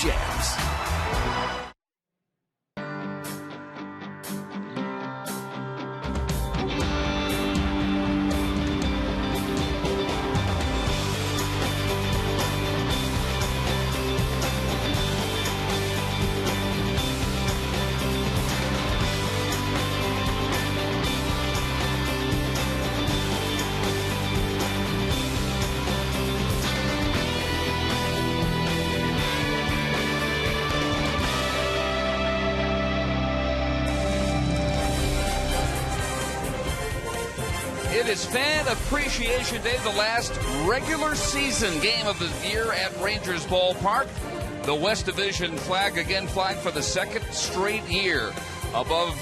Jams. It is Fan Appreciation Day, the last regular season game of the year at Rangers Ballpark. The West Division flag again flagged for the second straight year above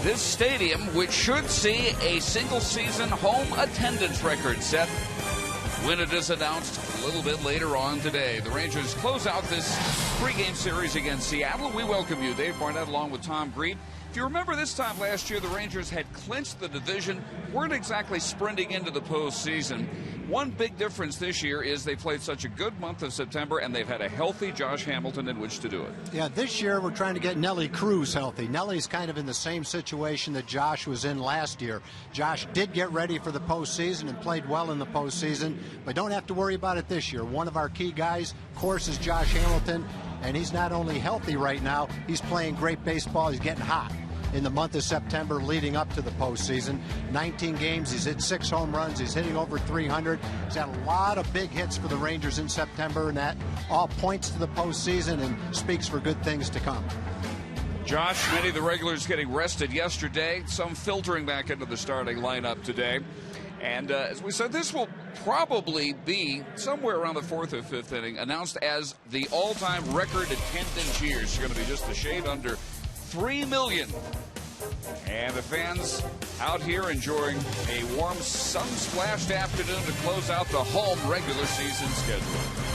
this stadium, which should see a single-season home attendance record set when it is announced a little bit later on today. The Rangers close out this pregame series against Seattle. We welcome you, Dave Barnett, along with Tom Green. If you remember this time last year, the Rangers had clinched the division, weren't exactly sprinting into the postseason. One big difference this year is they played such a good month of September, and they've had a healthy Josh Hamilton in which to do it. Yeah, this year we're trying to get Nelly Cruz healthy. Nelly's kind of in the same situation that Josh was in last year. Josh did get ready for the postseason and played well in the postseason, but don't have to worry about it this year. One of our key guys, of course, is Josh Hamilton, and he's not only healthy right now, he's playing great baseball. He's getting hot in the month of September leading up to the postseason. 19 games, he's hit 6 home runs, he's hitting over 300. He's had a lot of big hits for the Rangers in September, and that all points to the postseason and speaks for good things to come. Josh, many of the regulars getting rested yesterday, some filtering back into the starting lineup today. And as we said, this will probably be somewhere around the 4th or 5th inning, announced as the all-time record attendance year. It's going to be just a shade under 3 million. And the fans out here enjoying a warm, sun-splashed afternoon to close out the home regular season schedule.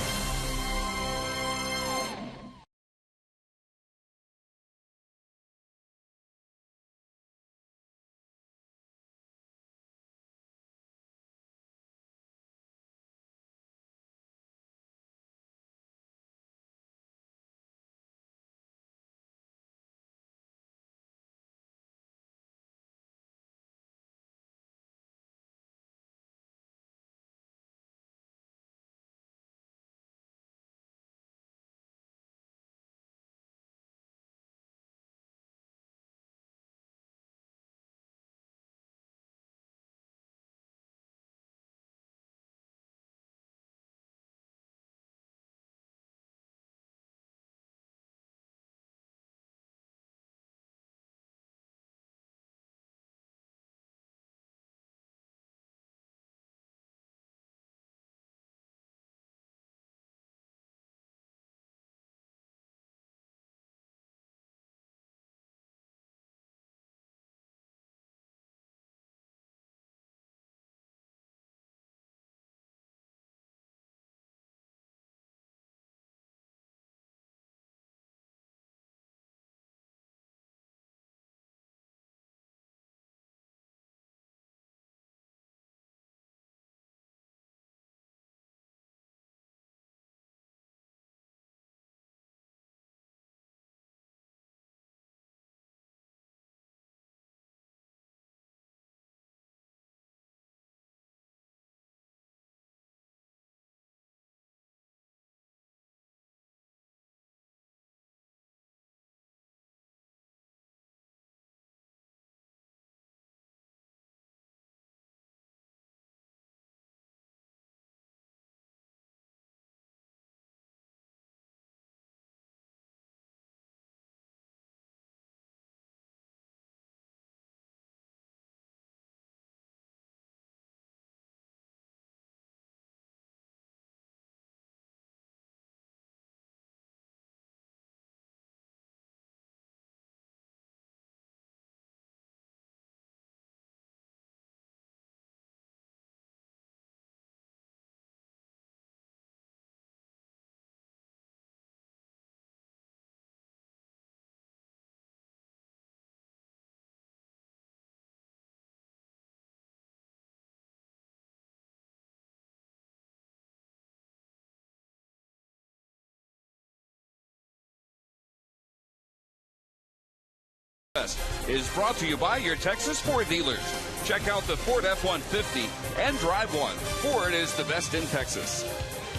Is brought to you by your Texas Ford dealers. Check out the Ford F-150 and drive one. Ford is the best in Texas.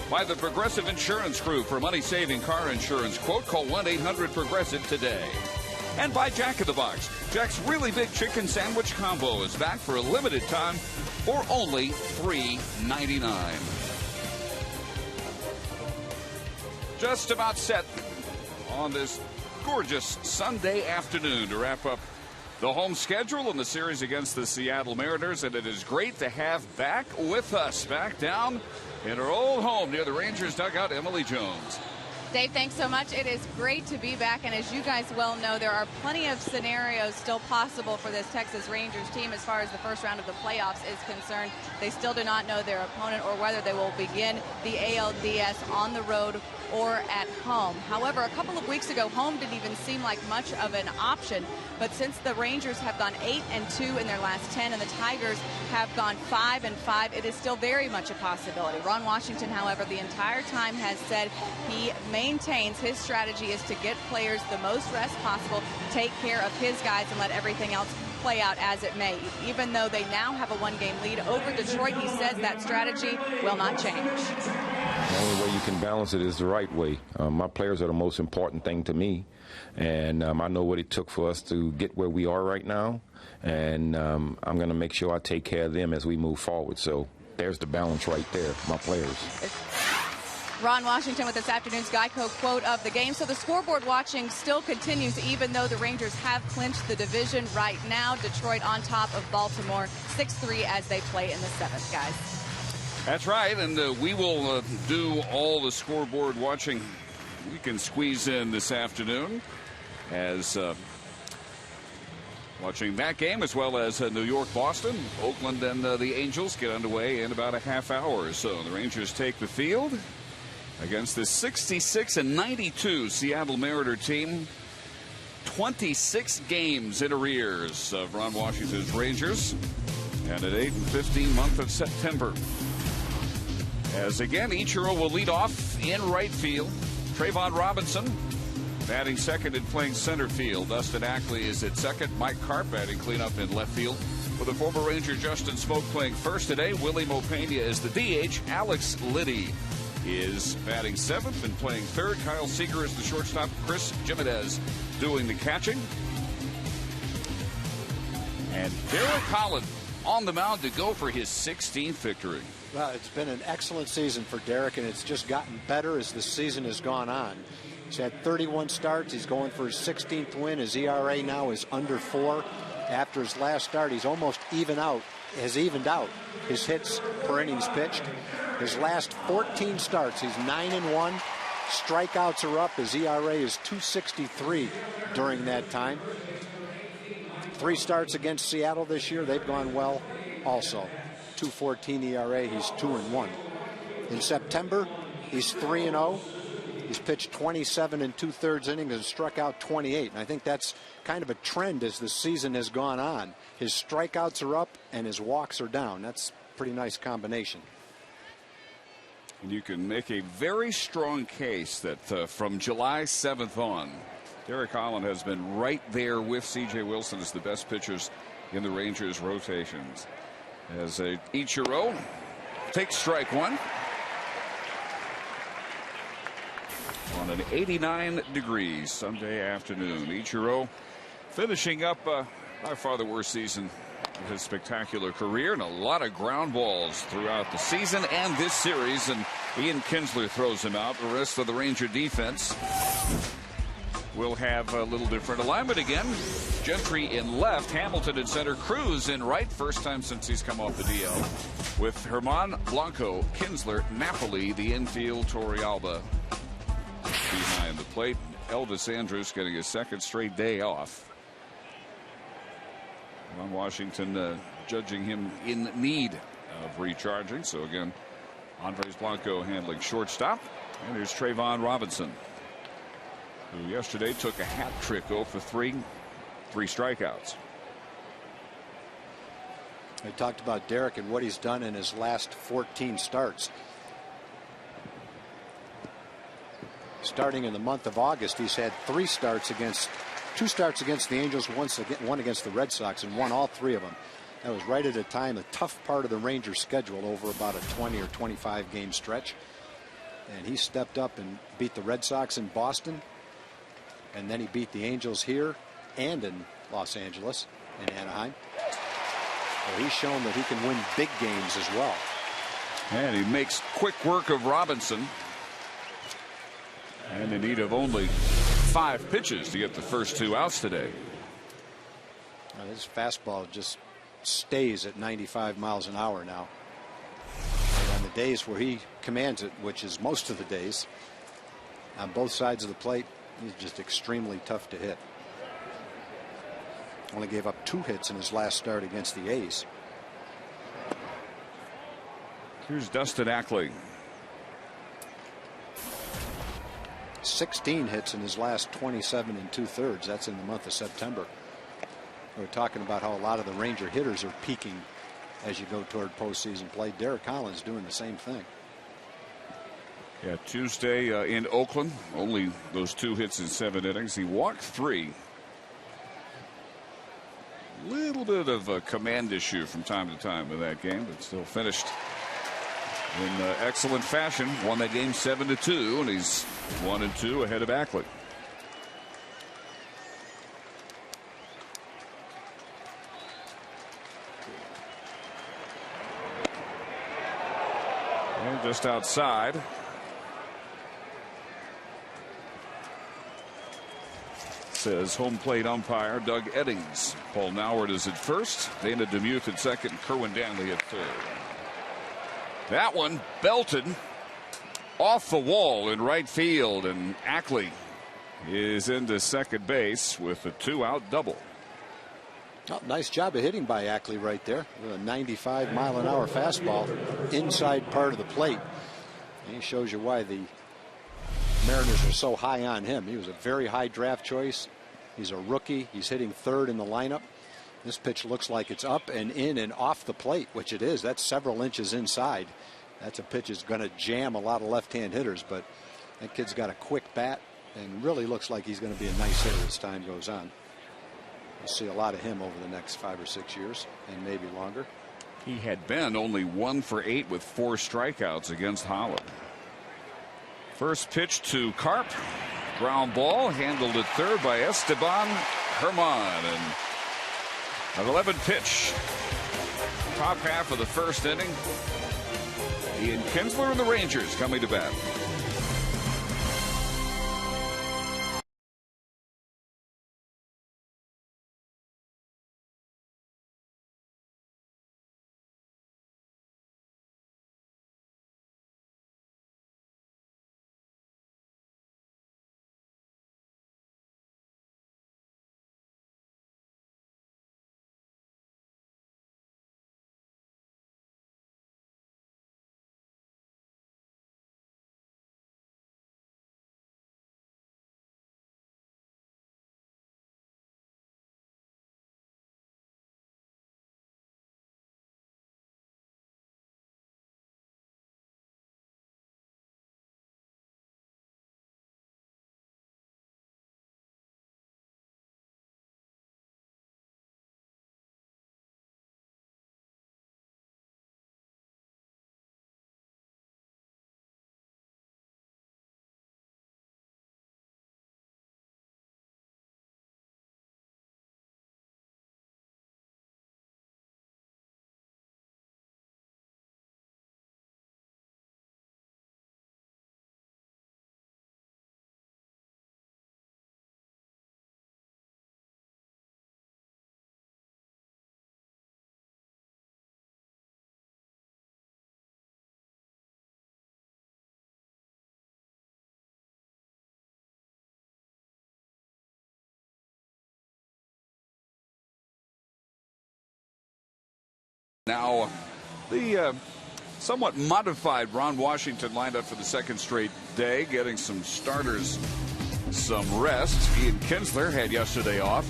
By the Progressive Insurance Group. For money-saving car insurance quote, call 1-800-PROGRESSIVE today. And by Jack in the Box. Jack's really big chicken sandwich combo is back for a limited time for only $3.99. Just about set on this gorgeous Sunday afternoon to wrap up the home schedule and the series against the Seattle Mariners. And it is great to have back with us, back down in her old home near the Rangers dugout, Emily Jones. Dave, thanks so much. It is great to be back, and as you guys well know, there are plenty of scenarios still possible for this Texas Rangers team as far as the first round of the playoffs is concerned. They still do not know their opponent or whether they will begin the ALDS on the road or at home. However, a couple of weeks ago, home didn't even seem like much of an option, but since the Rangers have gone 8-2 in their last 10 and the Tigers have gone 5-5, it is still very much a possibility. Ron Washington, however, the entire time has said he maintains his strategy is to get players the most rest possible, take care of his guys, and let everything else play out as it may. Even though they now have a one-game lead over Detroit, he says that strategy will not change. The only way you can balance it is the right way. My players are the most important thing to me, and I know what it took for us to get where we are right now, and I'm going to make sure I take care of them as we move forward. So there's the balance right there, my players. Ron Washington with this afternoon's Geico quote of the game. So the scoreboard watching still continues, even though the Rangers have clinched the division right now. Detroit on top of Baltimore 6-3 as they play in the 7th, guys. That's right, and we will do all the scoreboard watching we can squeeze in this afternoon as watching that game, as well as New York, Boston, Oakland, and the Angels get underway in about a half hour or so. The Rangers take the field against the 66-92 Seattle Mariner team. 26 games in arrears of Ron Washington's Rangers, and an 8-15 month of September. As again, Ichiro will lead off in right field. Trayvon Robinson batting second and playing center field. Dustin Ackley is at second. Mike Carp batting cleanup in left field. With the former Ranger Justin Smoke playing first today. Willie Mopena is the DH. Alex Liddy is batting seventh and playing third. Kyle Seager is the shortstop. Chris Jimenez doing the catching. And Derek Holland on the mound to go for his 16th victory. Well, it's been an excellent season for Derek, and it's just gotten better as the season has gone on. He's had 31 starts. He's going for his 16th win. His ERA now is under 4. After his last start, he's almost evened out his hits per innings pitched. His last 14 starts, he's 9-1. Strikeouts are up. His ERA is 2.63 during that time. 3 starts against Seattle this year. They've gone well also. 2.14 ERA. He's 2-1. In September, he's 3-0. He's pitched 27 2/3 innings and struck out 28. And I think that's kind of a trend as the season has gone on. His strikeouts are up and his walks are down. That's a pretty nice combination. And you can make a very strong case that from July 7th on, Derek Holland has been right there with C.J. Wilson as the best pitchers in the Rangers rotations. As Ichiro takes strike one on an 89 degrees Sunday afternoon. Ichiro finishing up by far the worst season of his spectacular career, and a lot of ground balls throughout the season and this series, and Ian Kinsler throws him out. The rest of the Ranger defense will have a little different alignment again. Gentry in left, Hamilton in center, Cruz in right, first time since he's come off the DL, with Herman Blanco, Kinsler, Napoli, the infield, Torrealba behind the plate. Elvis Andrus getting his second straight day off. Ron Washington judging him in need of recharging. So again, Andres Blanco handling shortstop. And here's Trayvon Robinson, who yesterday took a hat trick 0 for 3 strikeouts. I talked about Derek and what he's done in his last 14 starts. Starting in the month of August, he's had 3 starts against 2 starts against the Angels, one against the Red Sox, and won all 3 of them. That was right at a time, a tough part of the Rangers schedule over about a 20 or 25 game stretch. And he stepped up and beat the Red Sox in Boston. And then he beat the Angels here and in Los Angeles and Anaheim. So he's shown that he can win big games as well. And he makes quick work of Robinson. And in need of only 5 pitches to get the first 2 outs today. Now, his fastball just stays at 95 miles an hour now. And on the days where he commands it, which is most of the days, on both sides of the plate, he's just extremely tough to hit. Only gave up 2 hits in his last start against the A's. Here's Dustin Ackley. 16 hits in his last 27 2/3. That's in the month of September. We're talking about how a lot of the Ranger hitters are peaking as you go toward postseason play. Derek Holland's doing the same thing. Yeah, Tuesday in Oakland, only those 2 hits in 7 innings. He walked 3. Little bit of a command issue from time to time in that game, but still finished in excellent fashion. Won that game 7-2, and he's 1-2 ahead of Ackley. And just outside. Says home plate umpire Doug Eddings. Paul Noward is at first. Dana DeMuth at second. And Kerwin Danley at third. That one belted off the wall in right field, and Ackley is into second base with a 2-out double. Oh, nice job of hitting by Ackley right there with a 95 mile an hour fastball inside part of the plate. And he shows you why the Mariners are so high on him. He was a very high draft choice. He's a rookie. He's hitting 3rd in the lineup. This pitch looks like it's up and in and off the plate, which it is. That's several inches inside. That's a pitch that's going to jam a lot of left-hand hitters, but that kid's got a quick bat and really looks like he's going to be a nice hitter as time goes on. We'll see a lot of him over the next 5 or 6 years and maybe longer. He had been only 1 for 8 with 4 strikeouts against Holland. First pitch to Carp. Ground ball handled at third by Esteban Herman. And an 11 pitch. Top half of the first inning. Ian Kinsler and the Rangers coming to bat. Now, the somewhat modified Ron Washington lineup for the second straight day, getting some starters some rest. Ian Kinsler had yesterday off.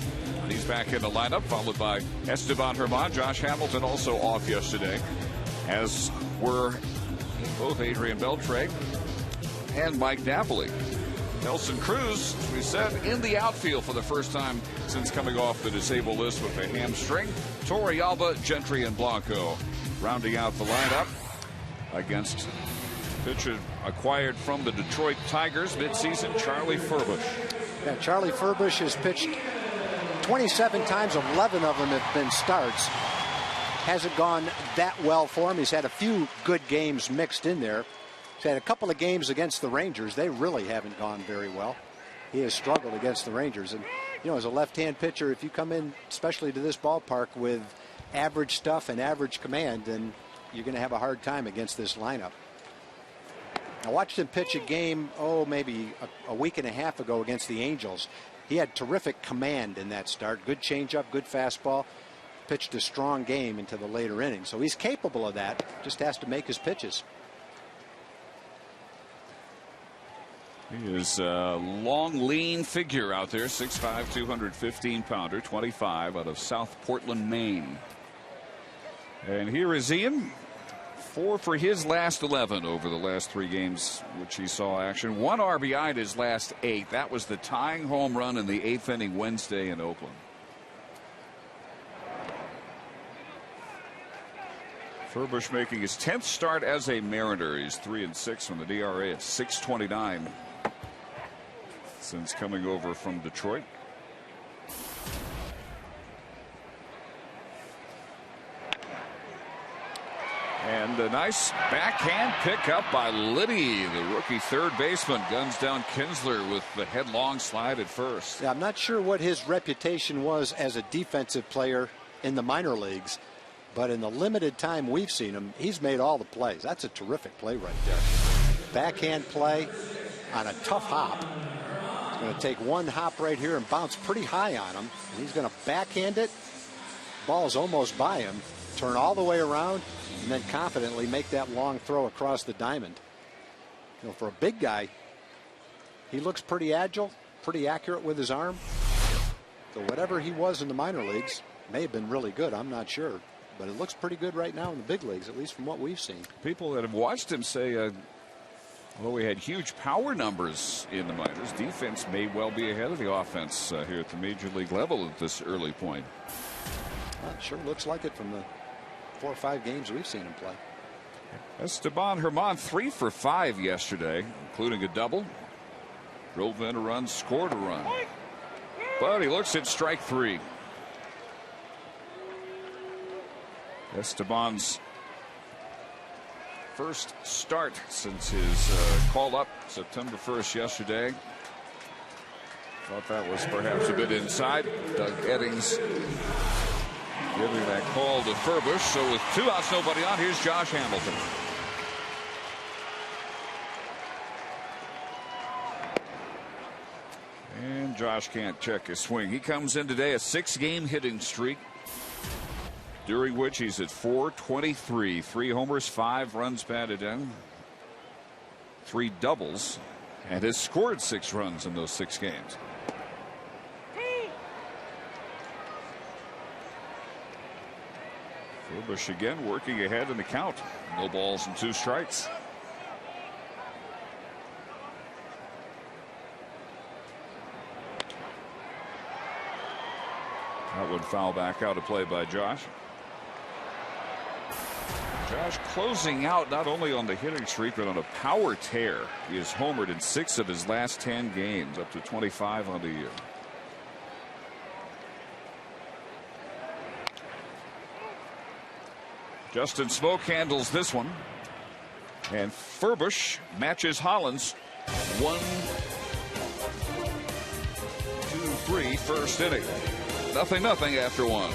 He's back in the lineup, followed by Esteban Herman. Josh Hamilton also off yesterday, as were both Adrian Beltre and Mike Napoli. Nelson Cruz, we said, in the outfield for the first time since coming off the disabled list with a hamstring. Torrealba, Gentry, and Blanco rounding out the lineup against pitcher acquired from the Detroit Tigers midseason, Charlie Furbush. Yeah, Charlie Furbush has pitched 27 times, 11 of them have been starts. Hasn't gone that well for him. He's had a few good games mixed in there. He's had a couple of games against the Rangers. They really haven't gone very well. He has struggled against the Rangers. And, you know, as a left-hand pitcher, if you come in, especially to this ballpark, with average stuff and average command, then you're going to have a hard time against this lineup. I watched him pitch a game, maybe a week and a half ago against the Angels. He had terrific command in that start. Good changeup, good fastball. Pitched a strong game into the later innings. So he's capable of that. Just has to make his pitches. He is a long, lean figure out there. 6'5", 215-pounder, 25 out of South Portland, Maine. And here is Ian. 4 for his last 11 over the last 3 games which he saw action. 1 RBI in his last 8. That was the tying home run in the 8th inning Wednesday in Oakland. Furbush making his 10th start as a Mariner. He's 3-6 from the DRA at 6.29 since coming over from Detroit. And a nice backhand pickup by Liddy, the rookie third baseman. Guns down Kinsler with the headlong slide at first. Yeah, I'm not sure what his reputation was as a defensive player in the minor leagues, but in the limited time we've seen him, he's made all the plays. That's a terrific play right there. Backhand play on a tough hop. He's going to take one hop right here and bounce pretty high on him. And he's going to backhand it. Ball's almost by him. Turn all the way around and then confidently make that long throw across the diamond. You know, for a big guy, he looks pretty agile, pretty accurate with his arm. So whatever he was in the minor leagues may have been really good. I'm not sure. But it looks pretty good right now in the big leagues, at least from what we've seen. People that have watched him say, although he had huge power numbers in the minors, defense may well be ahead of the offense here at the major league level at this early point. Well, it sure looks like it from the 4 or 5 games we've seen him play. Esteban Herman 3 for 5 yesterday, including a double. Drove in a run, scored a run. But he looks at strike 3. Esteban's first start since his call up September 1st yesterday. Thought that was perhaps a bit inside. Doug Eddings giving that call to Furbush. So with 2 outs, nobody on, here's Josh Hamilton. And Josh can't check his swing. He comes in today a 6-game hitting streak, during which he's at .423. 3 homers, 5 runs batted in, 3 doubles, and has scored 6 runs in those 6 games. Furbush again working ahead in the count. No balls and 2 strikes. That would foul back out of play by Josh. Josh closing out not only on the hitting streak but on a power tear. He has homered in 6 of his last 10 games, up to 25 on the year. Justin Smoke handles this one, and Furbush matches Holland's 1, 2, 3 first inning. 0-0 after 1.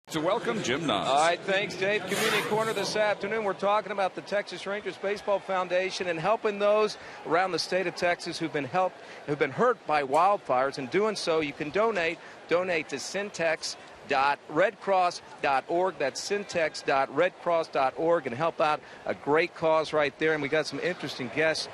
To welcome Jim Nunn. All right, thanks, Dave. Community Corner this afternoon. We're talking about the Texas Rangers Baseball Foundation and helping those around the state of Texas who've been hurt by wildfires. And doing so, you can donate to syntex.redcross.org. That's syntex.redcross.org, and help out a great cause right there. And we got some interesting guests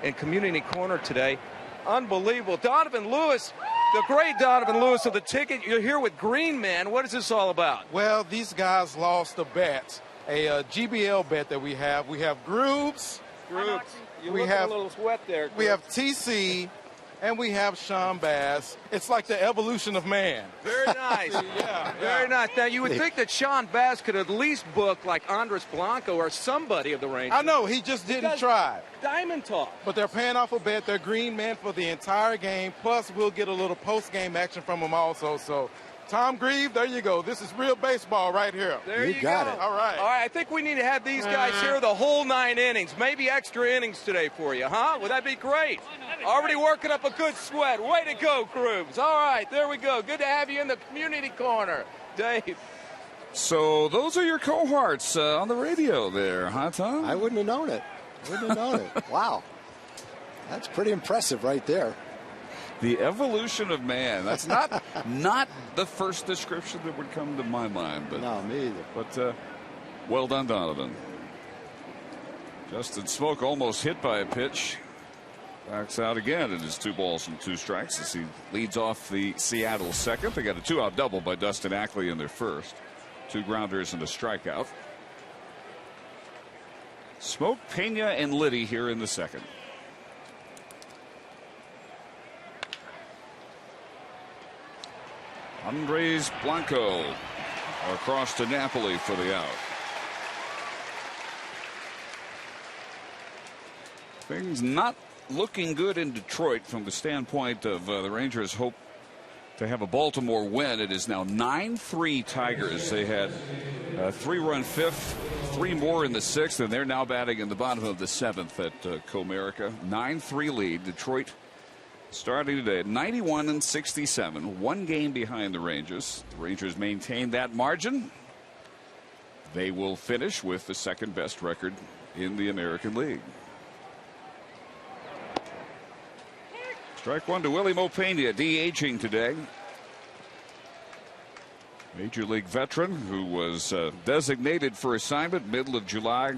in Community Corner today. Unbelievable. Donovan Lewis, the great Donovan Lewis of the Ticket. You're here with Green Man. What is this all about? Well, these guys lost a bet, a GBL bet that we have. We have Grooves. You look a little wet there. We have TC, and we have Sean Bass. It's like the evolution of man. Very nice. Very nice. Now, you would think that Sean Bass could at least book like Andres Blanco or somebody of the Rangers. I know, he just didn't try. Diamond talk. But they're paying off a bet. They're Green Man for the entire game. Plus, we'll get a little post-game action from them also. So, Tom Grieve, there you go. This is real baseball right here. There you got go. it. All right. All right, I think we need to have these guys here the whole 9 innings, maybe extra innings today for you, huh? Would that be great? Already working up a good sweat. Way to go, Grooves. All right, there we go. Good to have you in the Community Corner, Dave. So those are your cohorts on the radio there, huh, Tom? I wouldn't have known it. Wow. That's pretty impressive right there. The evolution of man. That's not the first description that would come to my mind. But, No, me either. But well done, Donovan. Justin Smoke almost hit by a pitch. Backs out again. It is 2 balls and 2 strikes as he leads off the Seattle second. They got a 2-out double by Dustin Ackley in their first. 2 grounders and a strikeout. Smoke, Pena, and Liddy here in the second. Andres Blanco across to Napoli for the out. Things not looking good in Detroit from the standpoint of the Rangers' hope to have a Baltimore win. It is now 9-3 Tigers. They had a 3-run fifth, 3 more in the 6th, and they're now batting in the bottom of the 7th at Comerica. 9-3 lead. Detroit starting today at 91-67, 1 game behind the Rangers. The Rangers maintain that margin. They will finish with the 2nd best record in the American League. Strike 1 to Willie Mopena, DHing today. Major League veteran who was designated for assignment middle of July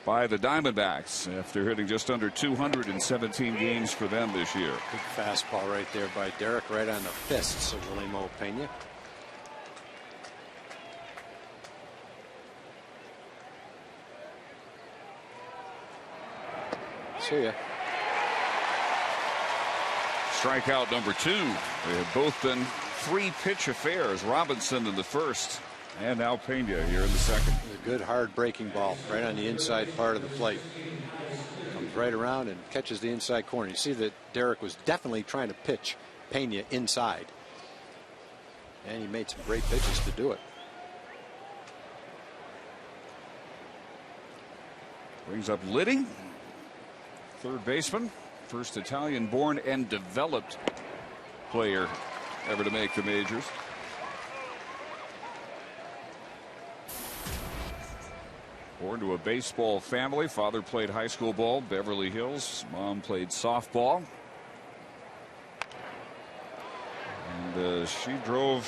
by the Diamondbacks after hitting just under 217 games for them this year. Big fastball right there by Derek, right on the fists of Willie Mopena. See ya. Strikeout number 2. They have both been 3-pitch affairs. Robinson in the first, and now Pena here in the second. A good hard breaking ball right on the inside part of the plate. Comes right around and catches the inside corner. You see that Derek was definitely trying to pitch Pena inside. And he made some great pitches to do it. Brings up Liddy, third baseman. First Italian-born and developed player ever to make the majors. Born to a baseball family. Father played high school ball, Beverly Hills. Mom played softball. And she drove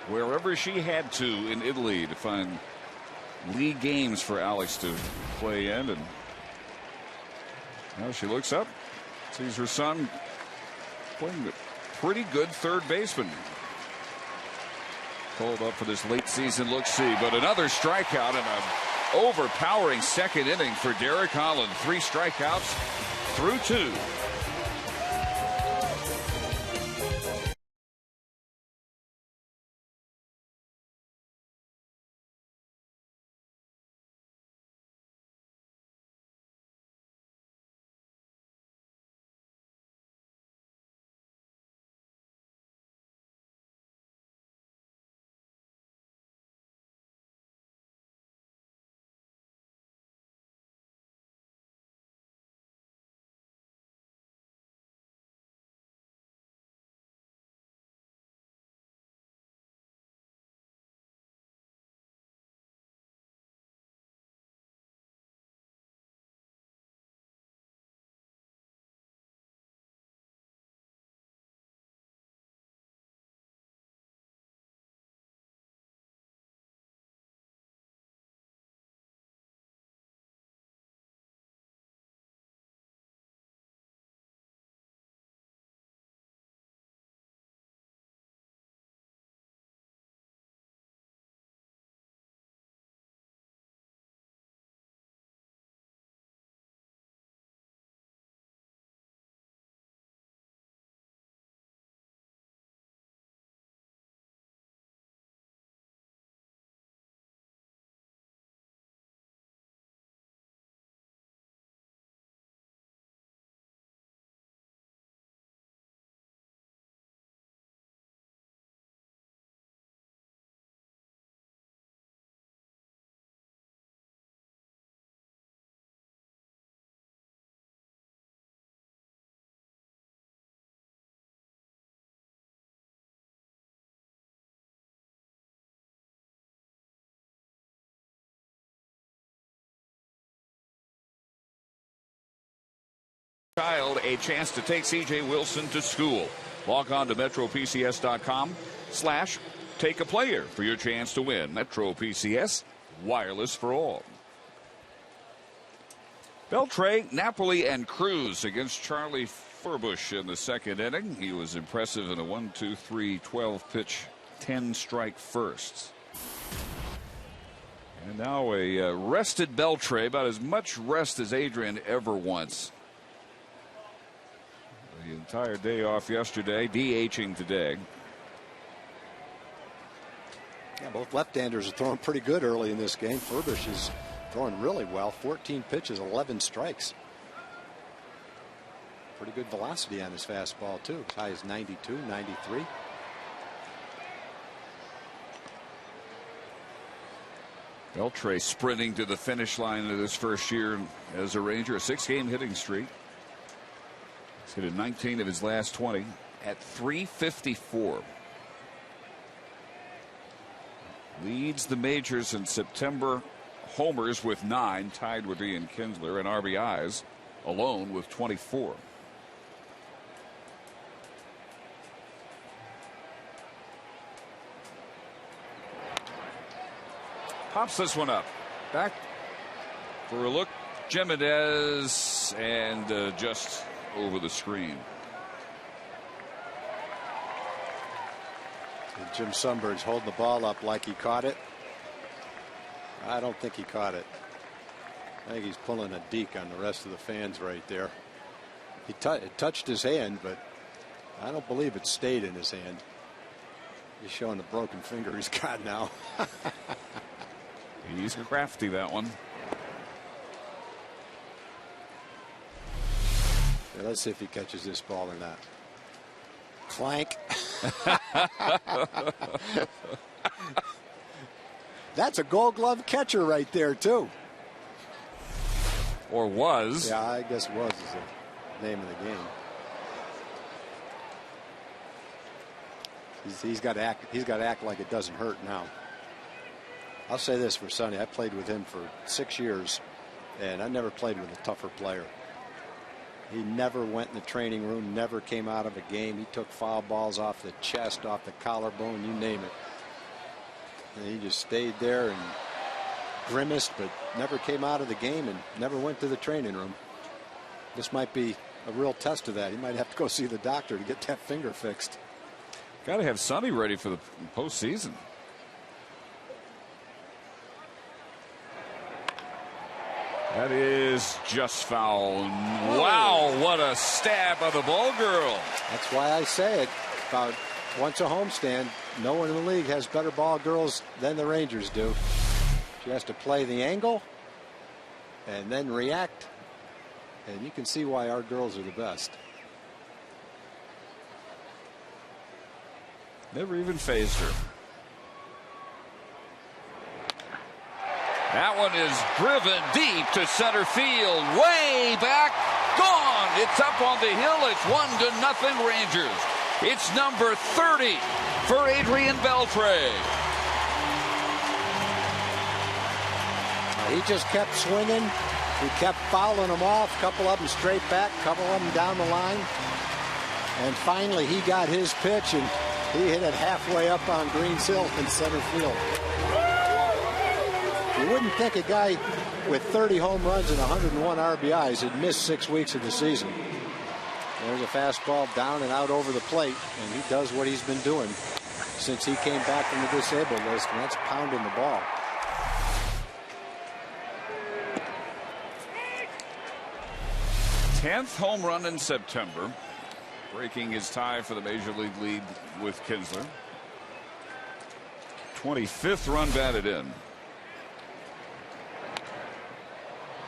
wherever she had to in Italy to find league games for Alex to play in. And now she looks up, sees her son playing a pretty good third baseman. Called up for this late season look-see, but another strikeout and an overpowering second inning for Derek Holland. 3 strikeouts through 2. child a chance to take C.J. Wilson to school. Log on to metropcs.com/take-a-player for your chance to win. Metro PCS, wireless for all. Beltre, Napoli, and Cruz against Charlie Furbush in the second inning. He was impressive in a 1-2-3-12 pitch, 10-strike firsts. And now a rested Beltre, about as much rest as Adrian ever wants. The entire day off yesterday, DHing today. Yeah, both left-handers are throwing pretty good early in this game. Furbush is throwing really well. 14 pitches, 11 strikes. Pretty good velocity on his fastball, too. As high as 92, 93. Beltre sprinting to the finish line of this first year as a Ranger. A 6-game hitting streak. He's hit 19 of his last 20 at .354. Leads the majors in September homers with 9, tied with Ian Kinsler, and RBIs alone with 24. Pops this one up. Back for a look. Jimenez, and just over the screen. And Jim Sundberg's holding the ball up like he caught it. I don't think he caught it. I think he's pulling a deke on the rest of the fans right there. It touched his hand, but I don't believe it stayed in his hand. He's showing the broken finger he's got now. He's crafty, that one. Yeah, let's see if he catches this ball or not. Clank. That's a Gold Glove catcher right there, too. Or was. Yeah, I guess was is the name of the game. He's got to act like it doesn't hurt now. I'll say this for Sonny. I played with him for 6 years, and I never played with a tougher player. He never went in the training room, never came out of a game. He took foul balls off the chest, off the collarbone, you name it. And he just stayed there and grimaced, but never came out of the game and never went to the training room. This might be a real test of that. He might have to go see the doctor to get that finger fixed. Got to have Sonny ready for the postseason. That is just foul. Wow, what a stab of the ball girl. That's why I say it. About once a homestand, no one in the league has better ball girls than the Rangers do. She has to play the angle and then react. And you can see why our girls are the best. Never even phased her. That one is driven deep to center field. Way back. Gone. It's up on the hill. It's 1-0 Rangers. It's number 30 for Adrian Beltre. He just kept swinging. He kept fouling them off. A couple of them straight back. A couple of them down the line. And finally he got his pitch and he hit it halfway up on Greens Hill in center field. You wouldn't think a guy with 30 home runs and 101 RBIs had missed 6 weeks of the season. There's a fastball down and out over the plate, and he does what he's been doing since he came back from the disabled list, and that's pounding the ball. Tenth home run in September, breaking his tie for the major league lead with Kinsler. 25th run batted in.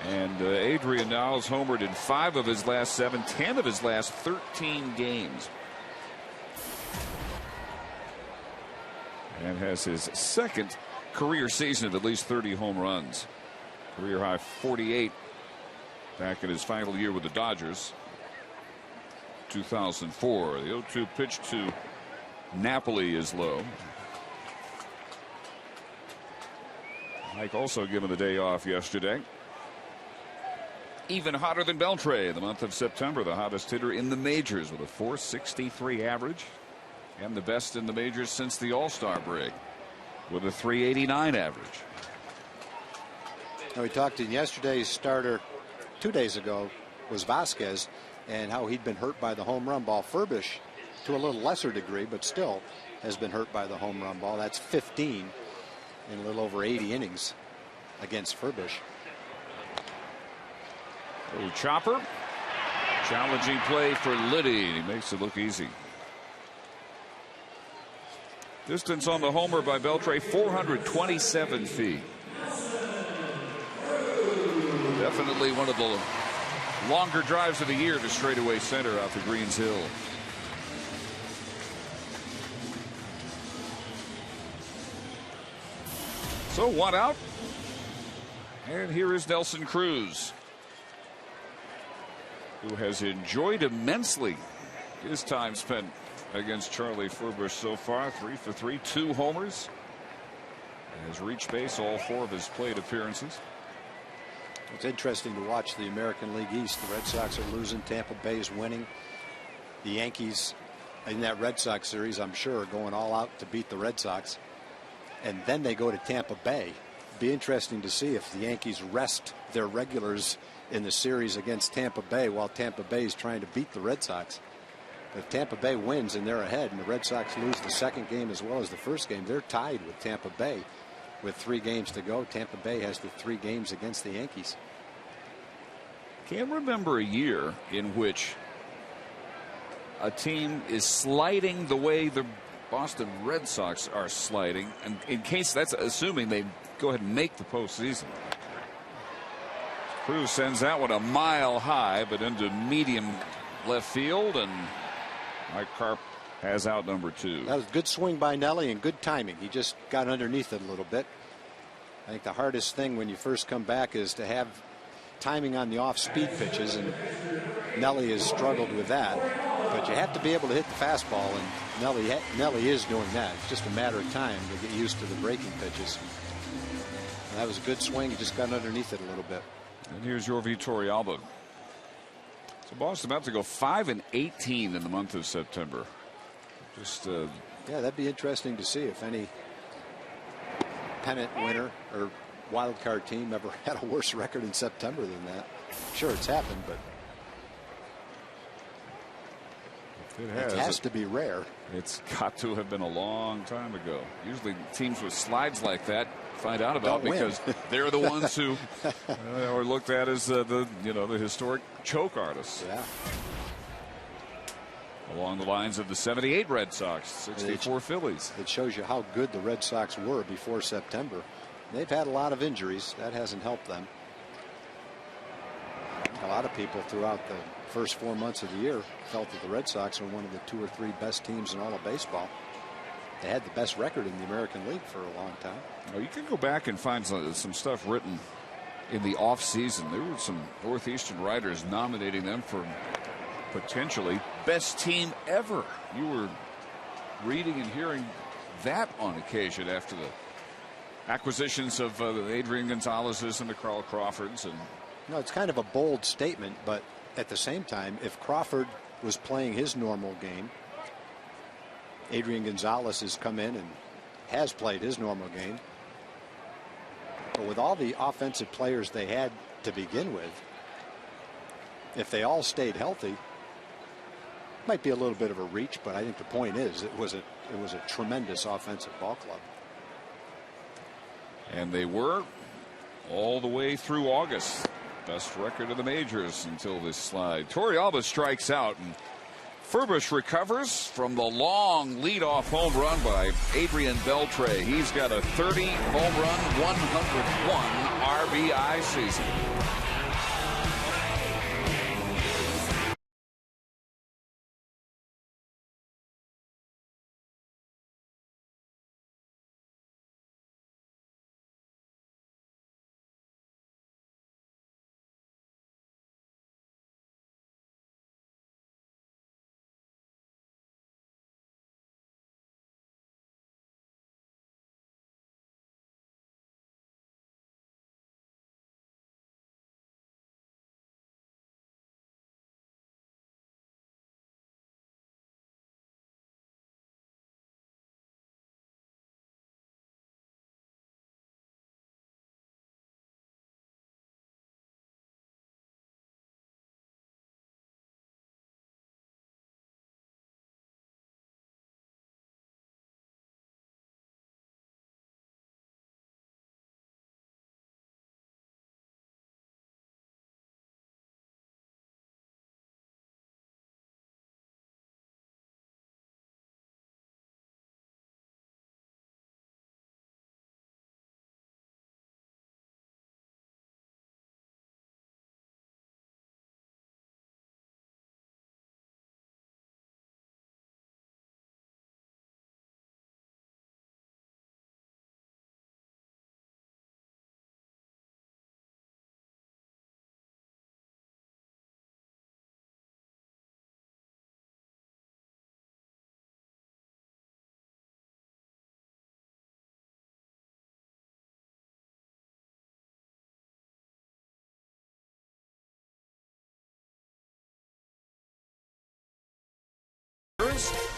And Adrian now has homered in 5 of his last 7, 10 of his last 13 games. And has his second career season of at least 30 home runs. Career high 48 back in his final year with the Dodgers. 2004. The 0-2 pitch to Napoli is low. Mike also given the day off yesterday. even hotter than Beltre. The month of September, the hottest hitter in the majors with a .463 average, and the best in the majors since the All-Star break with a .389 average. Now, we talked in yesterday's starter 2 days ago was Vasquez, and how he'd been hurt by the home run ball. Furbish, to a little lesser degree, but still has been hurt by the home run ball. That's 15 in a little over 80 innings against Furbish. Oh, chopper. Challenging play for Liddy. He makes it look easy. Distance on the homer by Beltre, 427 feet. Definitely one of the longer drives of the year to straightaway center out to Greens Hill. So 1 out. And here is Nelson Cruz, who has enjoyed immensely his time spent against Charlie Furbish so far. 3 for 3, 2 homers. Has reached base all 4 of his plate appearances. It's interesting to watch the American League East. The Red Sox are losing. Tampa Bay is winning. The Yankees in that Red Sox series, I'm sure, are going all out to beat the Red Sox. And then they go to Tampa Bay. Be interesting to see if the Yankees rest their regulars in the series against Tampa Bay while Tampa Bay is trying to beat the Red Sox. If Tampa Bay wins and they're ahead, and the Red Sox lose the second game as well as the first game, they're tied with Tampa Bay. With 3 games to go, Tampa Bay has the 3 games against the Yankees. Can't remember a year in which a team is sliding the way the Boston Red Sox are sliding, and in case that's assuming they go ahead and make the postseason. Cruz sends that one a mile high, but into medium left field, and Mike Carp has out number 2. That was a good swing by Nelly and good timing. He just got underneath it a little bit. I think the hardest thing when you first come back is to have timing on the off-speed pitches, and Nelly has struggled with that. But you have to be able to hit the fastball, and Nelly is doing that. It's just a matter of time to get used to the breaking pitches. And that was a good swing. He just got underneath it a little bit. And here's your Torrealba. So Boston about to go 5-18 in the month of September. Just yeah, that'd be interesting to see if any pennant winner or wild card team ever had a worse record in September than that. Sure, it's happened, but it has to be rare. It's got to have been a long time ago. Usually teams with slides like that find out about because they're the ones who are looked at as the historic choke artists. Yeah. Along the lines of the 78 Red Sox, 64 Phillies. It shows you how good the Red Sox were before September. They've had a lot of injuries. That hasn't helped them. A lot of people throughout the first 4 months of the year felt that the Red Sox were one of the 2 or 3 best teams in all of baseball. They had the best record in the American League for a long time. Well, you can go back and find some stuff written in the offseason. There were some Northeastern writers nominating them for potentially best team ever. You were reading and hearing that on occasion after the acquisitions of the Adrian Gonzalez's and the Carl Crawfords. And no, it's kind of a bold statement, but at the same time, if Crawford was playing his normal game, Adrian Gonzalez has come in and has played his normal game. But with all the offensive players they had to begin with, if they all stayed healthy, might be a little bit of a reach, but I think the point is it was a tremendous offensive ball club. And they were all the way through August. Best record of the majors until this slide. Torrealba strikes out, and Furbish recovers from the long leadoff home run by Adrian Beltre. He's got a 30 home run, 101 RBI season.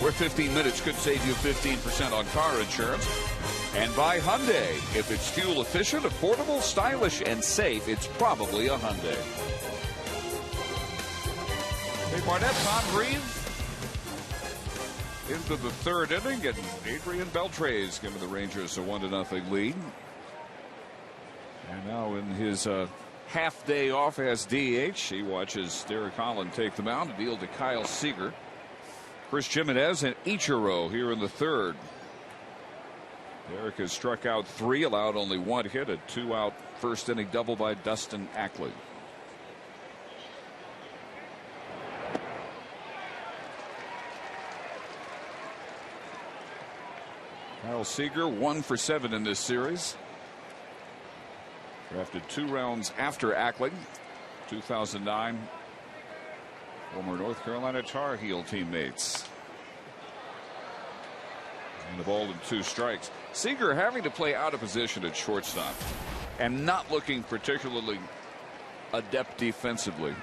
where 15 minutes could save you 15% on car insurance. And by Hyundai. If it's fuel efficient, affordable, stylish, and safe, it's probably a Hyundai. Hey, Barnett, Tom Grieve into the third inning, and Adrian Beltre is giving the Rangers a 1-0 lead. And now in his half day off as DH, he watches Derek Holland take the mound to deal to Kyle Seager. Chris Jimenez and Ichiro here in the third. Derek has struck out 3, allowed only 1 hit, a 2-out first inning double by Dustin Ackley. Kyle Seager 1 for 7 in this series. Drafted 2 rounds after Ackley. 2009. Former North Carolina Tar Heel teammates. And the ball in 2 strikes. Seager having to play out of position at shortstop and not looking particularly adept defensively.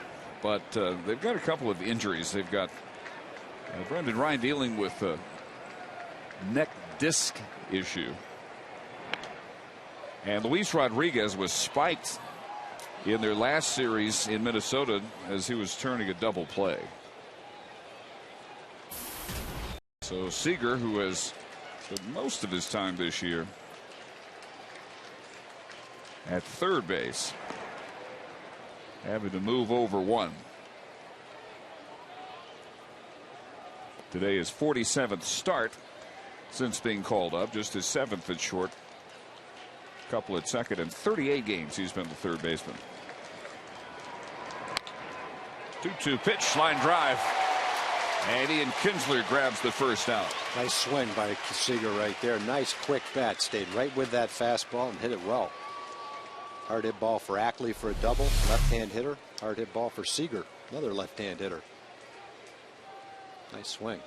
But they've got a couple of injuries. They've got Brendan Ryan dealing with a neck disc issue. And Luis Rodriguez was spiked in their last series in Minnesota as he was turning a double play. So Seager, who has spent most of his time this year at third base, having to move over 1. Today is 47th start since being called up, just his 7th at short. Couple at second, and 38 games he's been the third baseman. 2-2 pitch, line drive, and Ian Kinsler grabs the first out. Nice swing by Seager right there. Nice quick bat, stayed right with that fastball and hit it well. Hard hit ball for Ackley for a double, left-hand hitter. Hard hit ball for Seager, another left-hand hitter. Nice swing.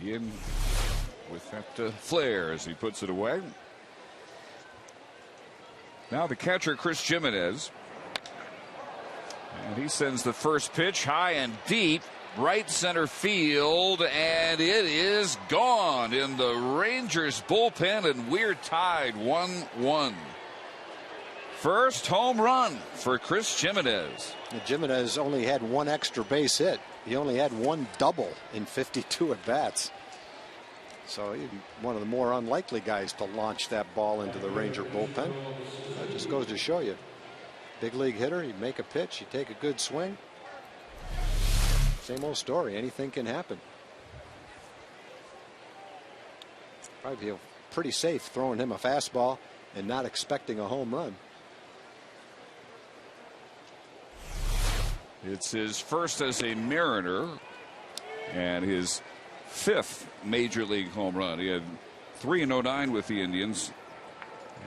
Ian with that flare as he puts it away. Now the catcher, Chris Jimenez. And he sends the first pitch high and deep, right center field, and it is gone in the Rangers bullpen, and we're tied 1-1. First home run for Chris Jimenez. Jimenez only had 1 extra base hit. He only had 1 double in 52 at bats. So he's one of the more unlikely guys to launch that ball into the Ranger bullpen. That just goes to show you. Big league hitter, you make a pitch, you take a good swing. Same old story. Anything can happen. Probably feel pretty safe throwing him a fastball and not expecting a home run. It's his first as a Mariner and his 5th major league home run. He had 3 in 09 with the Indians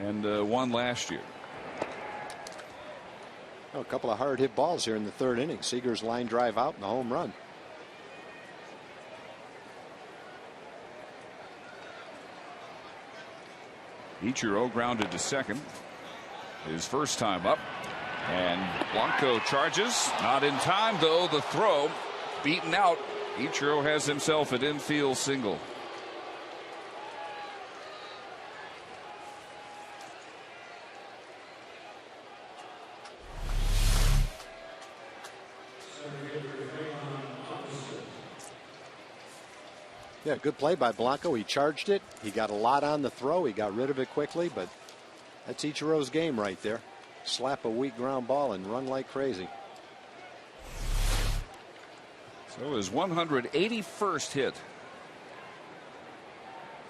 and 1 last year. Oh, a couple of hard hit balls here in the third inning. Seager's line drive out and a home run. Ichiro grounded to second. His first time up. And Blanco charges. Not in time, though. The throw beaten out. Ichiro has himself an infield single. Yeah, good play by Blanco. He charged it. He got a lot on the throw. He got rid of it quickly, but that's Ichiro's game right there. Slap a weak ground ball and run like crazy. So his 181st hit.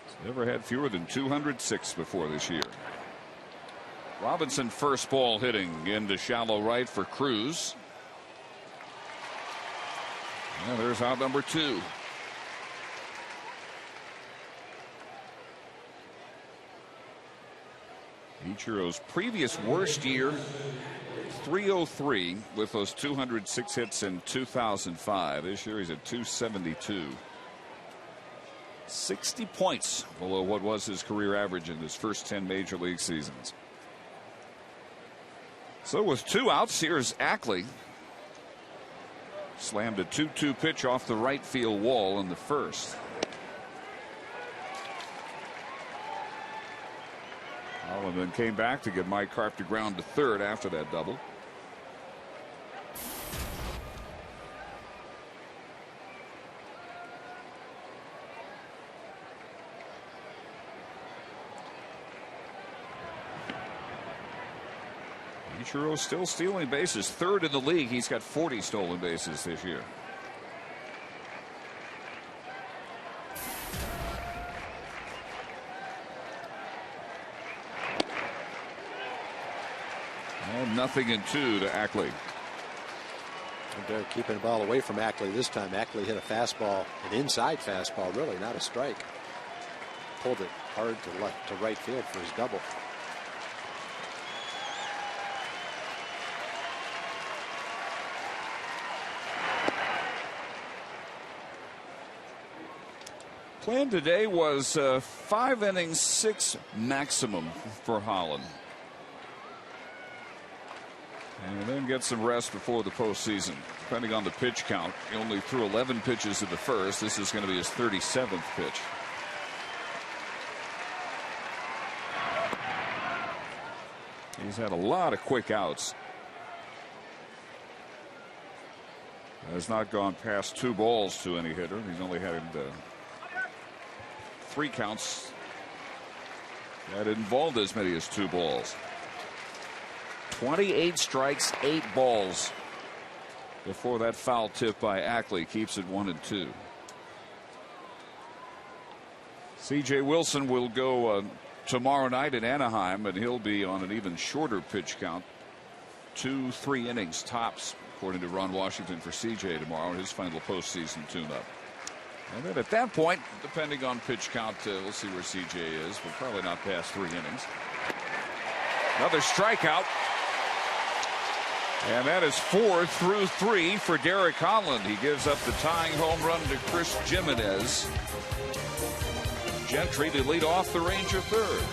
He's never had fewer than 206 before this year. Robinson first ball hitting into shallow right for Cruz. And there's out number 2. Ichiro's previous worst year, 303 with those 206 hits in 2005. This year he's at 272. 60 points below what was his career average in his first 10 major league seasons. So with 2 outs, here's Ackley. Slammed a 2-2 pitch off the right field wall in the first. Holland then came back to get Mike Karp to ground to third after that double. Ichiro still stealing bases, third in the league. He's got 40 stolen bases this year. And 0-2 to Ackley. And they're keeping the ball away from Ackley this time. Ackley hit a fastball, an inside fastball, really, not a strike. Pulled it hard to right field for his double. Plan today was 5 innings, 6 maximum for Holland. And then get some rest before the postseason. Depending on the pitch count, he only threw 11 pitches in the first. This is going to be his 37th pitch. He's had a lot of quick outs. Has not gone past 2 balls to any hitter. He's only had 3 counts that involved as many as 2 balls. 28 strikes, 8 balls before that foul tip by Ackley keeps it 1-2. C.J. Wilson will go tomorrow night in Anaheim, and he'll be on an even shorter pitch count. 2-3 innings tops, according to Ron Washington, for C.J. tomorrow, his final postseason tune-up. And then at that point, depending on pitch count, we'll see where C.J. is, but probably not past 3 innings. Another strikeout. And that is 4 through 3 for Derek Holland. He gives up the tying home run to Chris Jimenez. Gentry to lead off the Ranger third.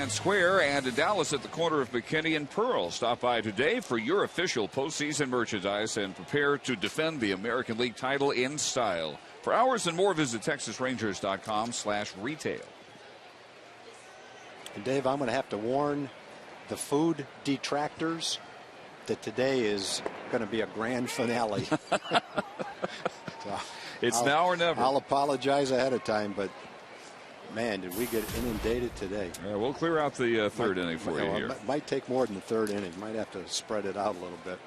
Square and Dallas at the corner of McKinney and Pearl. Stop by today for your official postseason merchandise and prepare to defend the American League title in style. For hours and more, visit TexasRangers.com/retail. And Dave, I'm going to have to warn the food detractors that today is going to be a grand finale. It's now or never. I'll apologize ahead of time, but man, did we get inundated today. Yeah, we'll clear out the third inning for you here. Might take more than the third inning. Might have to spread it out a little bit.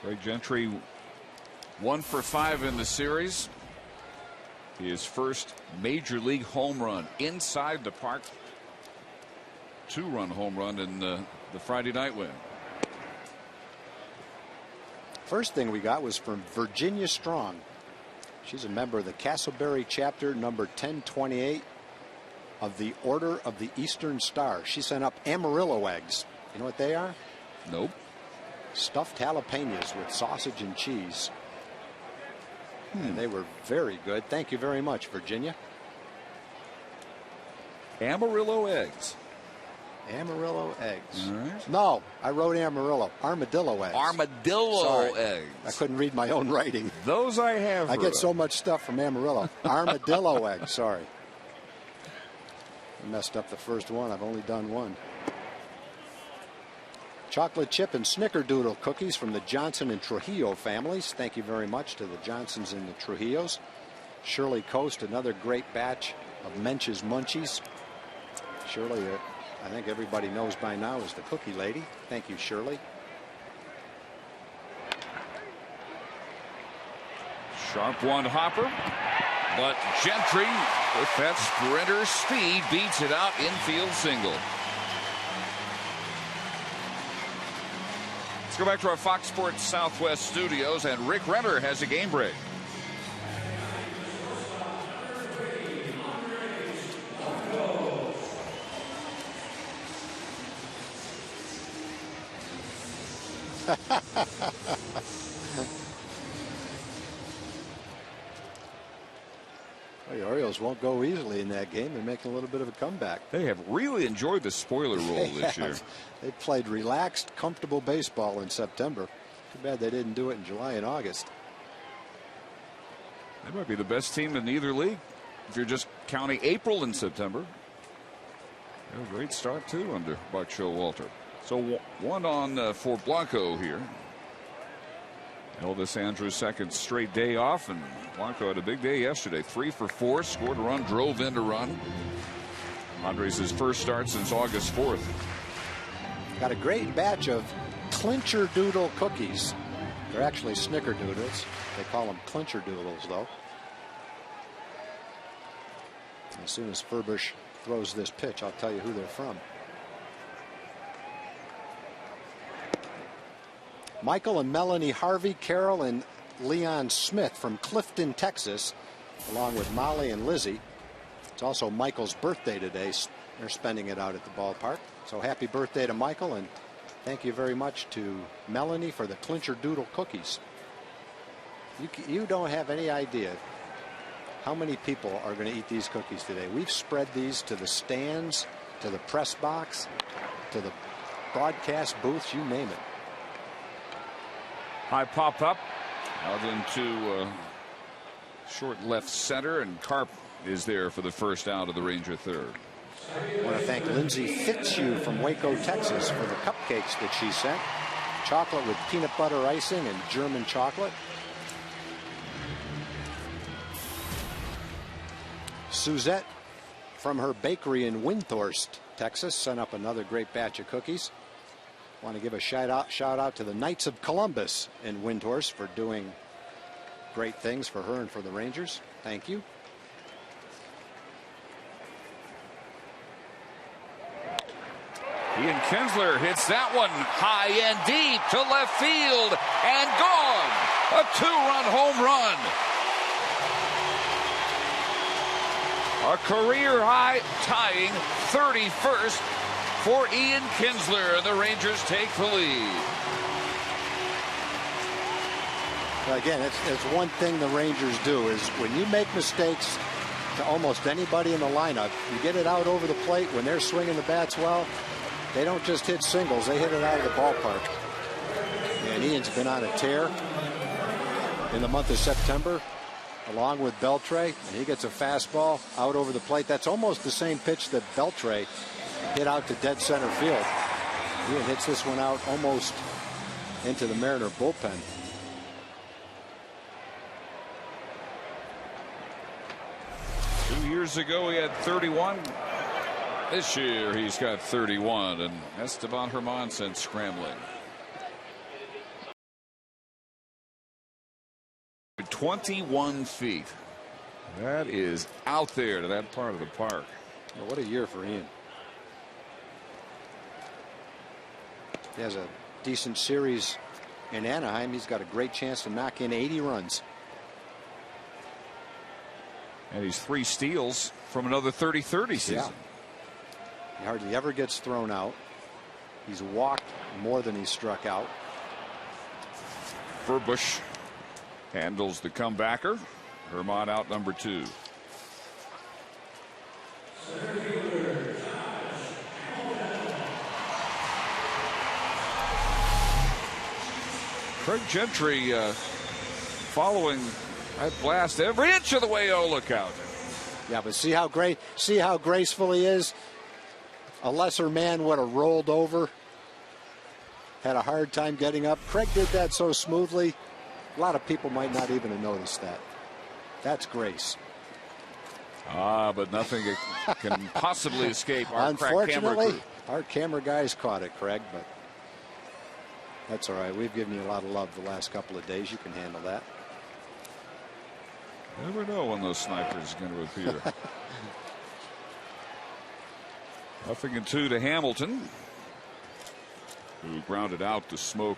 Greg Gentry 1 for 5 in the series. His first major league home run inside the park. 2-run home run in the Friday night win. First thing we got was from Virginia Strong. She's a member of the Castleberry chapter number 1028 of the Order of the Eastern Star. She sent up Amarillo eggs. You know what they are? Nope. Stuffed jalapenos with sausage and cheese. And they were very good. Thank you very much, Virginia. Amarillo eggs. Amarillo eggs. All right. No, I wrote Amarillo. Armadillo eggs. Armadillo Sorry. eggs. I couldn't read my own writing. Those I have. I get so much stuff from Amarillo. Armadillo eggs. Sorry. I messed up the first one. I've only done one. Chocolate chip and snickerdoodle cookies from the Johnson and Trujillo families. Thank you very much to the Johnsons and the Trujillos. Shirley Coast, another great batch of Mench's Munchies. Shirley, I think everybody knows by now, is the cookie lady. Thank you, Shirley. Sharp one hopper, but Gentry with that sprinter speed beats it out, infield single. Let's go back to our Fox Sports Southwest studios, and Rick Renner has a game break. Well, the Orioles won't go easily in that game. They're making a little bit of a comeback. They have really enjoyed the spoiler role this year. They played relaxed, comfortable baseball in September. Too bad they didn't do it in July and August. They might be the best team in either league if you're just counting April and September. A great start too under Buck Showalter. So one on for Blanco here. Elvis Andrews' second straight day off, and Blanco had a big day yesterday. 3 for 4, scored a run, drove in to run. Andres' his first start since August 4th. Got a great batch of clincher doodle cookies. They're actually snickerdoodles. They call them clincher doodles, though. As soon as Furbush throws this pitch, I'll tell you who they're from. Michael and Melanie Harvey, Carol and Leon Smith from Clifton, Texas, along with Molly and Lizzie. It's also Michael's birthday today. They're spending it out at the ballpark. So happy birthday to Michael, and thank you very much to Melanie for the clincher doodle cookies. You don't have any idea how many people are going to eat these cookies today. We've spread these to the stands, to the press box, to the broadcast booths, you name it. High pop up out into short left center, and Karp is there for the first out of the Ranger third. I want to thank Lindsay Fitzhugh from Waco, Texas for the cupcakes that she sent. Chocolate with peanut butter icing and German chocolate. Suzette from her bakery in Windthorst, Texas, sent up another great batch of cookies. Want to give a shout out to the Knights of Columbus in Windhorst for doing great things for her and for the Rangers. Thank you. Ian Kinsler hits that one high and deep to left field, and gone. A 2-run home run. A career high tying 31st for Ian Kinsler, and the Rangers take the lead. Again, it's one thing the Rangers do is when you make mistakes to almost anybody in the lineup, you get it out over the plate when they're swinging the bats well. They don't just hit singles, they hit it out of the ballpark. And Ian's been on a tear in the month of September, along with Beltre, and he gets a fastball out over the plate. That's almost the same pitch that Beltre hit out to dead center field. Ian hits this one out almost into the Mariner bullpen. Years ago he had 31. This year he's got 31, and Esteban Herman sent scrambling. 21 feet. That is out there to that part of the park. Well, what a year for Ian. He has a decent series in Anaheim. He's got a great chance to knock in 80 runs. And he's 3 steals from another 30-30 season. Yeah. He hardly ever gets thrown out. He's walked more than he's struck out. Furbush handles the comebacker. Herman out number 2. Craig Gentry following that blast every inch of the way. Oh, look out. Yeah, but see how graceful he is. A lesser man would have rolled over, had a hard time getting up. Craig did that so smoothly, a lot of people might not even have noticed that. That's grace. But nothing can possibly escape our crack camera crew. Our camera guys caught it, Craig, but that's all right. We've given you a lot of love the last couple of days. You can handle that. Never know when those snipers are going to appear. 0-2 to Hamilton, who grounded out to Smoke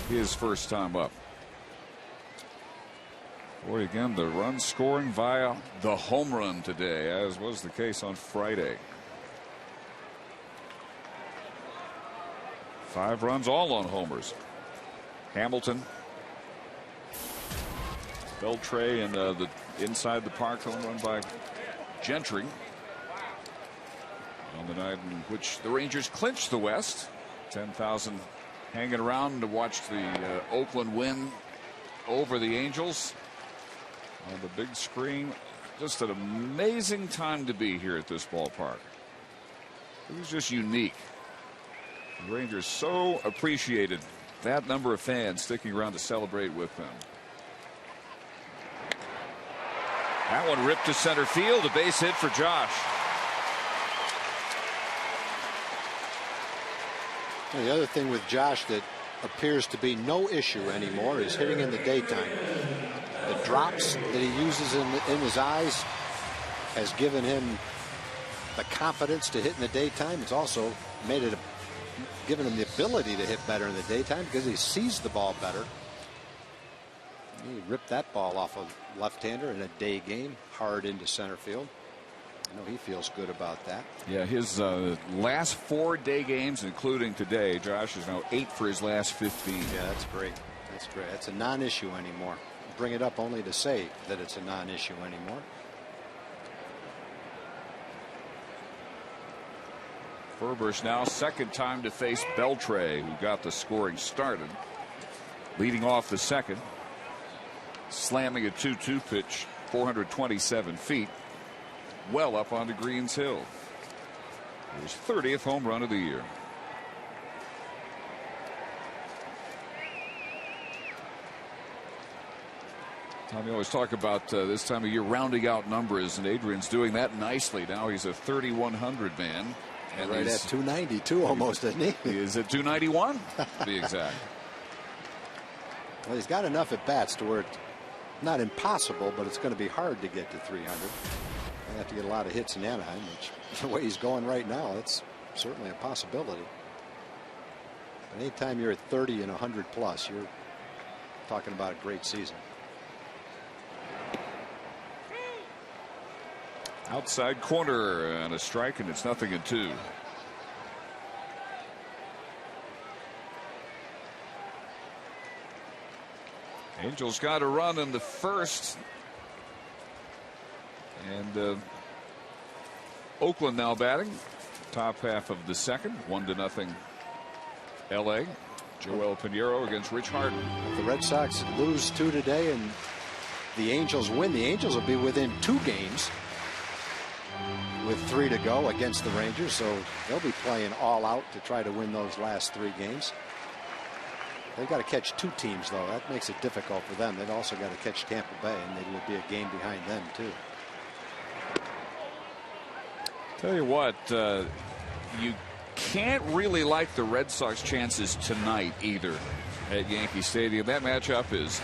his first time up. Boy, again, the run scoring via the home run today, as was the case on Friday. 5 runs, all on homers. Hamilton, Beltre, and the inside the park home run by Gentry on the night in which the Rangers clinched the West. 10,000 hanging around to watch the Oakland win over the Angels on the big screen. Just an amazing time to be here at this ballpark. It was just unique. The Rangers so appreciated that number of fans sticking around to celebrate with them. That one ripped to center field, a base hit for Josh. The other thing with Josh that appears to be no issue anymore is hitting in the daytime. The drops that he uses in his eyes has given him the confidence to hit in the daytime. It's also made it given him the ability to hit better in the daytime because he sees the ball better. He ripped that ball off a left-hander in a day game, hard into center field. I know he feels good about that. Yeah, his last 4 day games, including today, Josh is now 8 for his last 15. Yeah, that's great. That's great. That's a non-issue anymore. Bring it up only to say that it's a non-issue anymore. Furbush now second time to face Beltre, who got the scoring started. Leading off the second. Slamming a 2-2 pitch, 427 feet. Well up onto Greens Hill. His 30th home run of the year. Tom, you always talk about this time of year rounding out numbers, and Adrian's doing that nicely. Now he's a 3,100 man. And right at 292 almost, isn't he? He is at 291 to be exact. Well, he's got enough at bats to where it's not impossible, but it's going to be hard to get to 300. I have to get a lot of hits in Anaheim, which the way he's going right now, that's certainly a possibility. But anytime you're at 30 and 100 plus, you're talking about a great season. Outside corner and a strike, and it's 0-2. Angels got a run in the first, and Oakland now batting top half of the second. 1-0 LA. Joel Pinheiro against Rich Harden. If the Red Sox lose 2 today and the Angels win, the Angels will be within 2 games with 3 to go against the Rangers, so they'll be playing all out to try to win those last 3 games. They've got to catch 2 teams, though. That makes it difficult for them. They've also got to catch Tampa Bay, and they will be a game behind them, too. Tell you what, you can't really like the Red Sox chances tonight either at Yankee Stadium. That matchup is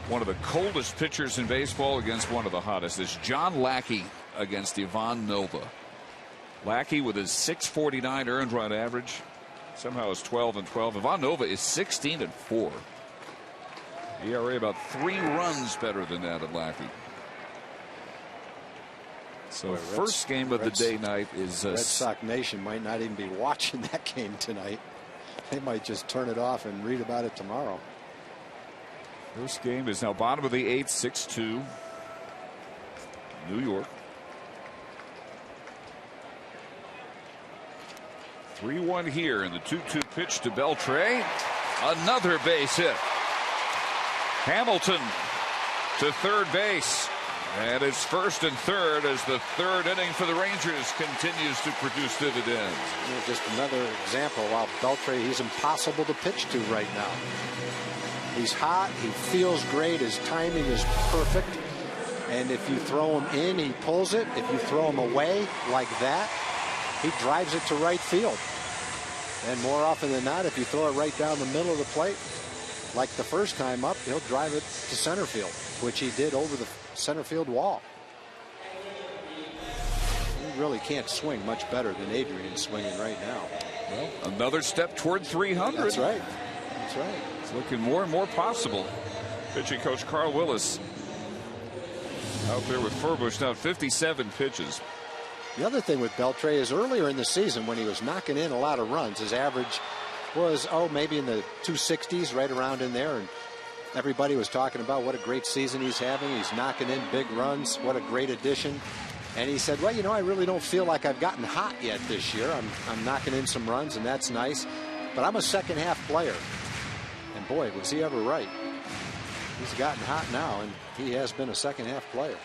One of the coldest pitchers in baseball against one of the hottest is John Lackey against Ivan Nova. Lackey with his .649 earned run average somehow is 12-12. Ivan Nova is 16-4. ERA about 3 runs better than that of Lackey. So Boy, first game of the day night is Red Sox Nation might not even be watching that game tonight. They might just turn it off and read about it tomorrow. First game is now bottom of the 8th, 6-2 New York. 3-1 here, and the 2-2 pitch to Beltre. Another base hit. Hamilton to third base. And it's first and third as the third inning for the Rangers continues to produce dividends. Just another example while Beltre, he's impossible to pitch to right now. He's hot, he feels great, his timing is perfect. And if you throw him in, he pulls it. If you throw him away like that, he drives it to right field. And more often than not, if you throw it right down the middle of the plate, like the first time up, he'll drive it to center field, which he did over the center field wall. He really can't swing much better than Adrian's swinging right now. Well, another step toward 300. That's right. That's right. It's looking more and more possible. Pitching coach Carl Willis out there with Furbush now 57 pitches. The other thing with Beltre is earlier in the season when he was knocking in a lot of runs, his average was, maybe in the 260s, right around in there. And everybody was talking about what a great season he's having. He's knocking in big runs. What a great addition. And he said, well, I really don't feel like I've gotten hot yet this year. I'm knocking in some runs, and that's nice. But I'm a second half player. And boy, was he ever right. He's gotten hot now, and he has been a second half player.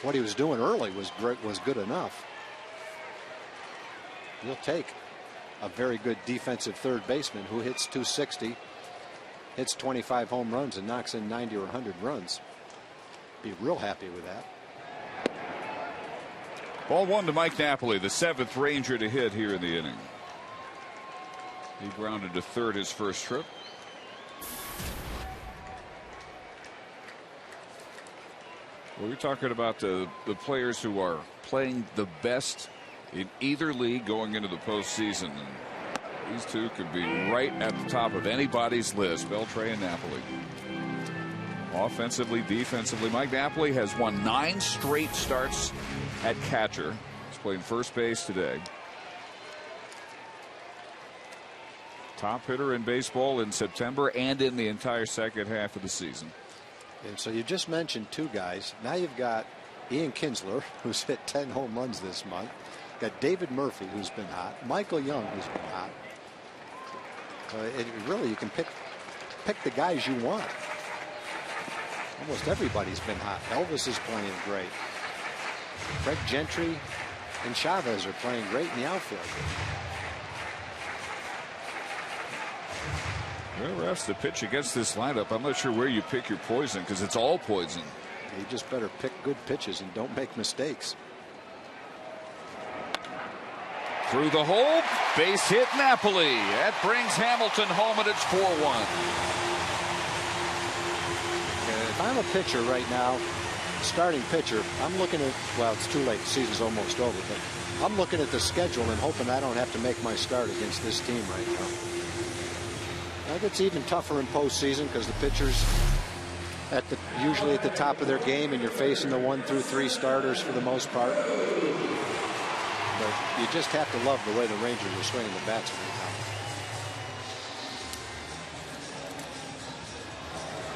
What he was doing early was good enough. You'll take a very good defensive third baseman who hits 260, hits 25 home runs, and knocks in 90 or 100 runs. Be real happy with that. Ball 1 to Mike Napoli, the 7th Ranger to hit here in the inning. He grounded to third his first trip. Well, we're talking about the players who are playing the best in either league going into the postseason. And these two could be right at the top of anybody's list, Beltre and Napoli. Offensively, defensively, Mike Napoli has won 9 straight starts at catcher. He's playing first base today. Top hitter in baseball in September and in the entire second half of the season. And so you just mentioned 2 guys. Now you've got Ian Kinsler, who's hit 10 home runs this month. Got David Murphy, who's been hot. Michael Young, who's been hot. Really, you can pick the guys you want. Almost everybody's been hot. Elvis is playing great. Craig Gentry and Chavez are playing great in the outfield. Whoever has to pitch against this lineup, I'm not sure where you pick your poison because it's all poison. You just better pick good pitches and don't make mistakes. Through the hole, base hit Napoli. That brings Hamilton home, and it's 4-1. If I'm a pitcher right now, starting pitcher, I'm looking at, well, it's too late. The season's almost over, but I'm looking at the schedule and hoping I don't have to make my start against this team right now. It gets even tougher in postseason because the pitchers usually at the top of their game, and you're facing the 1 through 3 starters for the most part. But you just have to love the way the Rangers are swinging the bats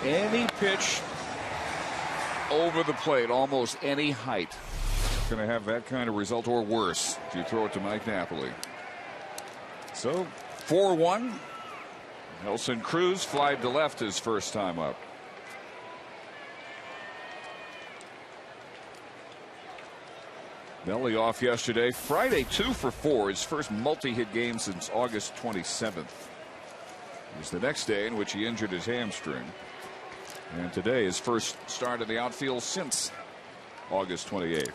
right now. Any pitch over the plate, almost any height, going to have that kind of result or worse if you throw it to Mike Napoli. So 4-1. Nelson Cruz flied to left his first time up. Belly off yesterday. Friday 2 for 4, his first multi-hit game since August 27th. It was the next day in which he injured his hamstring. And today his first start in the outfield since August 28th.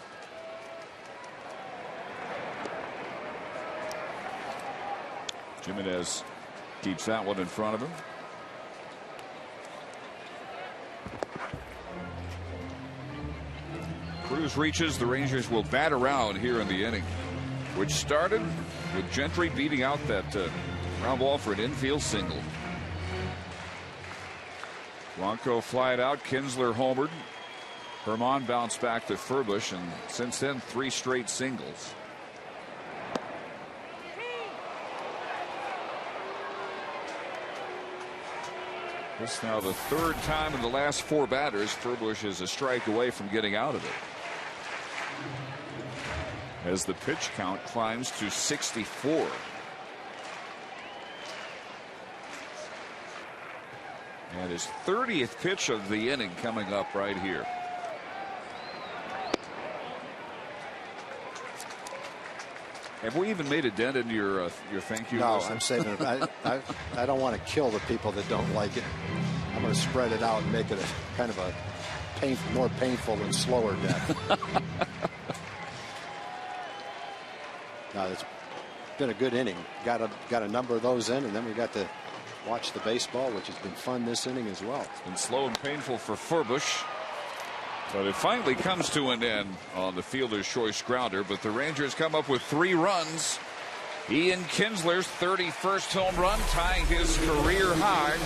Jimenez keeps that one in front of him. News reaches, the Rangers will bat around here in the inning, which started with Gentry beating out that ground ball for an infield single. Blanco flied out. Kinsler homered. Herman bounced back to Furbush, and since then 3 straight singles. This now the 3rd time in the last 4 batters Furbush is a strike away from getting out of it, as the pitch count climbs to 64. And his 30th pitch of the inning coming up right here. Have we even made a dent in your thank you? No, list? I'm saving it. I don't want to kill the people that don't like it. I'm going to spread it out and make it a kind of a more painful and slower death. No, it's been a good inning. Got a number of those in, and then we got to watch the baseball, which has been fun this inning as well. It's been slow and painful for Furbush, but it finally comes to an end on the fielder's choice grounder. But the Rangers come up with 3 runs. Ian Kinsler's 31st home run, tying his career high.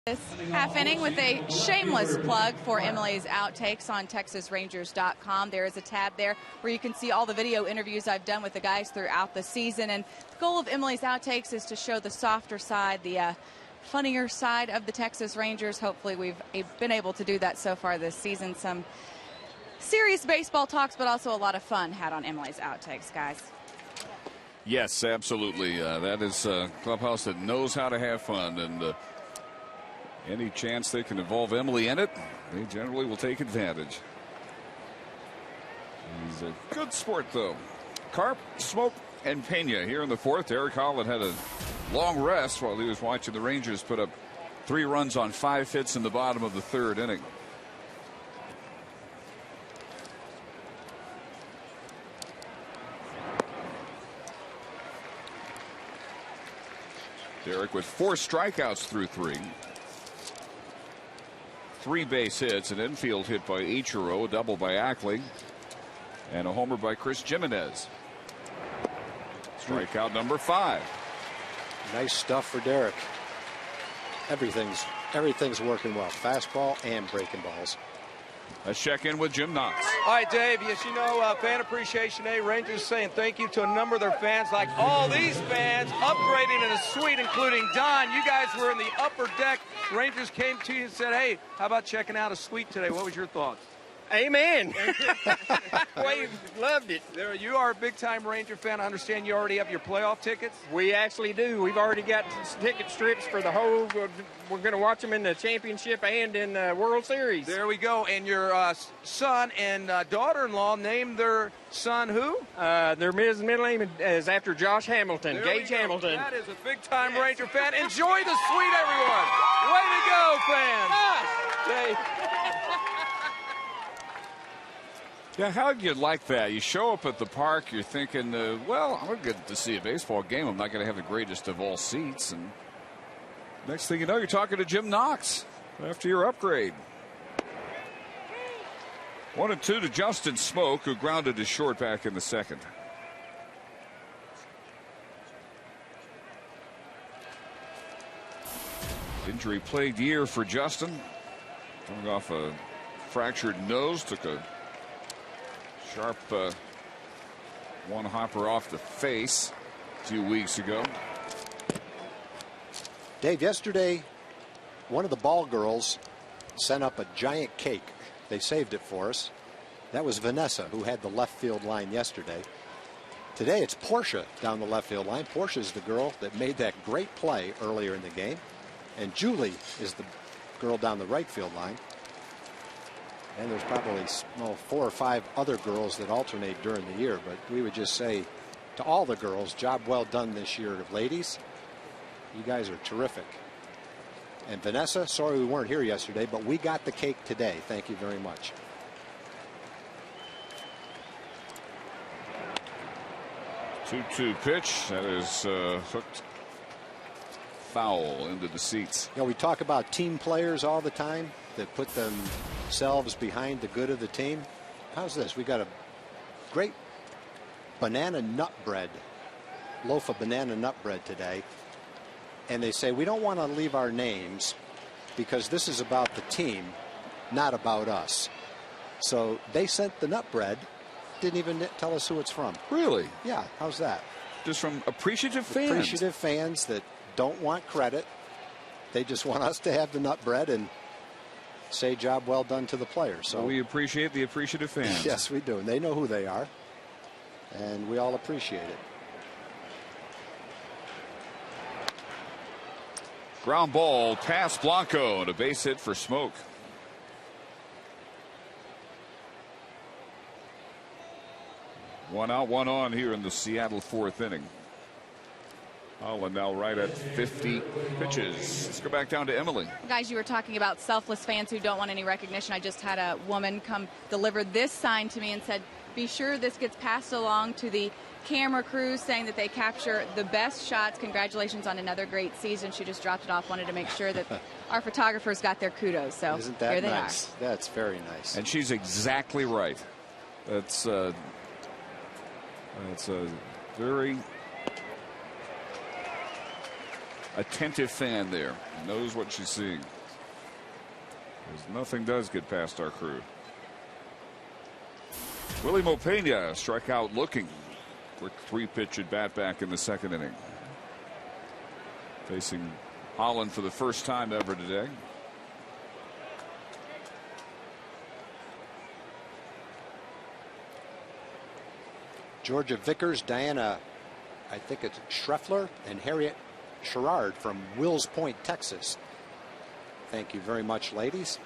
This half inning with a shameless plug for Emily's Outtakes on TexasRangers.com. There is a tab there where you can see all the video interviews I've done with the guys throughout the season. And the goal of Emily's Outtakes is to show the softer side, the funnier side of the Texas Rangers. Hopefully we've been able to do that so far this season. Some serious baseball talks, but also a lot of fun had on Emily's Outtakes, guys. Yes, absolutely. That is a clubhouse that knows how to have fun, and any chance they can involve Emily in it, they generally will take advantage. He's a good sport, though. Carp, Smoke, and Pena here in the 4th. Eric Holland had a long rest while he was watching the Rangers put up 3 runs on 5 hits in the bottom of the 3rd inning. Derek with 4 strikeouts through 3. 3 base hits, an infield hit by Ichiro, a double by Ackley, and a homer by Chris Jimenez. Strikeout number 5. Nice stuff for Derek. Everything's working well. Fastball and breaking balls. Let's check in with Jim Knox. All right, Dave, yes, you know, Fan Appreciation Day, Rangers saying thank you to a number of their fans, like all these fans upgrading in a suite, including Don. You guys were in the upper deck. Rangers came to you and said, hey, how about checking out a suite today? What was your thoughts? Amen. We loved it. There, you are a big-time Ranger fan. I understand you already have your playoff tickets. We actually do. We've already got ticket strips for the whole. We're going to watch them in the championship and in the World Series. There we go. And your son and daughter-in-law named their son who? Their middle name is after Josh Hamilton, There Gage we go. Hamilton. That is a big-time Ranger fan. Enjoy the suite, everyone. Way to go, fans. Hey. Yeah, how'd you like that? You show up at the park, you're thinking, well, I'm going to get to see a baseball game. I'm not going to have the greatest of all seats. And next thing you know, you're talking to Jim Knox after your upgrade. 1-2 to Justin Smoke, who grounded his short back in the second. Injury-plagued year for Justin. Coming off a fractured nose, took a sharp one hopper off the face a few weeks ago. Dave, yesterday, one of the ball girls sent up a giant cake. They saved it for us. That was Vanessa, who had the left field line yesterday. Today, it's Portia down the left field line. Portia's the girl that made that great play earlier in the game. And Julie is the girl down the right field line. And there's probably 4 or 5 other girls that alternate during the year. But we would just say to all the girls, job well done this year. Ladies, you guys are terrific. And Vanessa, sorry we weren't here yesterday, but we got the cake today. Thank you very much. Two-two pitch. That is hooked foul into the seats. You know, we talk about team players all the time that put themselves behind the good of the team. How's this? We got a great banana nut bread, loaf of banana nut bread today. And they say we don't want to leave our names because this is about the team, not about us. So they sent the nut bread, didn't even tell us who it's from. Really? Yeah, how's that? Just from appreciative fans. Appreciative fans that don't want credit. They just want us to have the nut bread and say job well done to the players. So we appreciate the appreciative fans. Yes, we do. And they know who they are. And we all appreciate it. Ground ball past Blanco and a base hit for Smoke. One out, one on here in the Seattle 4th inning. Holland now right at 50 pitches. Let's go back down to Emily. Guys, you were talking about selfless fans who don't want any recognition. I just had a woman come deliver this sign to me and said, be sure this gets passed along to the camera crews, saying that they capture the best shots. Congratulations on another great season. She just dropped it off. Wanted to make sure that our photographers got their kudos. So isn't that here they nice? are. That's very nice. And she's exactly right. That's a very attentive fan there. Knows what she's seeing. Because nothing does get past our crew. Willie Mopena struck out looking. Quick 3-pitch at bat back in the second inning. Facing Holland for the first time ever today. Georgia Vickers, Diana, I think it's Schreffler, and Harriet Sherrard from Wills Point, Texas. Thank you very much, ladies.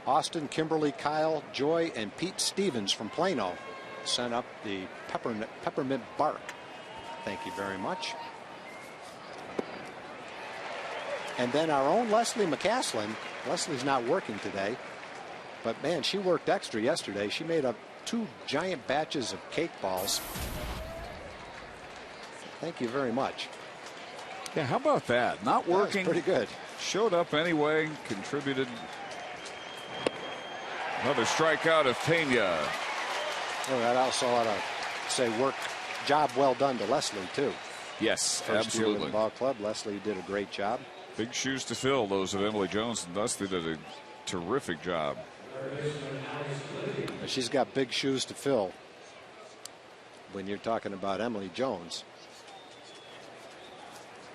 Austin, Kimberly, Kyle, Joy, and Pete Stevens from Plano sent up the peppermint bark. Thank you very much. And then our own Leslie McCaslin. Leslie's not working today, but man, she worked extra yesterday. She made up 2 giant batches of cake balls. Thank you very much. Yeah, how about that? Not working. Pretty good. Showed up anyway, contributed. Another strikeout of Pena. Well, that also ought to say job well done to Leslie, too. Yes, First absolutely. year with the ball club. Leslie did a great job. Big shoes to fill, those of Emily Jones, and Leslie did a terrific job. She's got big shoes to fill when you're talking about Emily Jones.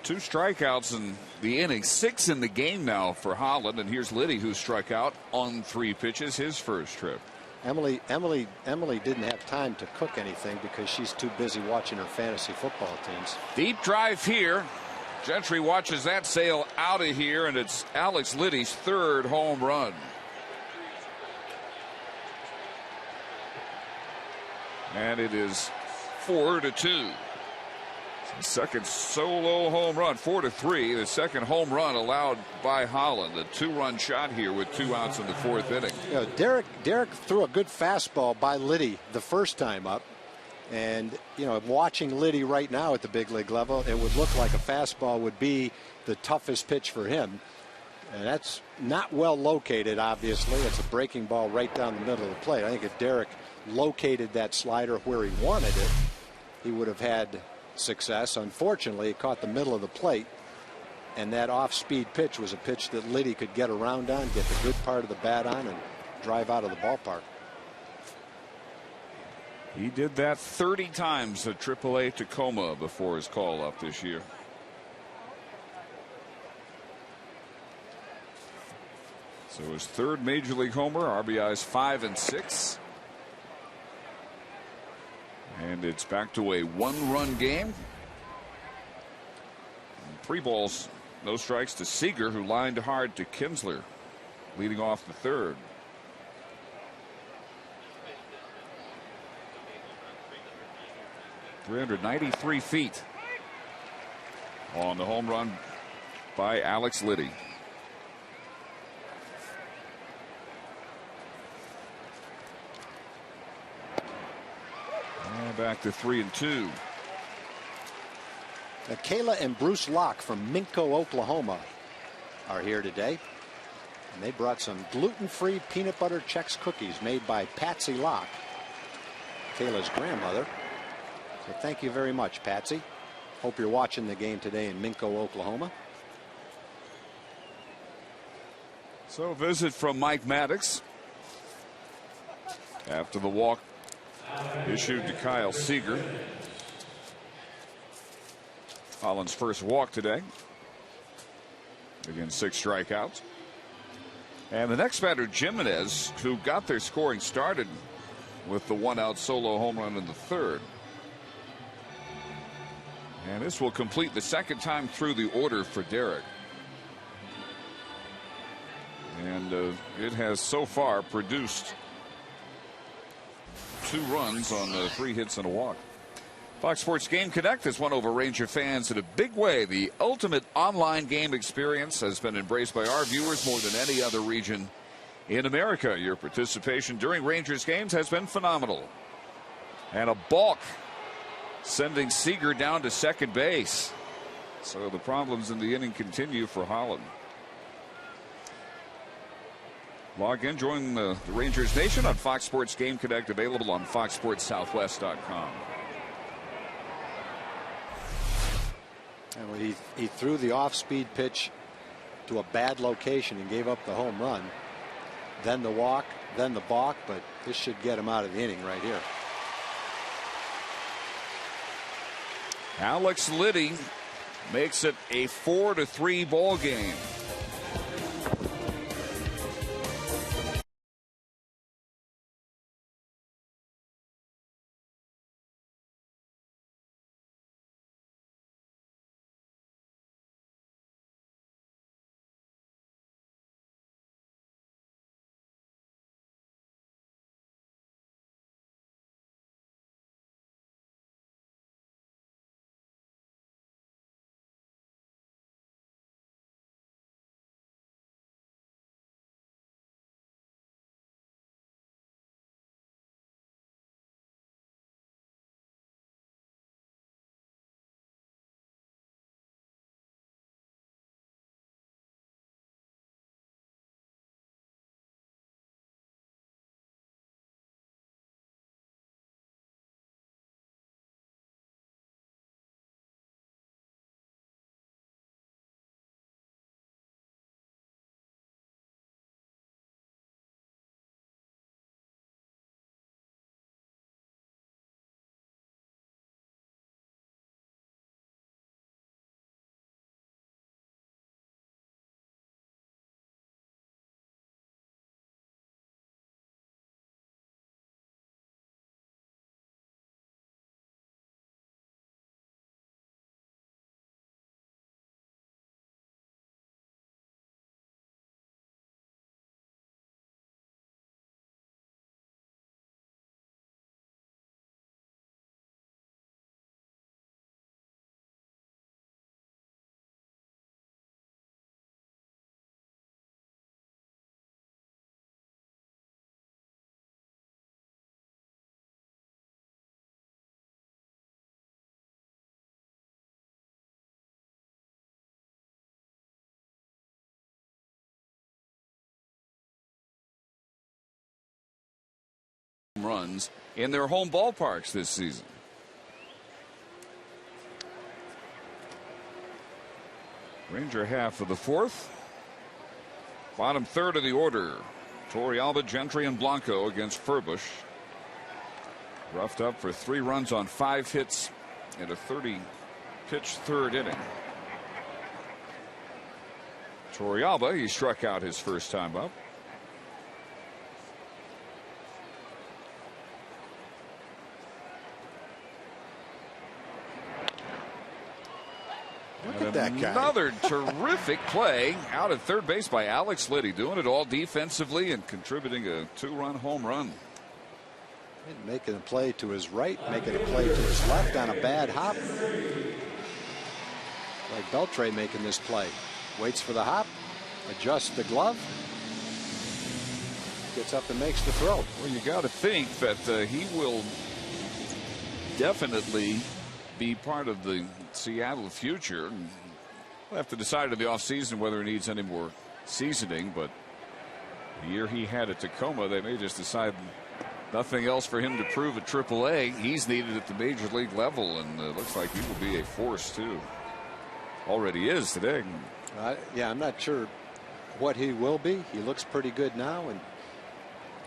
2 strikeouts in the inning, 6 in the game now for Holland. And here's Liddy, who struck out on 3 pitches his first trip. Emily didn't have time to cook anything because she's too busy watching her fantasy football teams. Deep drive here. Gentry watches that sail out of here, and it's Alex Liddy's 3rd home run. And it is 4-2. Second solo home run, 4-3. The second home run allowed by Holland. A 2-run shot here with 2 outs in the 4th inning. You know, Derek threw a good fastball by Liddy the first time up. And, you know, watching Liddy right now at the big league level, it would look like a fastball would be the toughest pitch for him. And that's not well located, obviously. It's a breaking ball right down the middle of the plate. I think if Derek located that slider where he wanted it, he would have had success. Unfortunately, it caught the middle of the plate, and that off-speed pitch was a pitch that Liddy could get around on, get the good part of the bat on, and drive out of the ballpark. He did that 30 times at AAA Tacoma before his call up this year. So his 3rd major league homer, RBIs 5 and 6. And it's back to a 1-run game. 3 balls, no strikes to Seager, who lined hard to Kinsler, leading off the 3rd. .393 feet on the home run by Alex Liddy. And back to 3-2. Now, Kayla and Bruce Locke from Minco, Oklahoma are here today. And they brought some gluten-free peanut butter Chex cookies made by Patsy Locke, Kayla's grandmother. So thank you very much, Patsy. Hope you're watching the game today in Minco, Oklahoma. So a visit from Mike Maddox after the walk issued to Kyle Seager. Holland's first walk today. Again, 6 strikeouts. And the next batter, Jimenez, who got their scoring started with the 1-out solo home run in the 3rd. And this will complete the 2nd time through the order for Derek. And it has so far produced 2 runs on 3 hits and a walk. Fox Sports Game Connect has won over Ranger fans in a big way. The ultimate online game experience has been embraced by our viewers more than any other region in America. Your participation during Rangers games has been phenomenal. And a balk sending Seager down to second base. So the problems in the inning continue for Holland. Log in, join the Rangers Nation on Fox Sports Game Connect, available on foxsportssouthwest.com. And he threw the off-speed pitch to a bad location and gave up the home run. Then the walk, then the balk, but this should get him out of the inning right here. Alex Liddy makes it a 4-3 ball game. home runs in their home ballparks this season. Ranger half of the fourth. Bottom third of the order. Torrealba, Gentry, and Blanco against Furbush. Roughed up for 3 runs on 5 hits in a 30-pitch third inning. Torrealba, he struck out his first time up. Look at that guy. Another terrific play out at third base by Alex Liddy, doing it all defensively and contributing a 2-run home run. Making a play to his right, making a play to his left on a bad hop. Like Beltre making this play. Waits for the hop, adjusts the glove, gets up and makes the throw. Well, you got to think that he will definitely be part of the Seattle future. We'll have to decide in the offseason whether he needs any more seasoning, but the year he had at Tacoma, they may just decide nothing else for him to prove at AAA. He's needed at the major league level, and looks like he will be a force too. Already is today. Yeah, I'm not sure what he will be. He looks pretty good now, and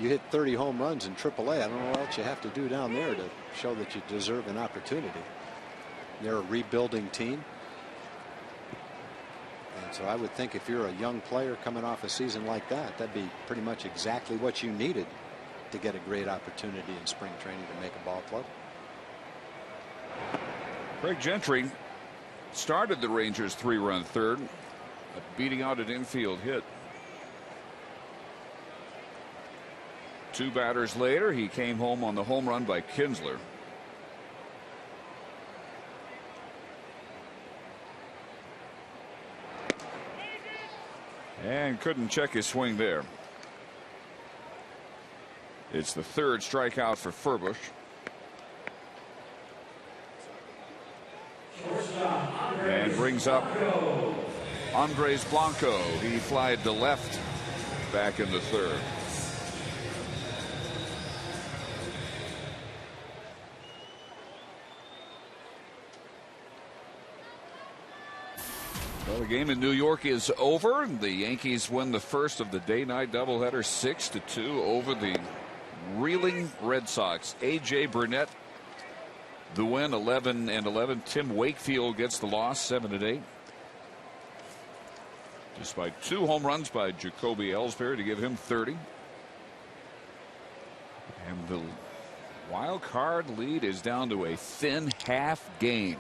you hit 30 home runs in AAA. I don't know what else you have to do down there to show that you deserve an opportunity. They're a rebuilding team. And so I would think if you're a young player coming off a season like that, that'd be pretty much exactly what you needed to get a great opportunity in spring training to make a ball club. Craig Gentry started the Rangers' 3-run third, beating out an infield hit. 2 batters later, he came home on the home run by Kinsler. And couldn't check his swing there. It's the 3rd strikeout for Furbush. And brings up Andres Blanco. He flied to left back in the 3rd. Well, the game in New York is over. The Yankees win the first of the day-night doubleheader 6-2 over the reeling Red Sox. A.J. Burnett the win, 11-11. Tim Wakefield gets the loss, 7-8. Despite 2 home runs by Jacoby Ellsbury to give him 30. And the wild card lead is down to a thin half game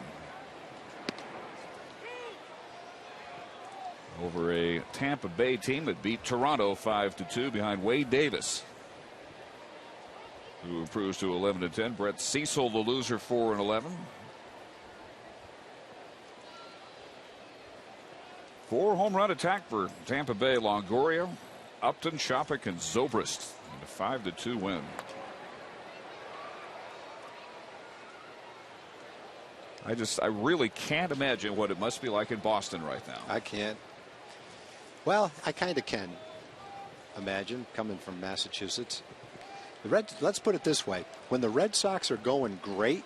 over a Tampa Bay team that beat Toronto 5-2 behind Wade Davis, who improves to 11-10. Brett Cecil, the loser, 4-11. 4 home run attack for Tampa Bay. Longoria, Upton, Shopik, and Zobrist in a 5-2 win. I really can't imagine what it must be like in Boston right now. I can't. Well, I kind of can imagine, coming from Massachusetts. Let's put it this way. When the Red Sox are going great,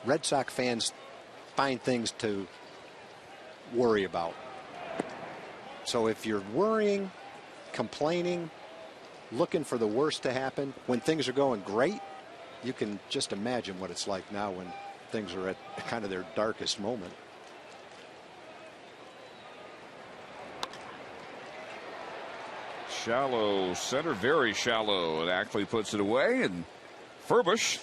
Red Sox fans find things to worry about. So if you're worrying, complaining, looking for the worst to happen, when things are going great, you can just imagine what it's like now when things are at kind of their darkest moment. Shallow center, very shallow, and Ackley puts it away, and Furbush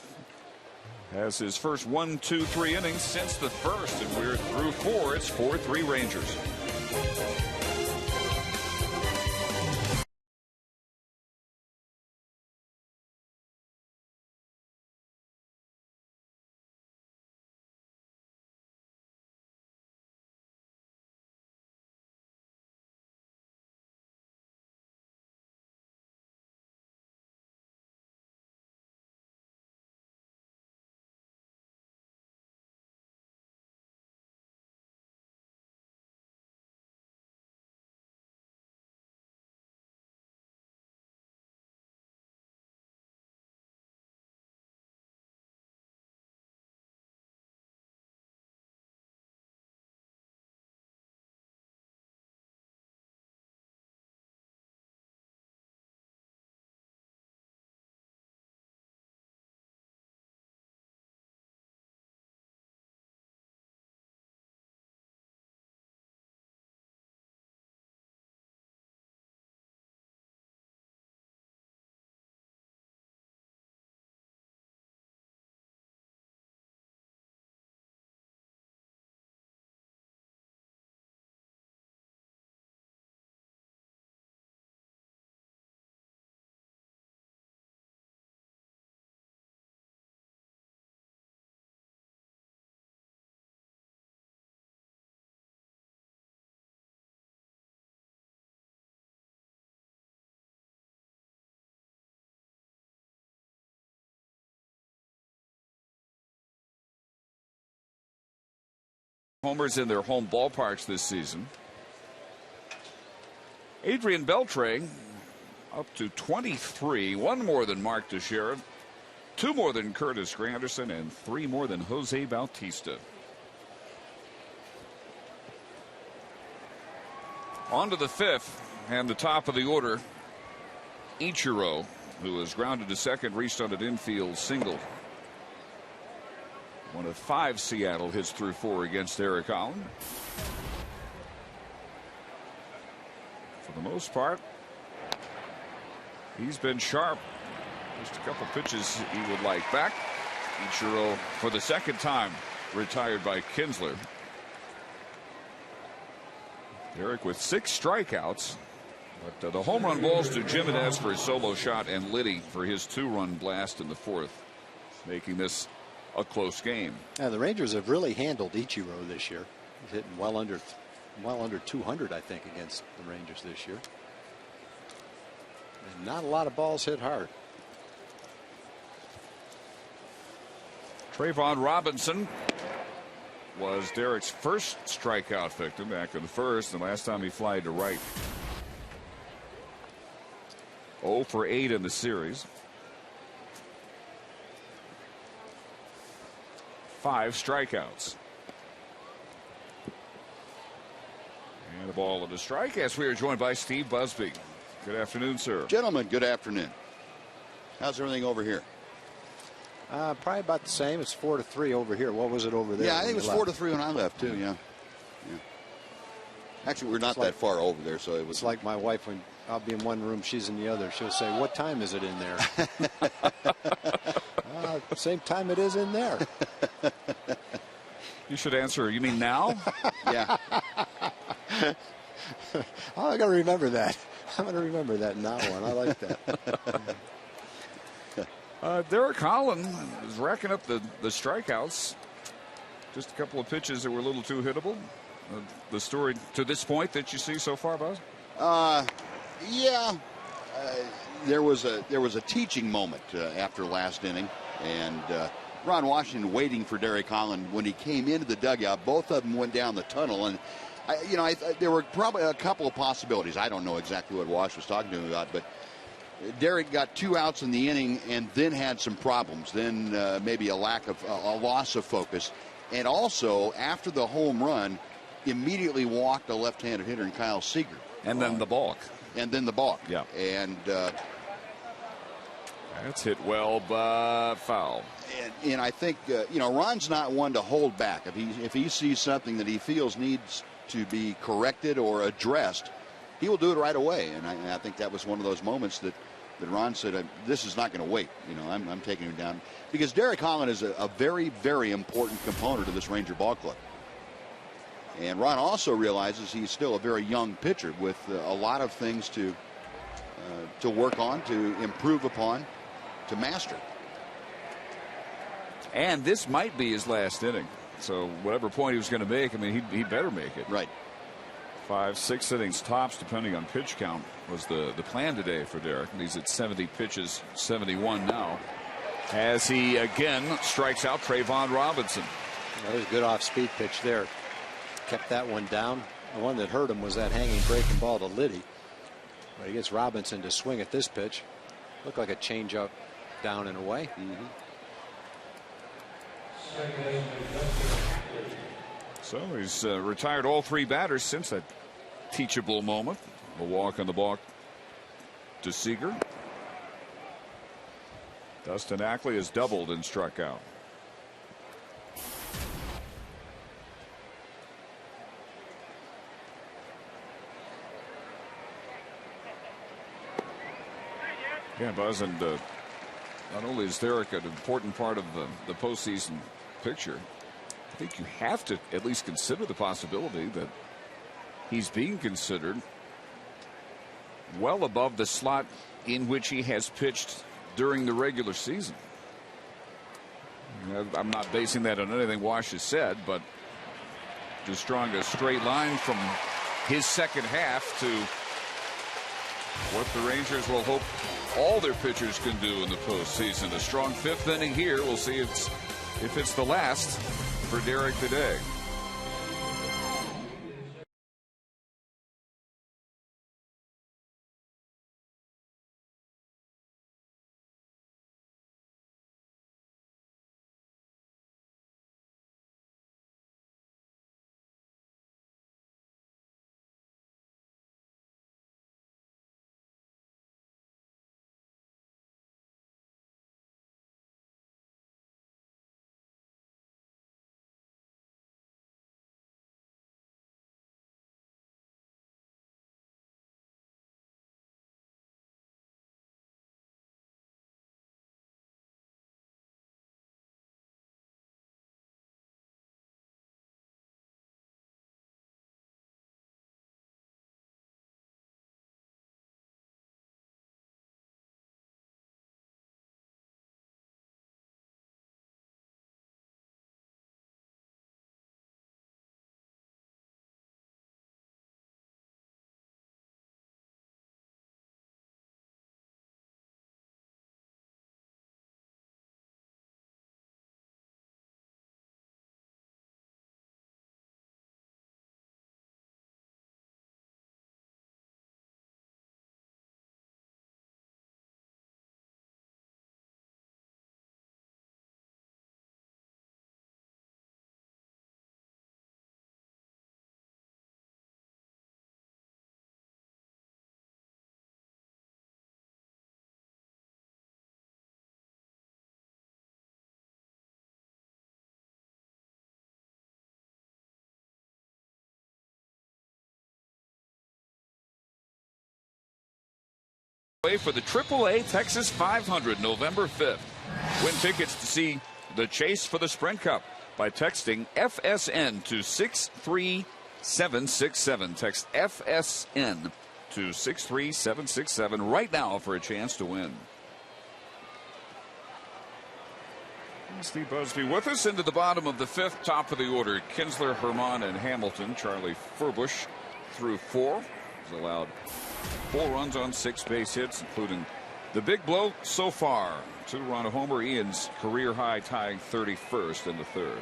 has his first 1-2-3 innings since the first, and we're through 4. It's 4-3 Rangers. homers in their home ballparks this season. Adrian Beltre up to 23, one more than Mark Teixeira, two more than Curtis Granderson, and three more than Jose Bautista. On to the fifth and the top of the order. Ichiro, who was grounded to second, reached on an infield single. One of 5 Seattle hits through 4 against Eric Holland. For the most part, he's been sharp. Just a couple pitches he would like back. Ichiro, for the second time, retired by Kinsler. Derek with 6 strikeouts. But the home run balls to Jimenez for his solo shot and Liddy for his 2-run blast in the 4th, making this a close game. Yeah, the Rangers have really handled Ichiro this year. He's hitting well under 200, I think, against the Rangers this year. And not a lot of balls hit hard. Trayvon Robinson was Derek's first strikeout victim back in the 1st, and last time he flied to right. 0 for 8 in the series. 5 strikeouts. And a ball and a strike as we are joined by Steve Busby. Good afternoon, sir. Gentlemen, good afternoon. How's everything over here? Probably about the same. It's 4-3 over here. What was it over there? Yeah, I think it was 4-3 when I left too. Yeah. Actually, we're not that far over there, so it was. It's like my wife when I'll be in one room, she's in the other. She'll say, "What time is it in there?" Same time it is in there. You should answer. You mean now? Yeah. I gotta remember that. I'm gonna remember that now one. I like that. Derek Holland is racking up the strikeouts. Just a couple of pitches that were a little too hittable. The story to this point that you see so far, Buzz? Yeah. There was a teaching moment after last inning, and Ron Washington waiting for Derek Holland when he came into the dugout. Both of them went down the tunnel, and there were probably a couple of possibilities. I don't know exactly what Wash was talking to him about, but Derek got 2 outs in the inning and then had some problems. Then maybe a loss of focus, and also after the home run, immediately walked a left-handed hitter in Kyle Seager. And then the balk. Yeah. And that's hit well, but foul. And I think Ron's not one to hold back. If he sees something that he feels needs to be corrected or addressed, he will do it right away. And I think that was one of those moments that Ron said, "This is not going to wait. I'm taking him down," because Derek Holland is a very, very important component of this Ranger ball club. And Ron also realizes he's still a very young pitcher with a lot of things to work on, to improve upon, to master. And this might be his last inning. So whatever point he was going to make, I mean, he better make it. Right. 5-6 innings tops, depending on pitch count, was the plan today for Derek. And he's at 70 pitches, 71 now, as he again strikes out Trayvon Robinson. That was a good off-speed pitch there. Kept that one down. The one that hurt him was that hanging breaking ball to Liddy. But he gets Robinson to swing at this pitch. Looked like a changeup down and away. So he's retired all 3 batters since that teachable moment. A walk on the balk to Seager. Dustin Ackley has doubled and struck out. Yeah, Buzz, and not only is Derek an important part of the postseason picture, I think you have to at least consider the possibility that he's being considered well above the slot in which he has pitched during the regular season. I'm not basing that on anything Wash has said, but just drawing a straight line from his second half to what the Rangers will hope all their pitchers can do in the postseason. A strong 5th inning here. We'll see if it's the last for Derek today. For the AAA Texas 500, November 5th. Win tickets to see the chase for the Sprint Cup by texting FSN to 63767. Text FSN to 63767 right now for a chance to win. Steve Busby with us into the bottom of the 5th, top of the order. Kinsler, Herman, and Hamilton. Charlie Furbush through 4. He's allowed 4 runs on 6 base hits, including the big blow so far. 2-run homer. Ian's career high, tying 31st in the 3rd.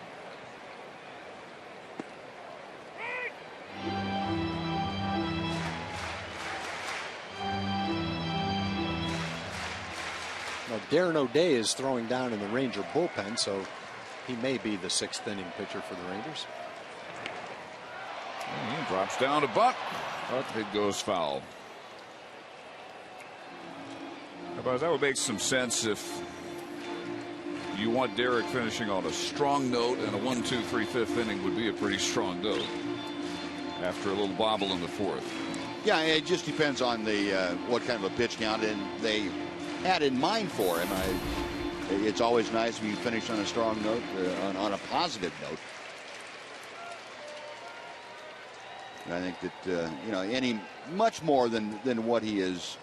Now, Darren O'Day is throwing down in the Ranger bullpen, so he may be the 6th inning pitcher for the Rangers. He drops down to bunt, but it goes foul. That would make some sense if you want Derek finishing on a strong note, and a 1-2-3 5th inning would be a pretty strong note after a little bobble in the 4th. Yeah, it just depends on the what kind of a pitch count and they had in mind for him. It's always nice when you finish on a strong note, on a positive note. And I think that any much more than what he has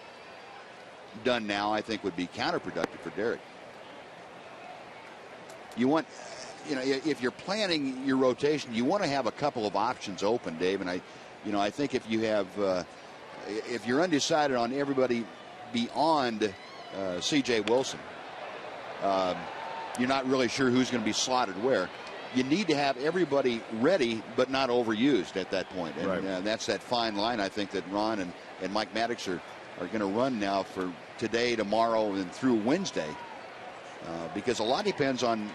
done now, I think would be counterproductive for Derek. You want, if you're planning your rotation, you want to have a couple of options open, Dave. And I think if you have, if you're undecided on everybody beyond C.J. Wilson, you're not really sure who's going to be slotted where. You need to have everybody ready, but not overused at that point. And right. That's that fine line, I think, that Ron and Mike Maddox are going to run now for today, tomorrow, and through Wednesday. Because a lot depends on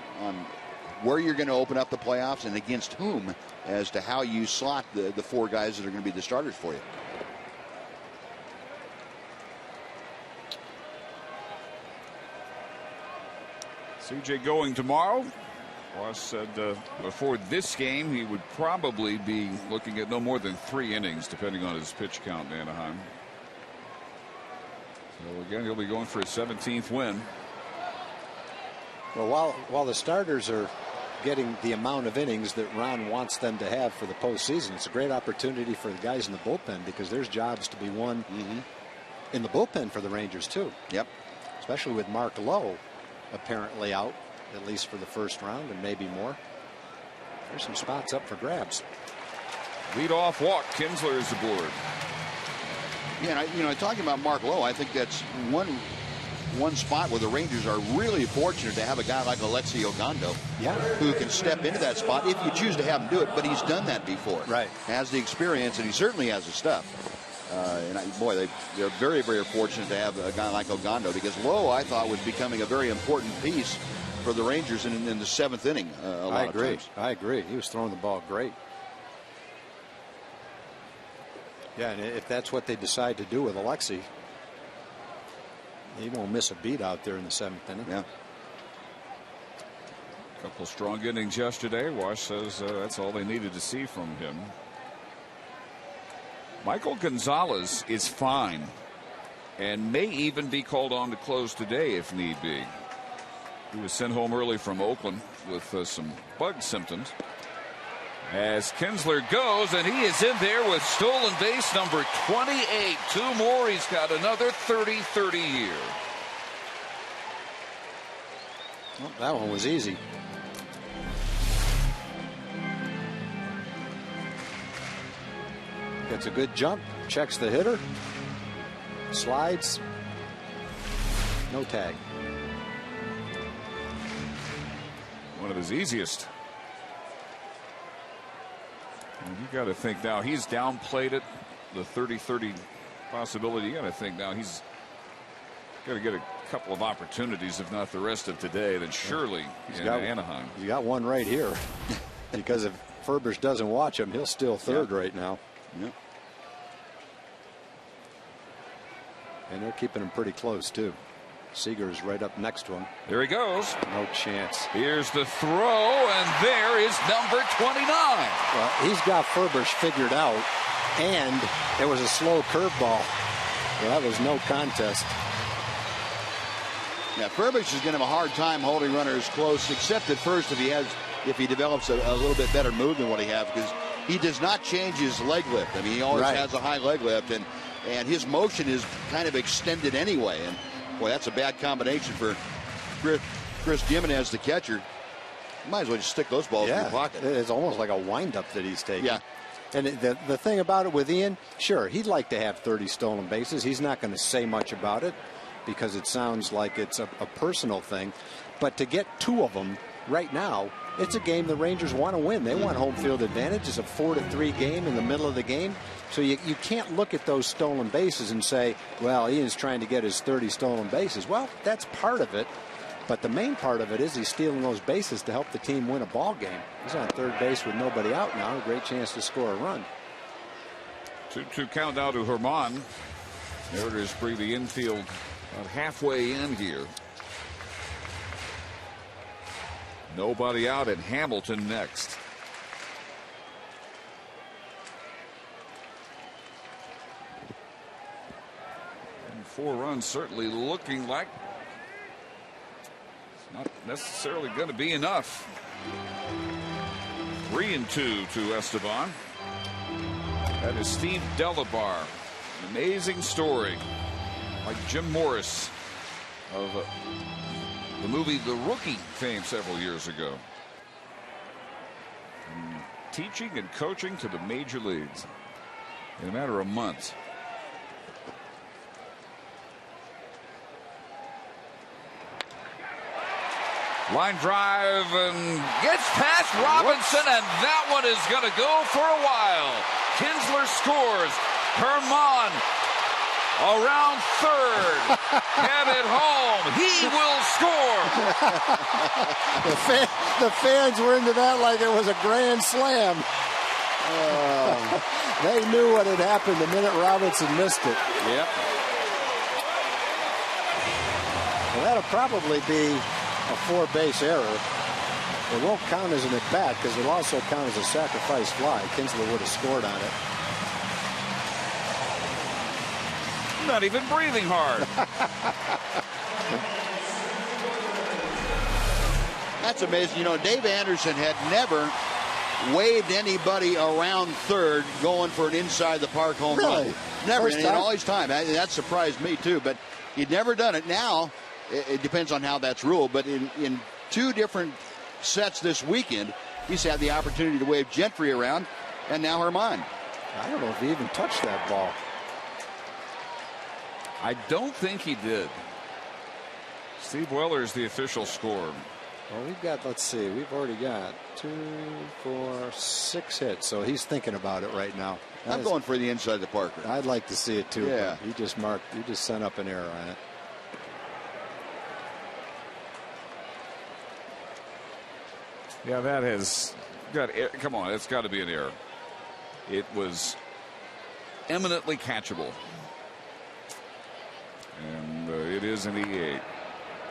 where you're going to open up the playoffs and against whom as to how you slot the 4 guys that are going to be the starters for you. CJ going tomorrow. Ross said before this game he would probably be looking at no more than 3 innings depending on his pitch count in Anaheim. So again, he'll be going for his 17th win. Well, while the starters are getting the amount of innings that Ron wants them to have for the postseason, it's a great opportunity for the guys in the bullpen because there's jobs to be won in the bullpen for the Rangers too. Yep. Especially with Mark Lowe apparently out, at least for the first round and maybe more. There's some spots up for grabs. Lead-off walk. Kinsler is aboard. Yeah, talking about Mark Lowe, I think that's one spot where the Rangers are really fortunate to have a guy like Alexi Ogando, who can step into that spot if you choose to have him do it. But he's done that before. Right. Has the experience, and he certainly has the stuff. They're very, very fortunate to have a guy like Ogando because Lowe, I thought, was becoming a very important piece for the Rangers in the 7th inning. I agree. He was throwing the ball great. Yeah, and if that's what they decide to do with Alexi, he won't miss a beat out there in the 7th inning. Yeah. A couple strong innings yesterday. Wash says that's all they needed to see from him. Michael Gonzalez is fine and may even be called on to close today if need be. He was sent home early from Oakland with some bug symptoms. As Kinsler goes, and he is in there with stolen base number 28. 2 more. He's got another 30-30 year. Well, that one was easy. Gets a good jump, checks the hitter, slides, no tag. One of his easiest. And you got to think now he's downplayed it, the 30-30 possibility. You got to think now he's got to get a couple of opportunities, if not the rest of today, then surely in Anaheim. You got one right here. Because if Furbush doesn't watch him, he'll steal third right now. Yep. And they're keeping him pretty close too. Seager's right up next to him. There he goes. No chance. Here's the throw, and there is number 29. Well, he's got Furbush figured out, and there was a slow curveball Well, that was no contest. Yeah, Furbish is going to have a hard time holding runners close, except at first if he develops a little bit better move than what he has, because he does not change his leg lift. I mean, he always has a high leg lift, and his motion is kind of extended anyway. And boy, that's a bad combination for Chris Jimenez, the catcher. You might as well just stick those balls in your pocket. It's almost like a windup that he's taking. Yeah. And the thing about it with Ian, sure, he'd like to have 30 stolen bases. He's not going to say much about it because it sounds like it's a personal thing. But to get 2 of them right now, it's a game the Rangers want to win. They want home field advantage. It's a 4-3 game in the middle of the game. So you can't look at those stolen bases and say, well, Ian's trying to get his 30 stolen bases. Well, that's part of it. But the main part of it is he's stealing those bases to help the team win a ball game. He's on third base with nobody out now. A great chance to score a run. 2-2 count now to Herman. Mariners bring the infield about halfway in here. Nobody out, and Hamilton next. And 4 runs certainly looking like not necessarily going to be enough. 3-2 to Esteban. That is Steve Delabar. An amazing story, like Jim Morris of the movie The Rookie fame several years ago. From teaching and coaching to the major leagues in a matter of months. Line drive and gets past Robinson, and that one is going to go for a while. Kinsler scores. Herman around third. Get it home. He will score. The fans were into that like it was a grand slam. They knew what had happened the minute Robinson missed it. Yep. Well, that'll probably be a 4-base error. It won't count as an at-bat because it'll also count as a sacrifice fly. Kinsler would have scored on it. Not even breathing hard. That's amazing. You know, Dave Anderson had never waved anybody around third going for an inside the park home run. Never, in all his time. That surprised me too, but he'd never done it. Now it depends on how that's ruled, but in 2 different sets this weekend, he's had the opportunity to wave Gentry around, and now Herman. I don't know if he even touched that ball. I don't think he did. Steve Weller is the official score. Well, we've got, let's see, we've already got 2, 4, 6 hits, so he's thinking about it right now. I'm going for the inside the Parker. I'd like to see it too. Yeah. He just sent up an error on it. Yeah, that has got. Come on, it's got to be an error. It was eminently catchable, and it is an E8.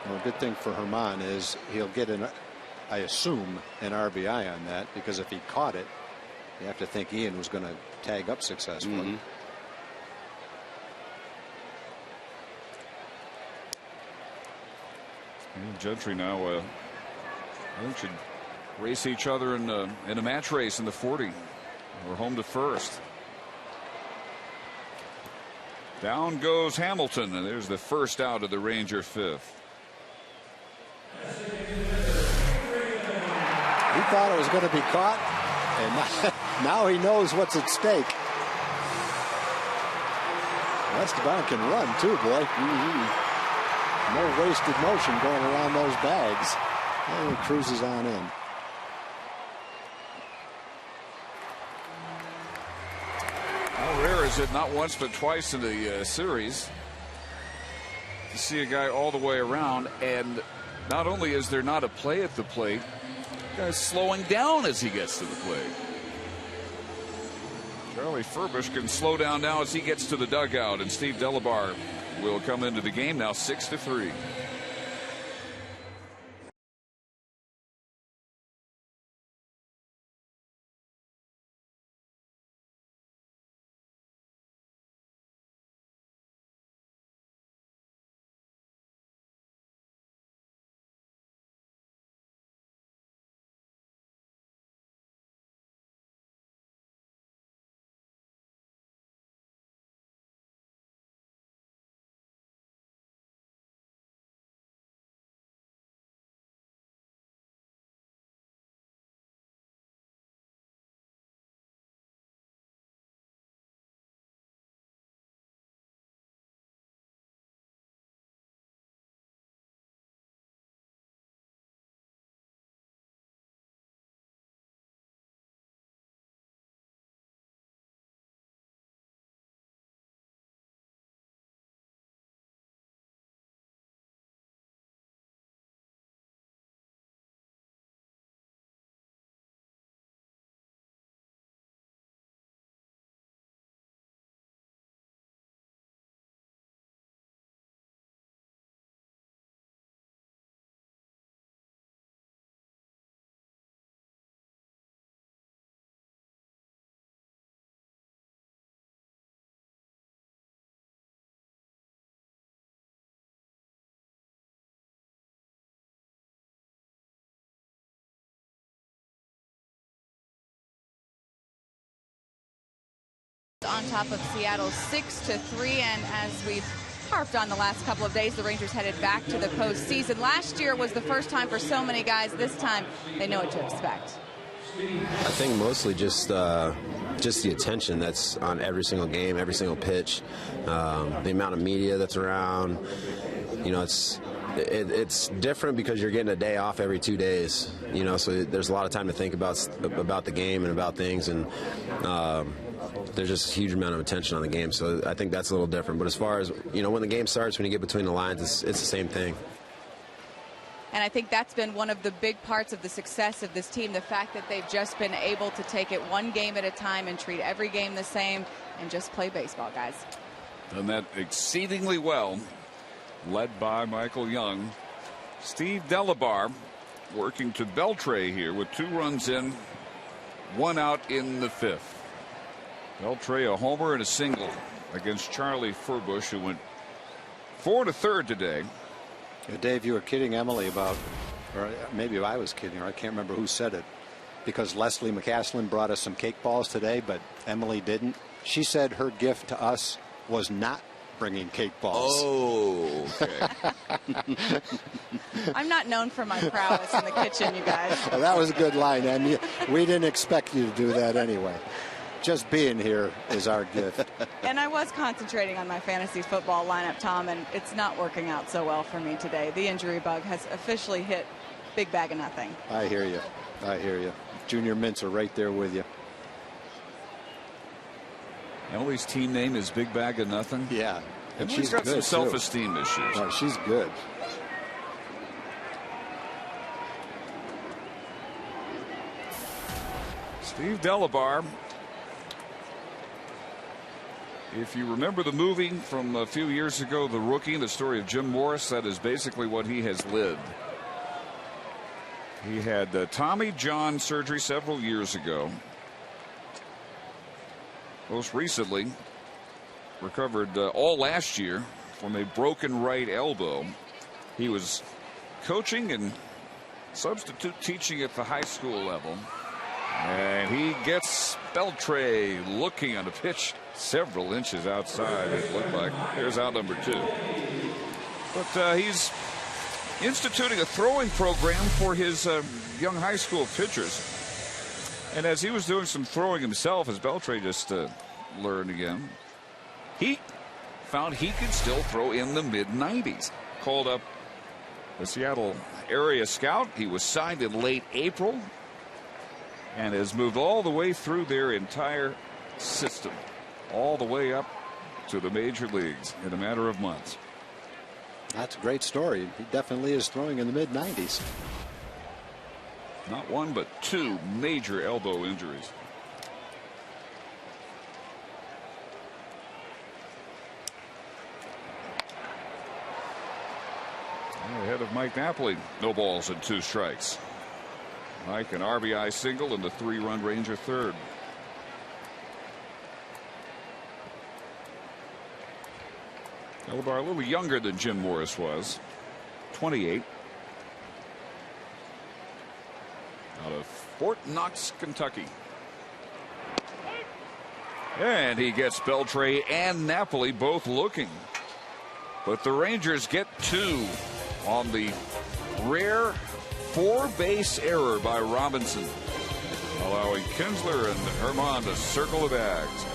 Well, a good thing for Herman is he'll get I assume, an RBI on that, because if he caught it, you have to think Ian was going to tag up successfully. Gentry now, I think, should race each other in a match race in the 40. We're home to first. Down goes Hamilton, and there's the first out of the Ranger 5th. He thought it was going to be caught, and now he knows what's at stake. Esteban can run too, boy. No wasted motion going around those bags. And he cruises on in. How rare is it, not once but twice in the series, to see a guy all the way around, and not only is there not a play at the plate, the guy's slowing down as he gets to the plate. Charlie Furbish can slow down now as he gets to the dugout, and Steve Delabar will come into the game now 6-3. On top of Seattle 6-3, and as we've harped on the last couple of days, the Rangers headed back to the postseason. Last year was the first time for so many guys. This time they know what to expect. I think mostly just the attention that's on every single game, every single pitch, the amount of media that's around. You know, it's different because you're getting a day off every 2 days. You know, so there's a lot of time to think about the game and about things, and there's just a huge amount of attention on the game. So I think that's a little different. But as far as, you know, when the game starts, when you get between the lines, it's the same thing. And I think that's been one of the big parts of the success of this team, the fact that they've just been able to take it one game at a time and treat every game the same and just play baseball, guys. Done that exceedingly well, led by Michael Young. Steve Delabar working to Beltre here with 2 runs in, 1 out in the 5th. Beltre a homer and a single against Charlie Furbush, who went 4 to 3rd today. Yeah, Dave, you were kidding Emily about, or maybe I was kidding her. I can't remember who said it, because Leslie McCaslin brought us some cake balls today, but Emily didn't. She said her gift to us was not bringing cake balls. Oh, okay. I'm not known for my prowess in the kitchen, you guys. Well, that was a good line, and we didn't expect you to do that anyway. Just being here is our gift. And I was concentrating on my fantasy football lineup, Tom, and it's not working out so well for me today. The injury bug has officially hit big bag of nothing. I hear you. I hear you. Junior Mints are right there with you. Emily's team name is Big Bag of Nothing. Yeah. And she's got some self-esteem issues. Oh, she's good. Steve Delabar. If you remember the movie from a few years ago, The Rookie, the story of Jim Morris, that is basically what he has lived. He had Tommy John surgery several years ago. Most recently, recovered all last year from a broken right elbow. He was coaching and substitute teaching at the high school level. And he gets Beltre looking on a pitch several inches outside, it looked like. Here's out number 2. But he's instituting a throwing program for his young high school pitchers. And as he was doing some throwing himself, as Beltre just learned again, he found he could still throw in the mid-90s. Called up the Seattle area scout. He was signed in late April and has moved all the way through their entire system, all the way up to the major leagues in a matter of months. That's a great story. He definitely is throwing in the mid-90s. Not 1 but 2 major elbow injuries. Ahead of Mike Napoli, no balls and 2 strikes. Mike an RBI single and the 3-run Ranger third. Delabar a little younger than Jim Morris was, 28. Out of Fort Knox, Kentucky. And he gets Beltre and Napoli both looking. But the Rangers get 2 on the rare 4-base error by Robinson, allowing Kinsler and Herman to circle the bags.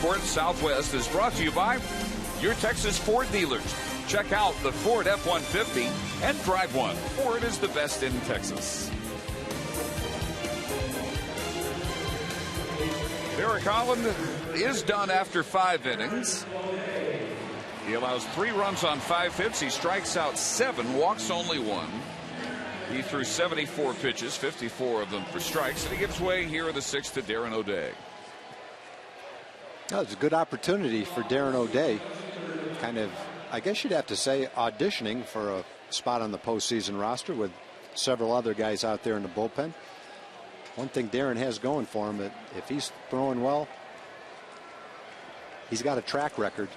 Court Southwest is brought to you by your Texas Ford dealers. Check out the Ford F-150 and drive one. Ford is the best in Texas. Derek Holland is done after 5 innings. He allows 3 runs on 5 hits. He strikes out 7, walks only 1. He threw 74 pitches, 54 of them for strikes, and he gives way here in the 6th to Darren O'Day. Oh, it's a good opportunity for Darren O'Day. Kind of, I guess you'd have to say, auditioning for a spot on the postseason roster with several other guys out there in the bullpen. One thing Darren has going for him, that if he's throwing well, he's got a track record,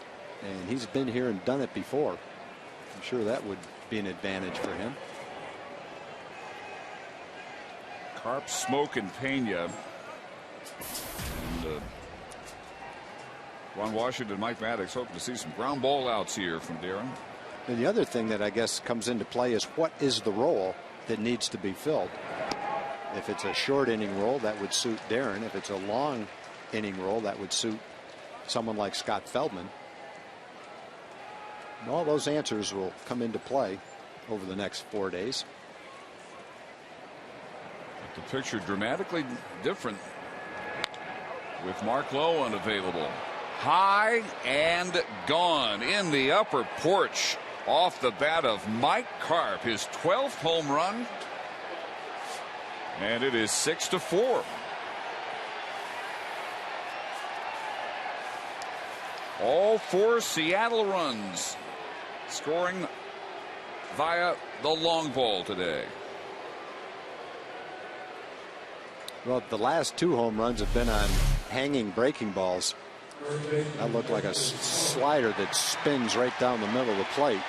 and he's been here and done it before. I'm sure that would be an advantage for him. Carp, Smoke, and Pena. And Ron Washington, Mike Maddox hoping to see some ground ball outs here from Darren. And the other thing that I guess comes into play is what is the role that needs to be filled. If it's a short inning role, that would suit Darren. If it's a long inning role, that would suit someone like Scott Feldman. And all those answers will come into play over the next 4 days. The picture dramatically different with Mark Lowe unavailable. High and gone in the upper porch off the bat of Mike Carp, his 12th home run. And it is 6-4. All 4 Seattle runs scoring via the long ball today. Well, the last 2 home runs have been on hanging breaking balls. That looked like a slider that spins right down the middle of the plate.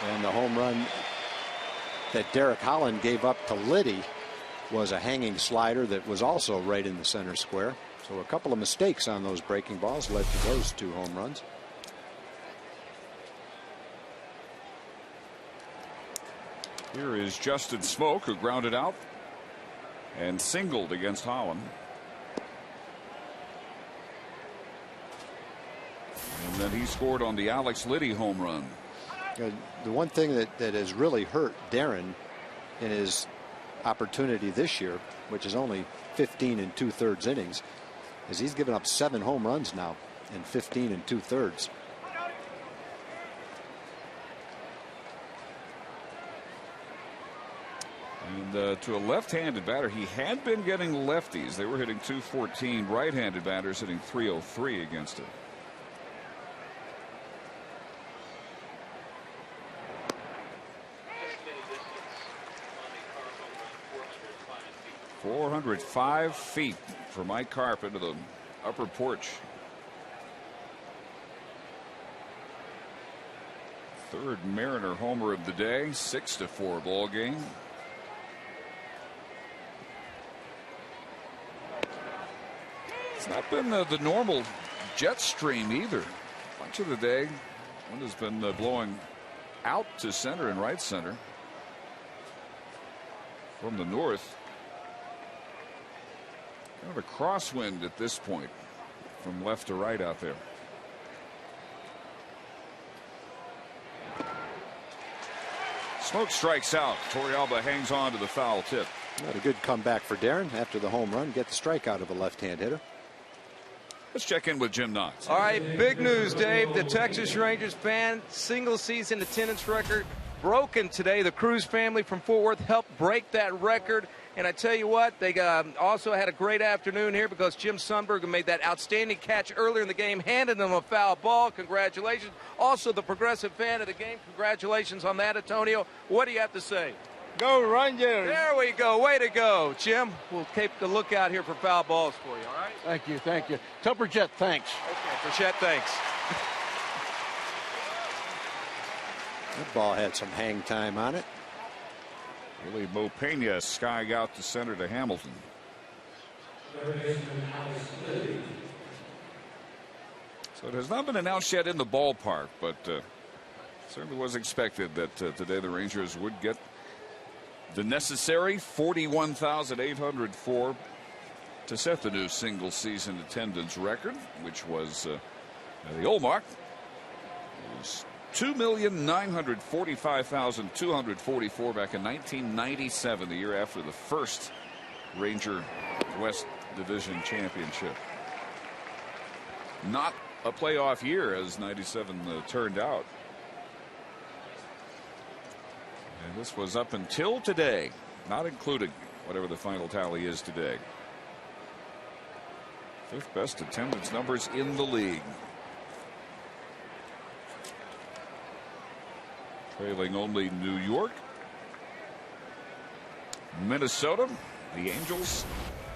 And the home run that Derek Holland gave up to Liddy was a hanging slider that was also right in the center square. So a couple of mistakes on those breaking balls led to those 2 home runs. Here is Justin Smoke, who grounded out and singled against Holland. And then he scored on the Alex Liddy home run. The one thing that has really hurt Darren in his opportunity this year, which is only 15 2/3 innings, is he's given up 7 home runs now in 15 2/3. And to a left-handed batter, he had been getting lefties. They were hitting .214. Right-handed batters hitting .303 against him. .405 feet for Mike Carp into the upper porch. 3rd Mariner homer of the day. 6-4 ball game. It's not been the normal jet stream either. Much of the day, wind has been blowing out to center and right center from the north. Kind of a crosswind at this point from left to right out there. Smoke strikes out. Torrealba hangs on to the foul tip. What a good comeback for Darren after the home run. Get the strikeout of a left-hand hitter. Let's check in with Jim Knotts. All right, big news, Dave. The Texas Rangers band single season attendance record broken today. The Cruz family from Fort Worth helped break that record. And I tell you what, they also had a great afternoon here because Jim Sundberg made that outstanding catch earlier in the game, handed them a foul ball. Congratulations. Also, the progressive fan of the game, congratulations on that, Antonio. What do you have to say? Go Rangers. There we go. Way to go, Jim. We'll keep the lookout here for foul balls for you, all right? Thank you, thank you. Tupper Jet, thanks. Okay, for Chet, thanks. That ball had some hang time on it. Really, Mo Pena skying out to center to Hamilton. So it has not been announced yet in the ballpark, but certainly was expected that today the Rangers would get the necessary 41,804 to set the new single season attendance record, which was the old mark was 2,945,244 back in 1997, the year after the first Ranger West Division championship. Not a playoff year as 97 turned out. And this was up until today, not including whatever the final tally is today. 5th best attendance numbers in the league. Trailing only New York, Minnesota, the Angels,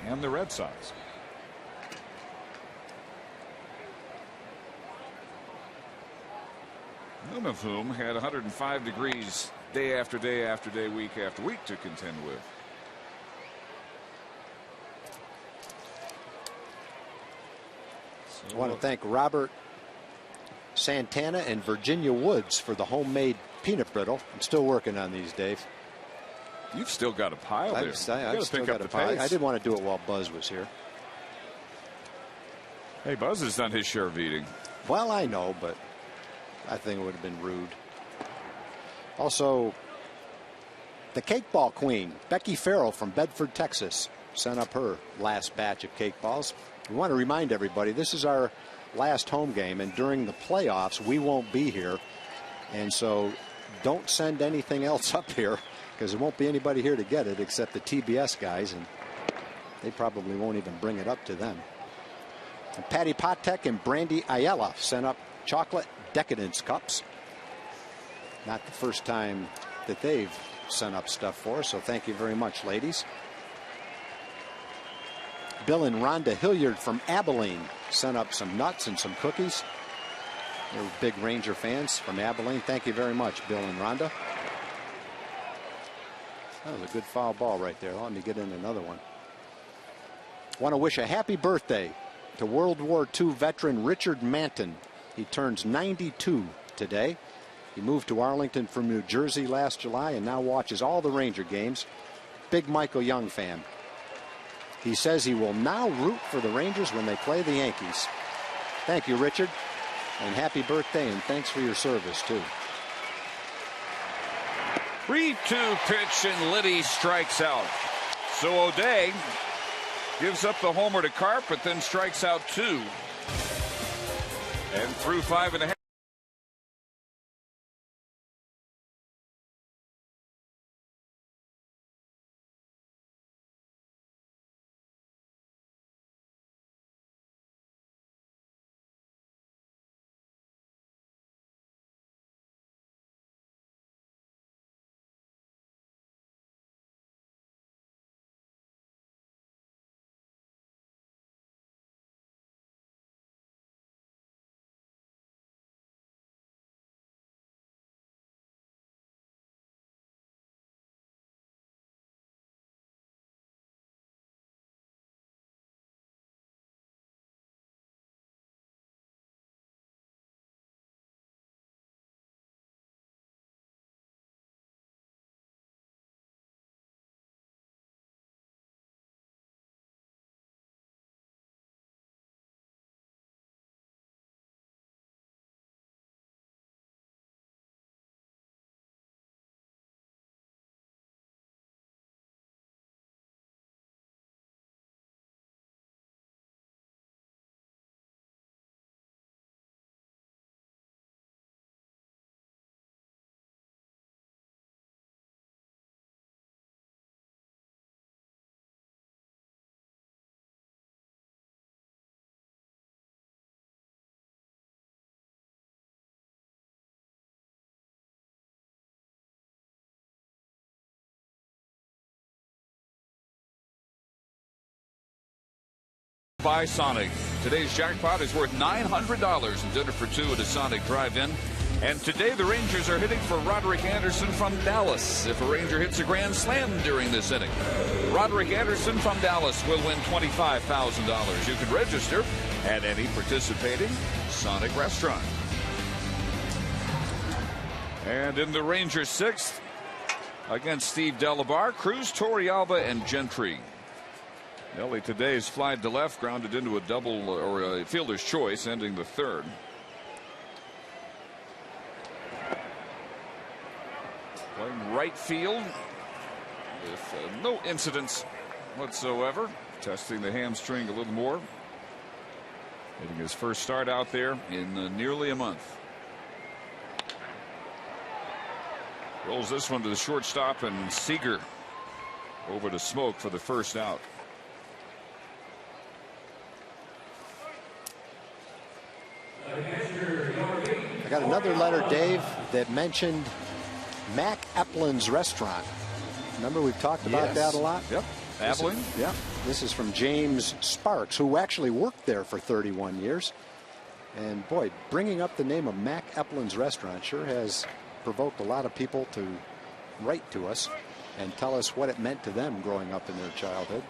and the Red Sox. None of whom had 105 degrees day after day after day, week after week to contend with. I want to thank Robert Santana and Virginia Woods for the homemade peanut brittle. I'm still working on these, Dave. You've still got a pile there. I've still got a pile. I didn't want to do it while Buzz was here. Hey, Buzz has done his share of eating. Well, I know, but I think it would have been rude. Also, the cake ball queen, Becky Farrell from Bedford, Texas, sent up her last batch of cake balls. We want to remind everybody this is our last home game, and during the playoffs we won't be here, and so don't send anything else up here because there won't be anybody here to get it except the TBS guys, and they probably won't even bring it up to them. And Patty Patek and Brandy Ayala sent up chocolate decadence cups. Not the first time that they've sent up stuff for us, so thank you very much, ladies. Bill and Rhonda Hilliard from Abilene sent up some nuts and some cookies. They're big Ranger fans from Abilene. Thank you very much, Bill and Rhonda. That was a good foul ball right there. Let me get in another one. Want to wish a happy birthday to World War II veteran Richard Manton. He turns 92 today. He moved to Arlington from New Jersey last July and now watches all the Ranger games. Big Michael Young fan. He says he will now root for the Rangers when they play the Yankees. Thank you, Richard, and happy birthday, and thanks for your service, too. 3-2 pitch, and Liddy strikes out. So O'Day gives up the homer to Karp, but then strikes out 2. And through 5.5. By Sonic. Today's jackpot is worth $900 and dinner for 2 at a Sonic drive-in. And today the Rangers are hitting for Roderick Anderson from Dallas. If a Ranger hits a grand slam during this inning, Roderick Anderson from Dallas will win $25,000. You can register at any participating Sonic restaurant. And in the Rangers 6th, against Steve Delabar, Cruz, Torrealba, and Gentry. Nelly today's fly to left, grounded into a double or a fielder's choice, ending the third. Playing right field with no incidents whatsoever. Testing the hamstring a little more. Getting his first start out there in nearly a month. Rolls this one to the shortstop, and Seager over to Smoke for the first out. I got another letter, Dave, that mentioned Mac Eplin's restaurant. Remember, we've talked about that a lot? Yep. Appling? Yeah. This is from James Sparks, who actually worked there for 31 years. And boy, bringing up the name of Mac Eplin's restaurant sure has provoked a lot of people to write to us and tell us what it meant to them growing up in their childhood.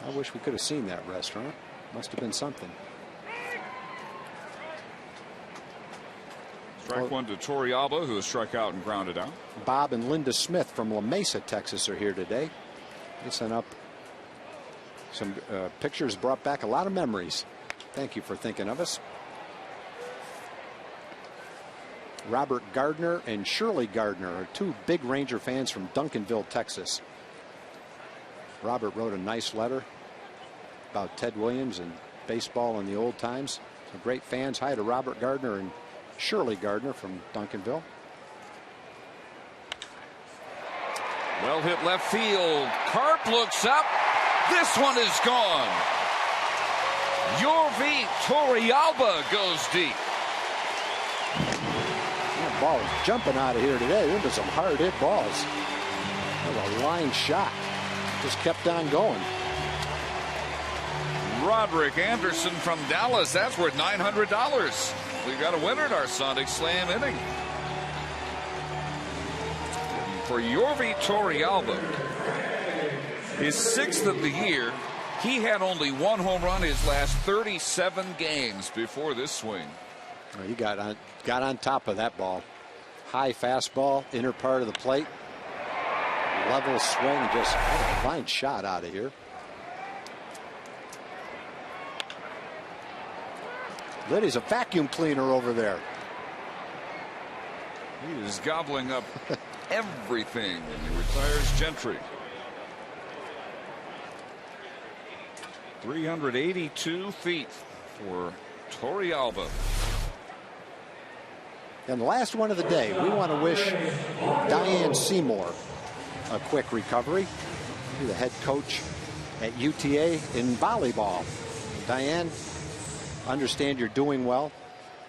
I wish we could have seen that restaurant. Must have been something. Strike one to Torrealba, who has struck out and grounded out. Bob and Linda Smith from La Mesa, Texas are here today. They sent up some pictures, brought back a lot of memories. Thank you for thinking of us. Robert Gardner and Shirley Gardner are two big Ranger fans from Duncanville, Texas. Robert wrote a nice letter about Ted Williams and baseball in the old times. So great fans. Hi to Robert Gardner and Shirley Gardner from Duncanville. Well hit left field. Karp looks up. This one is gone. Yorvi Torrealba goes deep. That ball is jumping out of here today into some hard hit balls. That was a line shot. Just kept on going. Roderick Anderson from Dallas. That's worth $900. We've got a winner in our Sonic Slam inning. For Yorvi Torrealba, his 6th of the year. He had only one home run his last 37 games before this swing. Well, he got on top of that ball. High fastball, inner part of the plate. Level swing, just a fine shot out of here. Liddy's a vacuum cleaner over there. He is gobbling up everything when he retires Gentry. 382 feet for Torrealba. And the last one of the day, we want to wish Diane Seymour a quick recovery. She's the head coach at UTA in volleyball. Diane, understand you're doing well.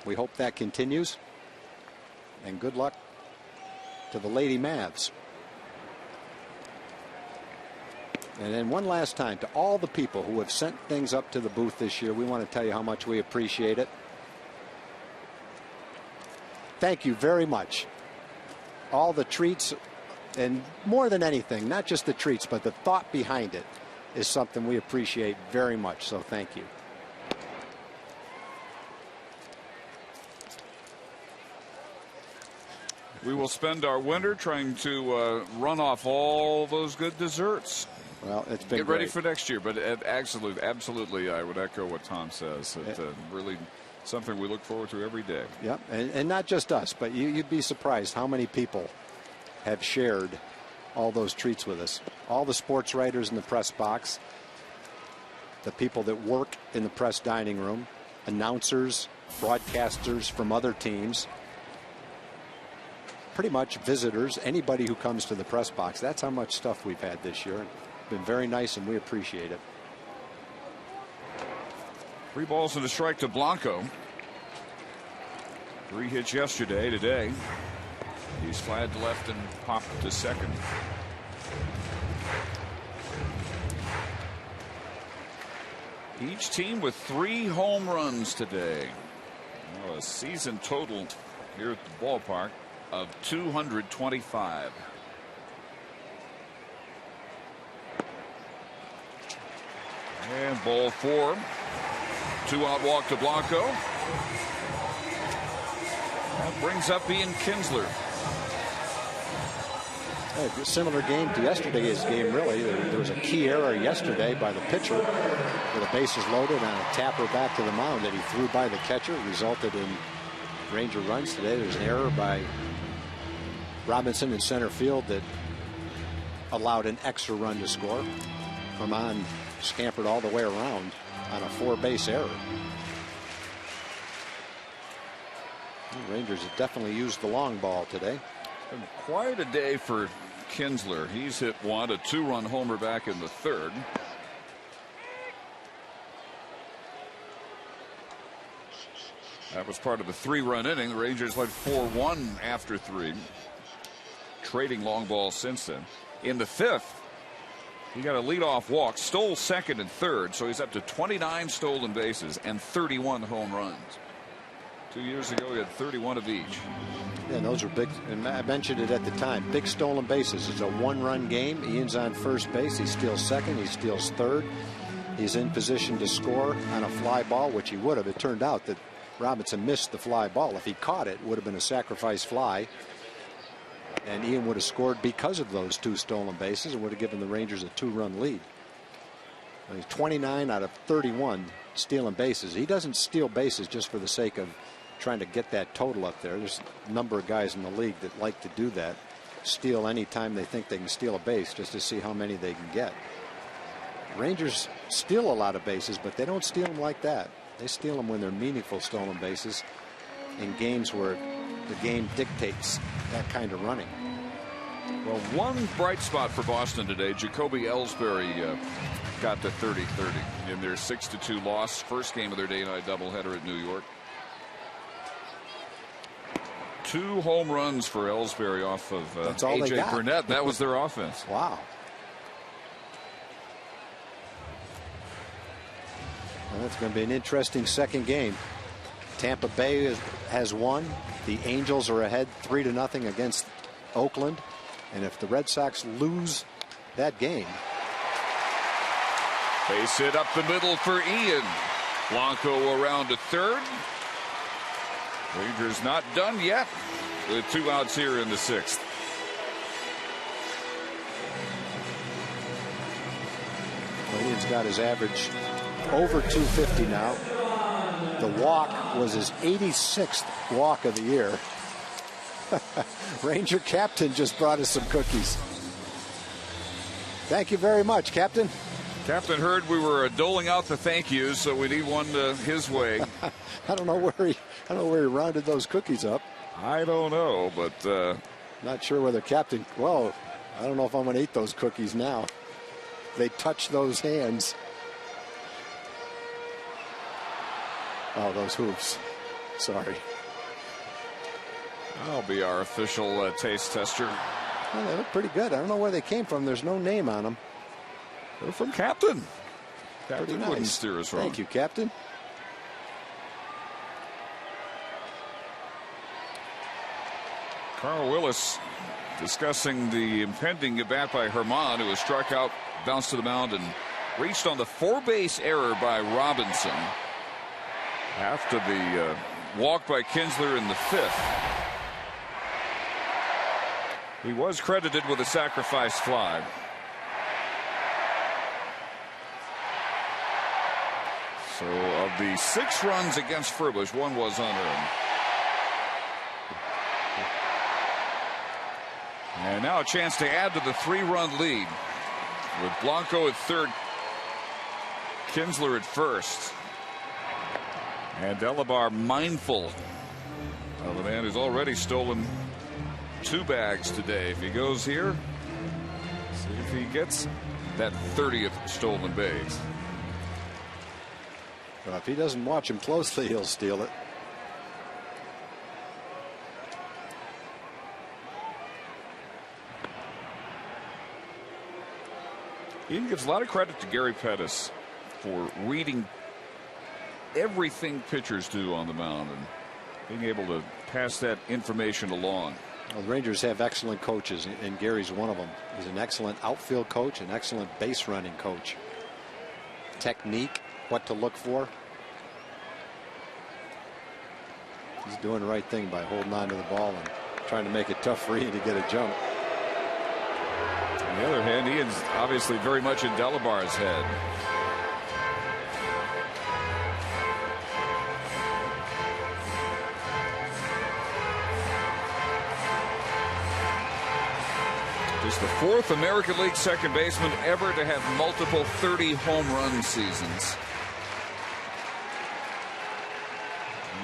We hope that continues. And good luck to the Lady Mavs. And then one last time to all the people who have sent things up to the booth this year, we want to tell you how much we appreciate it. Thank you very much. All the treats, and more than anything, not just the treats, but the thought behind it is something we appreciate very much. So thank you. We will spend our winter trying to run off all those good desserts. Well, it's been Get ready for next year, but absolutely, I would echo what Tom says. It's really something we look forward to every day. Yep, and not just us, but you'd be surprised how many people have shared all those treats with us. All the sports writers in the press box, the people that work in the press dining room, announcers, broadcasters from other teams, pretty much visitors, anybody who comes to the press box. That's how much stuff we've had this year. Been very nice, and we appreciate it. 3 balls and a strike to Blanco. 3 hits yesterday. Today he's flied to left and popped to second. Each team with 3 home runs today. Well, a season total here at the ballpark of 225. And ball 4. 2-out walk to Blanco. That brings up Ian Kinsler. A similar game to yesterday's game, really. There was a key error yesterday by the pitcher with the bases loaded on a tapper back to the mound that he threw by the catcher. It resulted in Ranger runs today. There's an error by Robinson in center field that allowed an extra run to score. Herman scampered all the way around on a 4-base error. The Rangers have definitely used the long ball today. Been quite a day for Kinsler. He's hit one, a 2-run homer back in the third. That was part of a 3-run inning. The Rangers led 4-1 after 3. Trading long ball since then. In the 5th, he got a leadoff walk, stole second and third, so he's up to 29 stolen bases and 31 home runs. 2 years ago, he had 31 of each. Yeah, and those are big, and I mentioned it at the time. Big stolen bases. It's a 1-run game. Ian's on first base. He steals second. He steals third. He's in position to score on a fly ball, which he would have. It turned out that Robinson missed the fly ball. If he caught it, it would have been a sacrifice fly. And Ian would have scored because of those 2 stolen bases and would have given the Rangers a 2-run lead. He's 29 out of 31 stealing bases. He doesn't steal bases just for the sake of trying to get that total up there. There's a number of guys in the league that like to do that. Steal any time they think they can steal a base just to see how many they can get. Rangers steal a lot of bases, but they don't steal them like that. They steal them when they're meaningful stolen bases in games where the game dictates that kind of running. Well, one bright spot for Boston today. Jacoby Ellsbury got to 30-30 in their 6-2 loss. First game of their day-night doubleheader at New York. 2 home runs for Ellsbury off of A.J. Burnett. That was their offense. Wow. Well, that's going to be an interesting second game. Tampa Bay has won. The Angels are ahead 3-0 against Oakland. And if the Red Sox lose that game. Base hit up the middle for Ian. Blanco around to third. Rangers not done yet with 2 outs here in the 6th. Well, Ian's got his average over 250 now. The walk was his 86th walk of the year. Ranger Captain just brought us some cookies. Thank you very much, Captain. Captain heard we were doling out the thank yous, so we need one his way. I don't know where he rounded those cookies up. I don't know, but not sure whether Captain. Well, I don't know if I'm going to eat those cookies now. They touch those hands. Oh, those hooves. Sorry. I'll be our official taste tester. Well, they look pretty good. I don't know where they came from. There's no name on them. They're from Captain. Captain nice. Wouldn't steer us wrong. Thank you, Captain. Carl Willis discussing the impending at bat by Herman, who was struck out, bounced to the mound, and reached on the 4-base error by Robinson after the walk by Kinsler in the 5th. He was credited with a sacrifice fly. So of the 6 runs against Furbush, 1 was unearned. And now a chance to add to the 3-run lead with Blanco at third, Kinsler at first. And Delabar mindful of a man who's already stolen 2 bags today. If he goes here, see if he gets that 30th stolen base. Well, if he doesn't watch him closely, he'll steal it. Ian gives a lot of credit to Gary Pettis for reading everything pitchers do on the mound and being able to pass that information along. Well, the Rangers have excellent coaches, and Gary's one of them. He's an excellent outfield coach, an excellent base running coach. Technique, what to look for. He's doing the right thing by holding on to the ball and trying to make it tough for Ian to get a jump. the other hand, he is obviously very much in Delabar's head. Just the 4th American League second baseman ever to have multiple 30 home run seasons.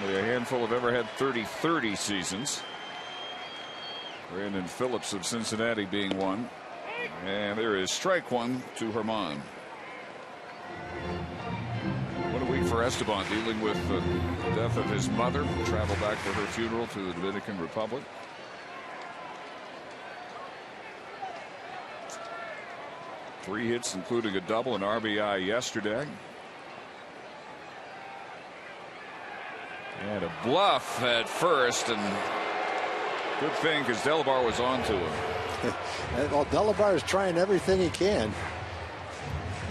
Only a handful have ever had 30-30 seasons. Brandon Phillips of Cincinnati being one. And there is strike one to Herman. What a week for Esteban, dealing with the death of his mother. Travel back for her funeral to the Dominican Republic. Three hits, including a double and RBI yesterday. And a bluff at first, and good thing because Delabar was on to him. Well, Delabar is trying everything he can.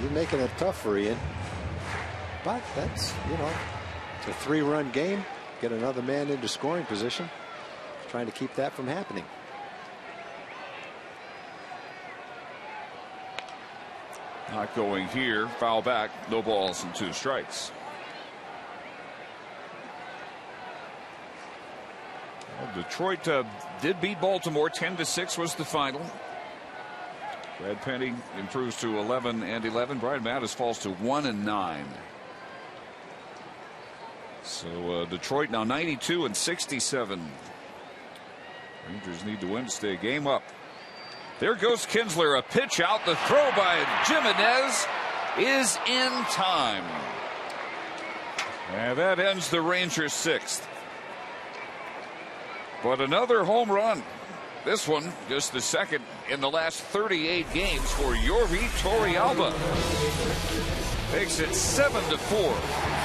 He's making it tough for Ian. But that's, it's a 3-run game. Get another man into scoring position. Trying to keep that from happening. Not going here. Foul back. No balls and 2 strikes. Well, Detroit did beat Baltimore. 10-6 was the final. Brad Penny improves to 11-11. Brian Mattis falls to 1-9. So Detroit now 92-67. Rangers need to win to stay game up. There goes Kinsler. A pitch out. The throw by Jimenez is in time. And that ends the Rangers' 6th. But another home run. This one just the 2nd in the last 38 games for Yorvi Torrealba. Makes it 7-4.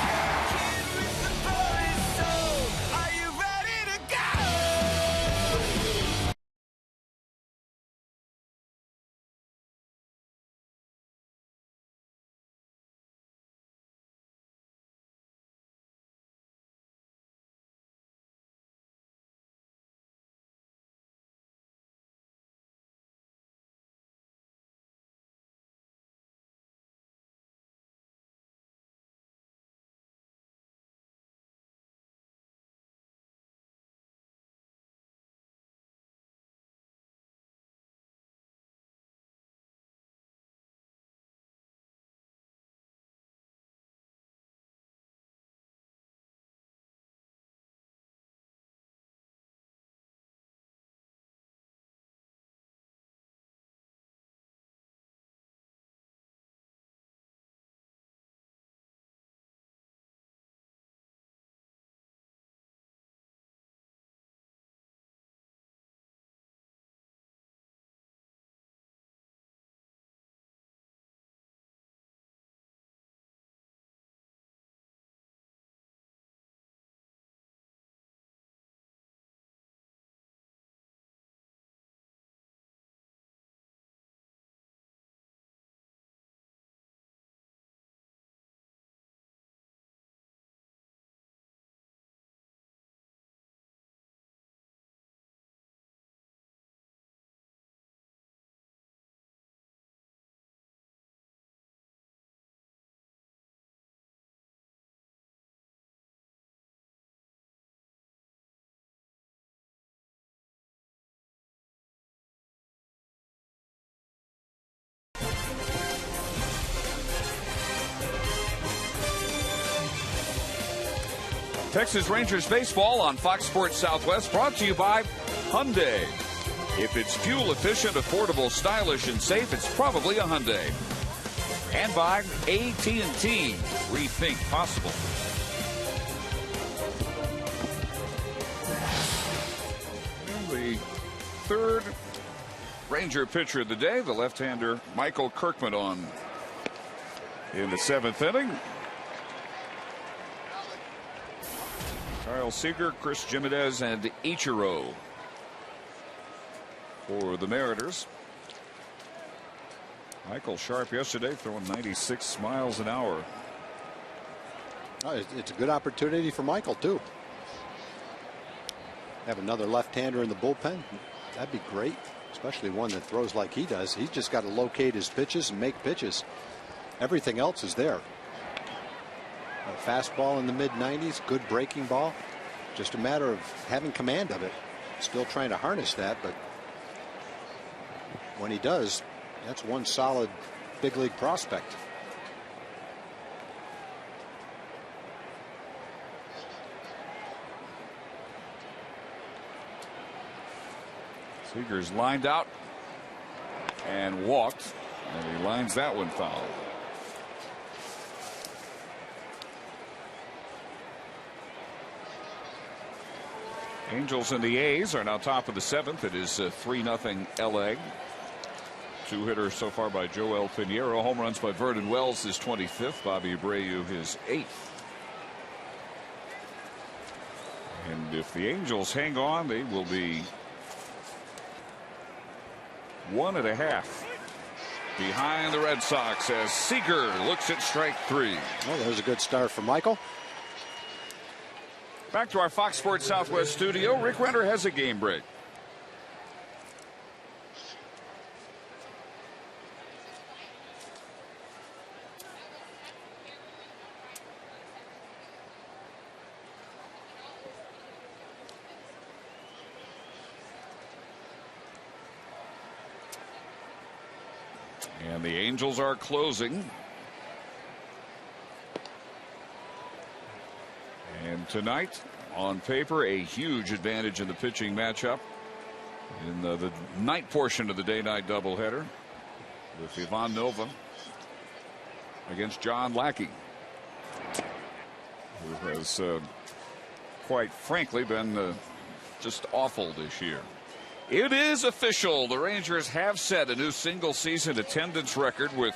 Texas Rangers baseball on Fox Sports Southwest, brought to you by Hyundai. If it's fuel efficient, affordable, stylish, and safe, it's probably a Hyundai. And by AT&T. Rethink possible. The 3rd Ranger pitcher of the day, the left-hander Michael Kirkman on in the 7th inning. Kyle Seager, Chris Jimenez, and Ichiro for the Mariners. Michael sharp yesterday, throwing 96 miles an hour. It's a good opportunity for Michael, too. Have another left-hander in the bullpen. That'd be great. especially one that throws like he does. He's just got to locate his pitches and make pitches. Everything else is there. A fastball in the mid-90s, good breaking ball. Just a matter of having command of it. Still trying to harness that, but when he does, that's one solid big league prospect. Seager's lined out and walked, and he lines that one foul. Angels and the A's are now top of the 7th. It is 3-0 LA. 2 hitters so far by Joel Pinheiro. Home runs by Vernon Wells, his 25th. Bobby Abreu, his 8th. And if the Angels hang on, they will be 1.5 behind the Red Sox as Seager looks at strike 3. Well, there's a good start for Michael. Back to our Fox Sports Southwest studio. Rick Renner has a game break. And the Angels are closing. And tonight, on paper, a huge advantage in the pitching matchup in the night portion of the day-night doubleheader with Ivan Nova against John Lackey, who has quite frankly been just awful this year. It is official. The Rangers have set a new single-season attendance record with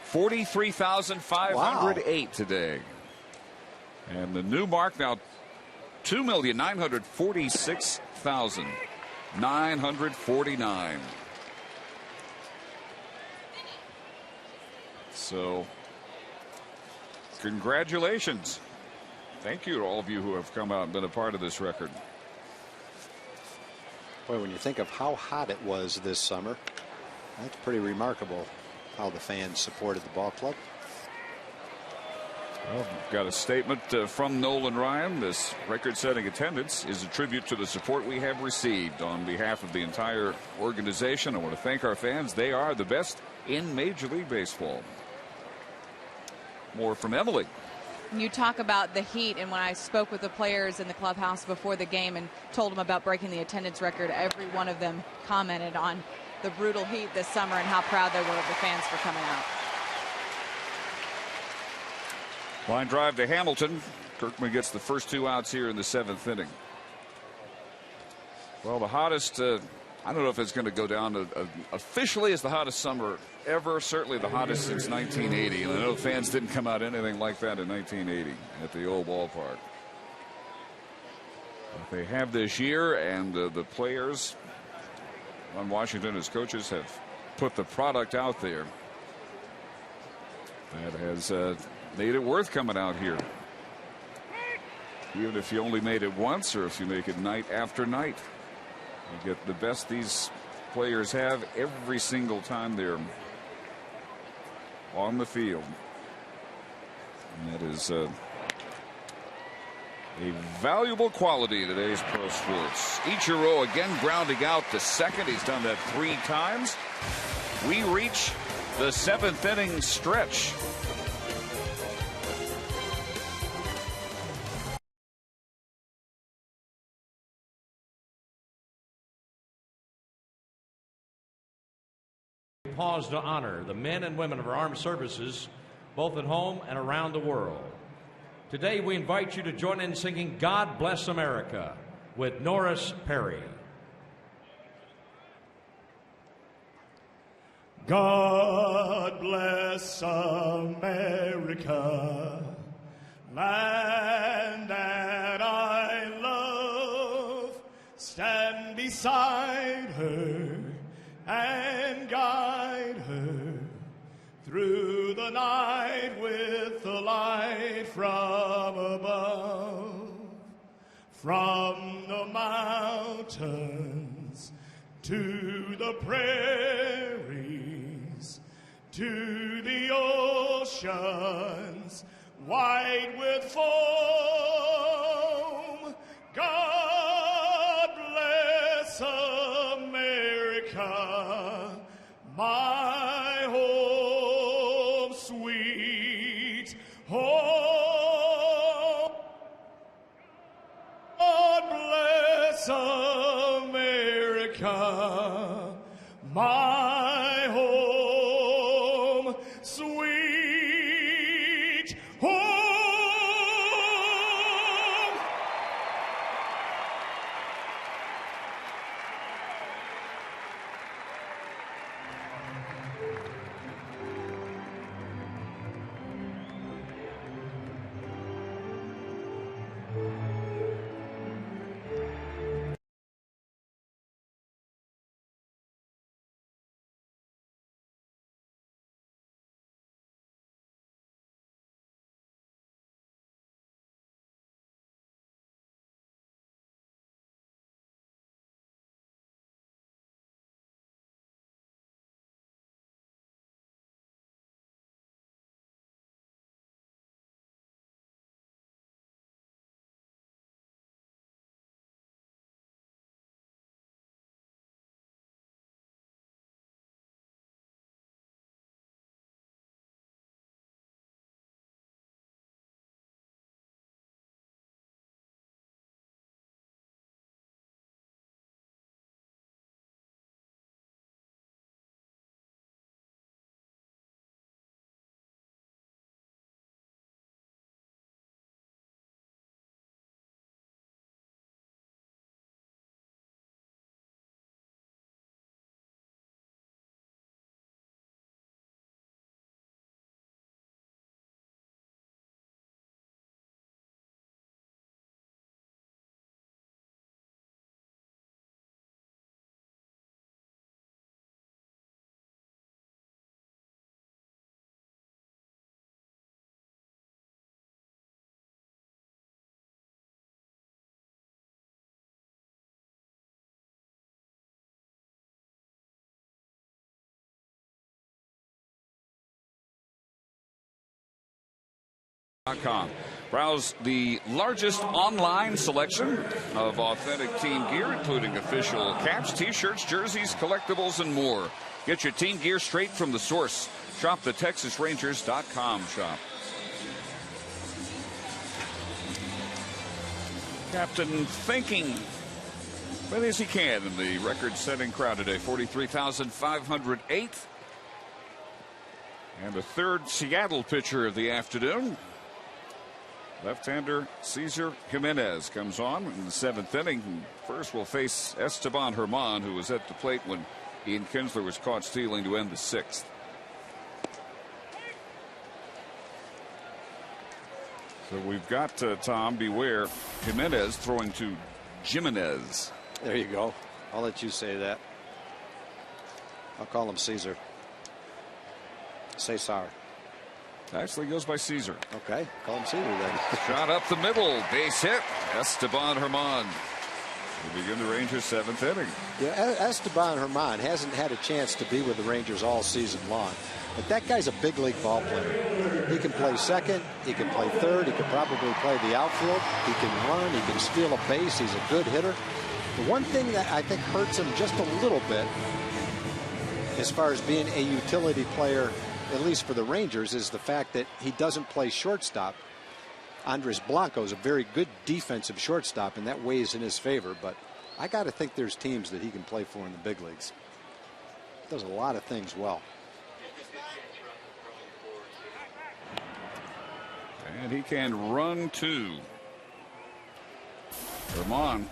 43,508 today. And the new mark now 2,946,949. So congratulations. Thank you to all of you who have come out and been a part of this record. Boy, when you think of how hot it was this summer, that's pretty remarkable how the fans supported the ball club. Well, we've got a statement from Nolan Ryan. This record-setting attendance is a tribute to the support we have received. On behalf of the entire organization, I want to thank our fans. They are the best in Major League Baseball. More from Emily. You talk about the heat, and when I spoke with the players in the clubhouse before the game and told them about breaking the attendance record, every one of them commented on the brutal heat this summer and how proud they were of the fans for coming out. Line drive to Hamilton. Kirkman gets the first 2 outs here in the 7th inning. Well, the hottest, I don't know if it's going to go down to, officially as the hottest summer ever. Certainly the hottest since 1980. And I know fans didn't come out anything like that in 1980 at the old ballpark. But they have this year, and the players on Washington as coaches have put the product out there that has made it worth coming out here. Even if you only made it once, or if you make it night after night, you get the best these players have every single time they're on the field. And that is a valuable quality in today's pro sports. Ichiro again grounding out to second. He's done that 3 times. We reach the 7th inning stretch. Pause to honor the men and women of our armed services, both at home and around the world. Today we invite you to join in singing God Bless America with Norris Perry. God bless America, land that I love. Stand beside her and guide her through the night with the light from above. From the mountains to the prairies, to the oceans, white with foam. God bless America, my home, sweet home. God bless America, my home, sweet home. Browse the largest online selection of authentic team gear, including official caps, t-shirts, jerseys, collectibles, and more. Get your team gear straight from the source. Shop the TexasRangers.com shop. Captain thinking well as he can in the record-setting crowd today. 43,508. And the third Seattle pitcher of the afternoon. Left-hander Cesar Jimenez comes on in the 7th inning. First will face Esteban Herman, who was at the plate when Ian Kinsler was caught stealing to end the 6th. So we've got Tom, beware, Jimenez throwing to Jimenez. There you go. I'll let you say that. I'll call him Caesar. Cesar. Actually goes by Caesar. Okay, call him Caesar then. Shot up the middle, base hit. Esteban Herman will begin the Rangers' 7th inning. Yeah, Esteban Herman hasn't had a chance to be with the Rangers all season long, but that guy's a big league ball player. He can play second, he can play third, he can probably play the outfield, he can run, he can steal a base, he's a good hitter. The one thing that I think hurts him just a little bit as far as being a utility player, at least for the Rangers, is the fact that he doesn't play shortstop. Andres Blanco is a very good defensive shortstop, and that weighs in his favor. But I got to think there's teams that he can play for in the big leagues. He does a lot of things well. And he can run too. Herman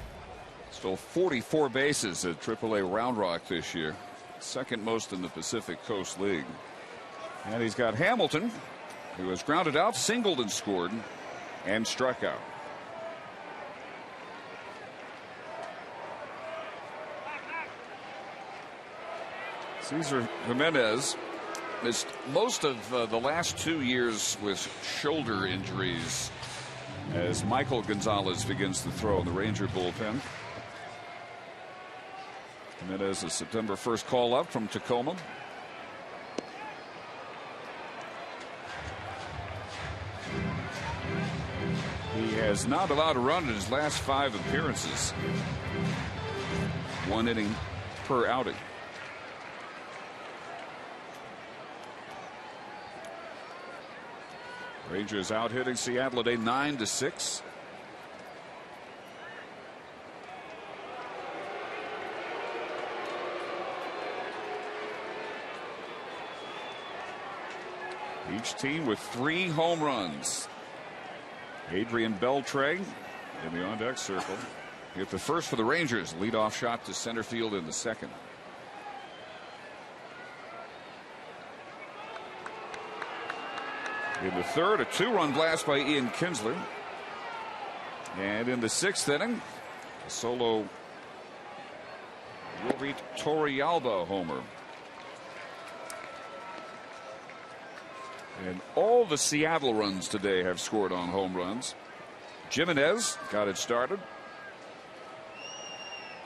stole 44 bases at AAA Round Rock this year, second most in the Pacific Coast League. And he's got Hamilton, who has grounded out, singled and scored, and struck out. Cesar Jimenez missed most of the last 2 years with shoulder injuries as Michael Gonzalez begins to throw in the Ranger bullpen. Jimenez, a September 1st call up from Tacoma. He has not allowed a run in his last 5 appearances. 1 inning per outing. Rangers out hitting Seattle today 9-6. Each team with 3 home runs. Adrian Beltre in the on-deck circle. Hit the first for the Rangers. Leadoff shot to center field in the second. In the third, a 2-run blast by Ian Kinsler. And in the 6th inning, a solo Yuri Torrealba homer. And all the Seattle runs today have scored on home runs. Jimenez got it started.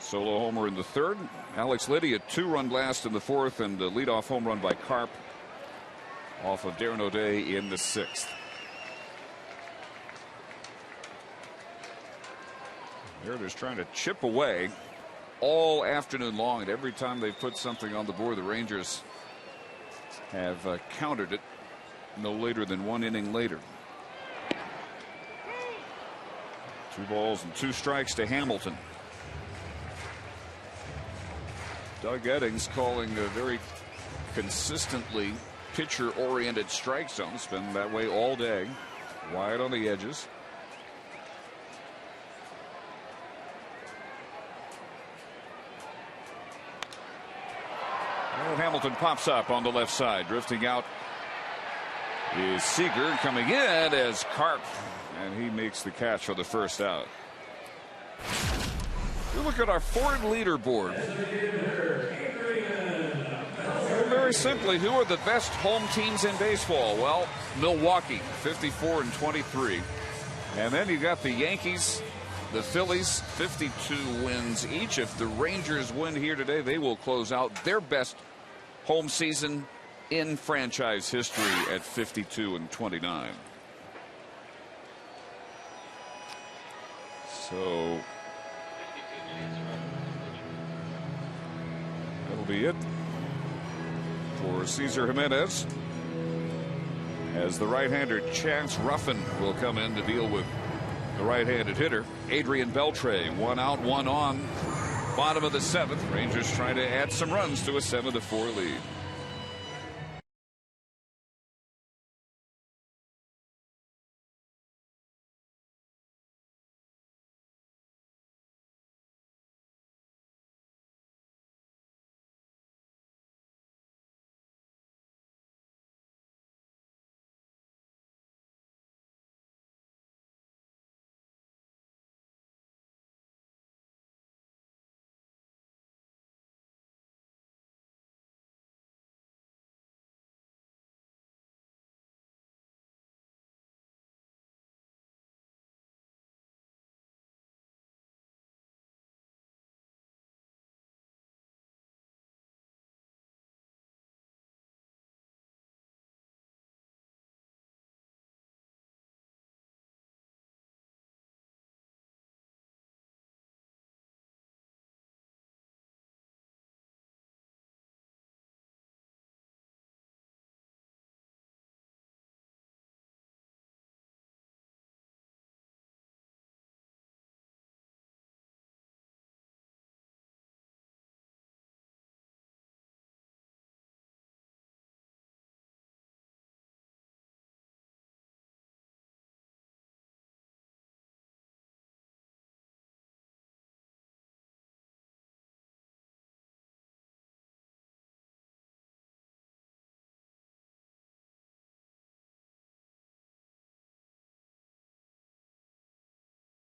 Solo homer in the 3rd. Alex Liddy, a 2-run blast in the 4th, and a leadoff home run by Karp off of Darren O'Day in the 6th. Mariners trying to chip away all afternoon long, and every time they put something on the board, the Rangers have countered it no later than 1 inning later. 2 balls and 2 strikes to Hamilton. Doug Eddings calling a very consistently pitcher-oriented strike zone. It's been that way all day. Wide on the edges. And Hamilton pops up on the left side. Drifting out is Seager, coming in as Karp, and he makes the catch for the first out. We look at our Ford leaderboard. Very simply, who are the best home teams in baseball? Well, Milwaukee, 54-23. And then you got the Yankees, the Phillies, 52 wins each. If the Rangers win here today, they will close out their best home season in franchise history at 52-29. So that'll be it for Cesar Jimenez, as the right-hander Chance Ruffin will come in to deal with the right-handed hitter Adrian Beltre. 1 out, 1 on, bottom of the 7th. Rangers trying to add some runs to a 7-4 lead.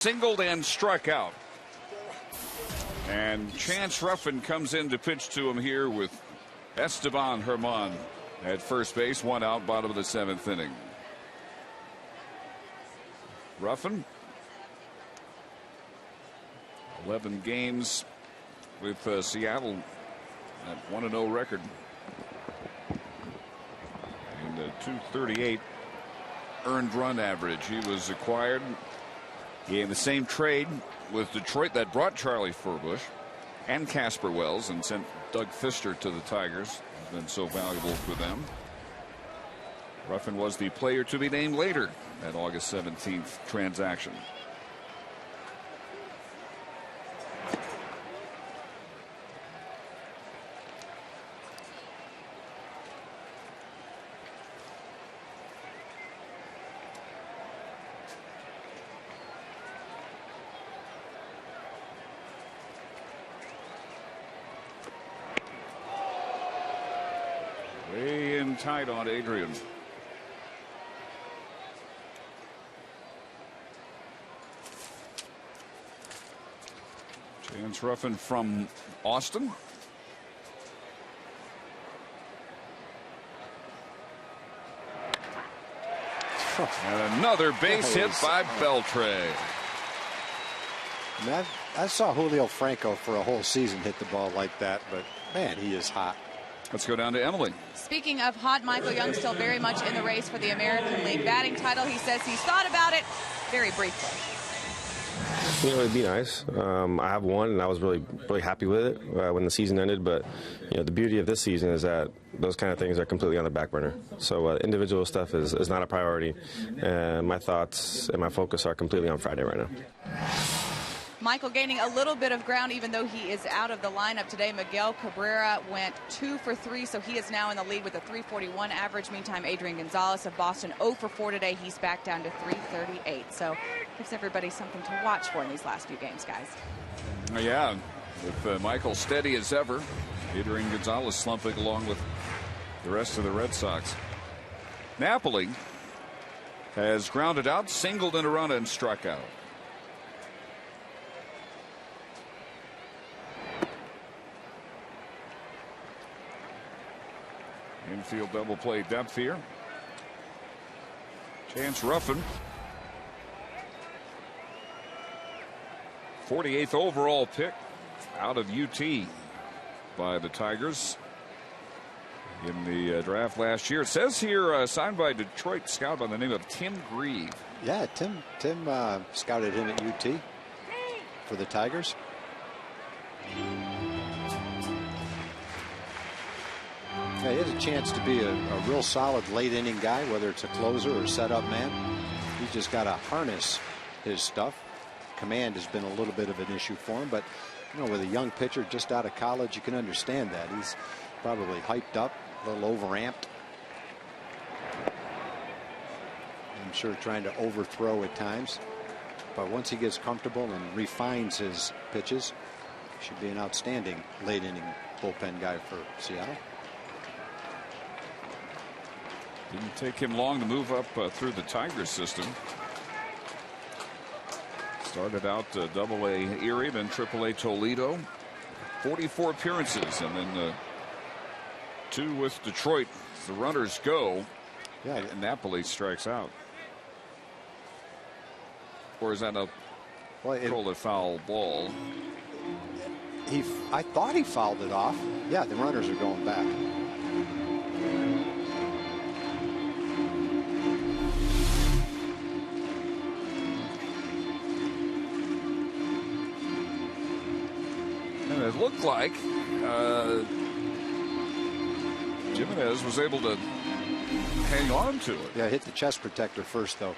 Singled and struck out. And Chance Ruffin comes in to pitch to him here with Esteban Herman at first base. 1 out, bottom of the 7th inning. Ruffin, 11 games with Seattle at 1-0 record. And a 238 earned run average. He was acquired in the same trade with Detroit that brought Charlie Furbush and Casper Wells and sent Doug Fister to the Tigers. He's been so valuable for them. Ruffin was the player to be named later that August 17th transaction. Way in tight on Adrian. Chance Ruffin from Austin. And another base hit by Beltre. Man, I saw Julio Franco for a whole season hit the ball like that, but man, he is hot. Let's go down to Emily. Speaking of hot, Michael Young still very much in the race for the American League batting title. He says he's thought about it very briefly. You know, it'd be nice. I have one, and I was really happy with it when the season ended. But you know, the beauty of this season is that those kind of things are completely on the back burner. So individual stuff is not a priority, and my thoughts and my focus are completely on Friday right now. Michael gaining a little bit of ground, even though he is out of the lineup today. Miguel Cabrera went 2 for 3, so he is now in the lead with a 341 average. Meantime, Adrian Gonzalez of Boston 0 for 4 today. He's back down to 338. So gives everybody something to watch for in these last few games, guys. Yeah, with Michael steady as ever. Adrian Gonzalez slumping along with the rest of the Red Sox. Napoli has grounded out, singled in a run, and struck out. Infield double play depth here. Chance Ruffin, 48th overall pick out of UT by the Tigers in the draft last year. It says here signed by Detroit scout by the name of Tim Grieve. Yeah, Tim scouted him at UT for the Tigers. Yeah, he has a chance to be a real solid late inning guy, whether it's a closer or setup man. He's just got to harness his stuff. Command has been a little bit of an issue for him, but you know, with a young pitcher just out of college, you can understand that. He's probably hyped up, a little overamped. I'm sure trying to overthrow at times, but once he gets comfortable and refines his pitches, should be an outstanding late inning bullpen guy for Seattle. Didn't take him long to move up through the Tigers system. Started out Double-A Erie, then Triple-A Toledo. 44 appearances, and then 2 with Detroit. The runners go. Yeah, and Napoli strikes out. Or is that a foul ball? I thought he fouled it off. Yeah, the runners are going back. And it looked like Jimenez was able to hang on to it. Yeah, hit the chest protector first, though.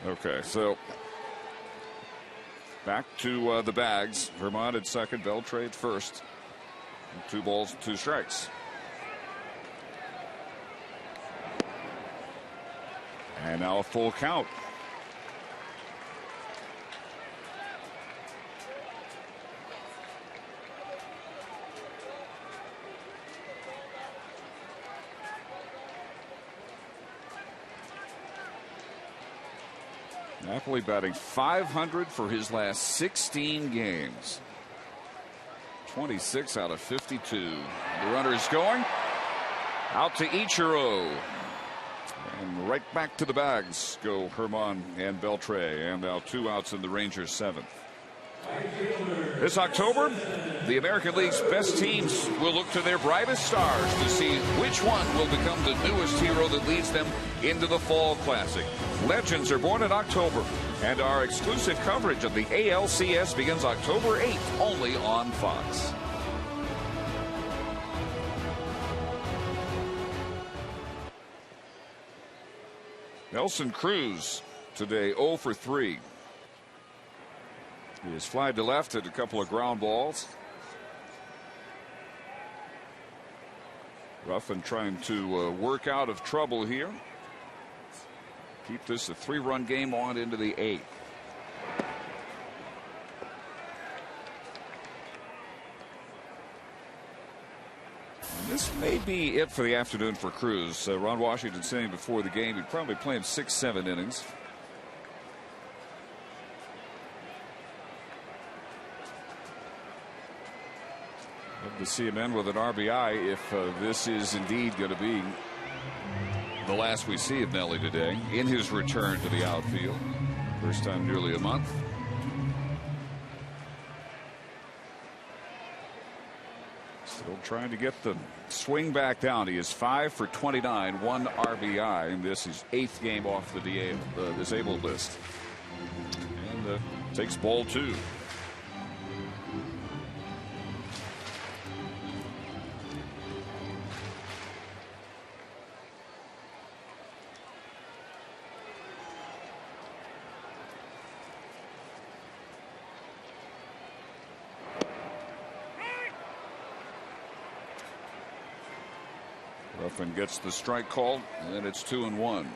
Okay, so back to the bags. Vermont at second, Beltre at first. 2 balls, 2 strikes. And now a full count. Napoli batting .500 for his last 16 games. 26 out of 52. The runners going out to Ichiro. And right back to the bags go Herman and Beltre. And now 2 outs in the Rangers' 7th. This October, the American League's best teams will look to their brightest stars to see which one will become the newest hero that leads them into the Fall Classic. Legends are born in October, and our exclusive coverage of the ALCS begins October 8th, only on Fox. Nelson Cruz today 0 for 3. He has flied to left at a couple of ground balls. Ruffin trying to work out of trouble here. Keep this a 3-run game on into the 8th. This may be it for the afternoon for Cruz. Ron Washington saying before the game he'd probably play him 6-7 innings. Love to see him end with an RBI if this is indeed going to be the last we see of Nelly today in his return to the outfield. First time nearly a month. Still trying to get the swing back down. He is 5 for 29, 1 RBI, and this is 8th game off the disabled list. And takes ball 2. Ruffin gets the strike called, and then it's 2-1.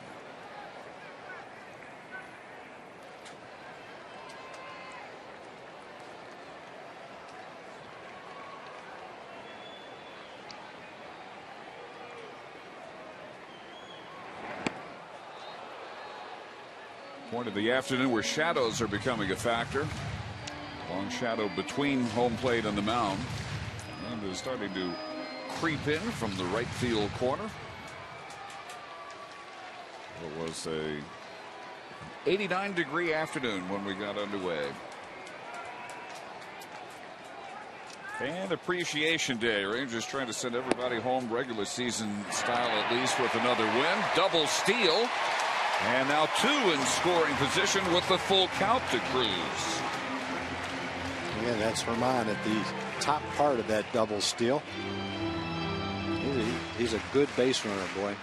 Point of the afternoon where shadows are becoming a factor. Long shadow between home plate and the mound, and is starting to creep in from the right field corner. It was a 89-degree afternoon when we got underway. Fan Appreciation Day. Rangers trying to send everybody home regular season style at least with another win. Double steal. And now 2 in scoring position with the full count to Cruz. Yeah, that's Herman at the top part of that double steal. He's a good base runner, boy.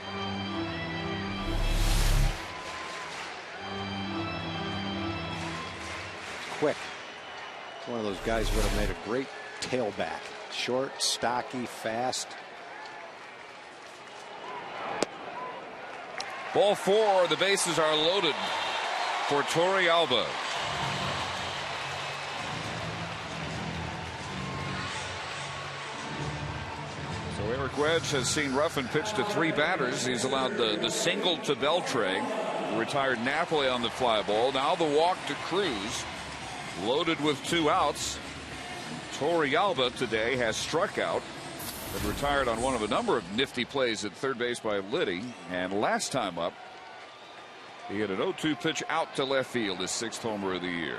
Quick. One of those guys would have made a great tailback. Short, stocky, fast. Ball 4. The bases are loaded for Torrealba. So Eric Wedge has seen Ruffin pitch to 3 batters. He's allowed the single to Beltre. Retired Napoli on the fly ball. Now the walk to Cruz. Loaded with 2 outs. Torrealba today has struck out, but retired on one of a number of nifty plays at third base by Liddy. And last time up, he had an 0-2 pitch out to left field, his 6th homer of the year.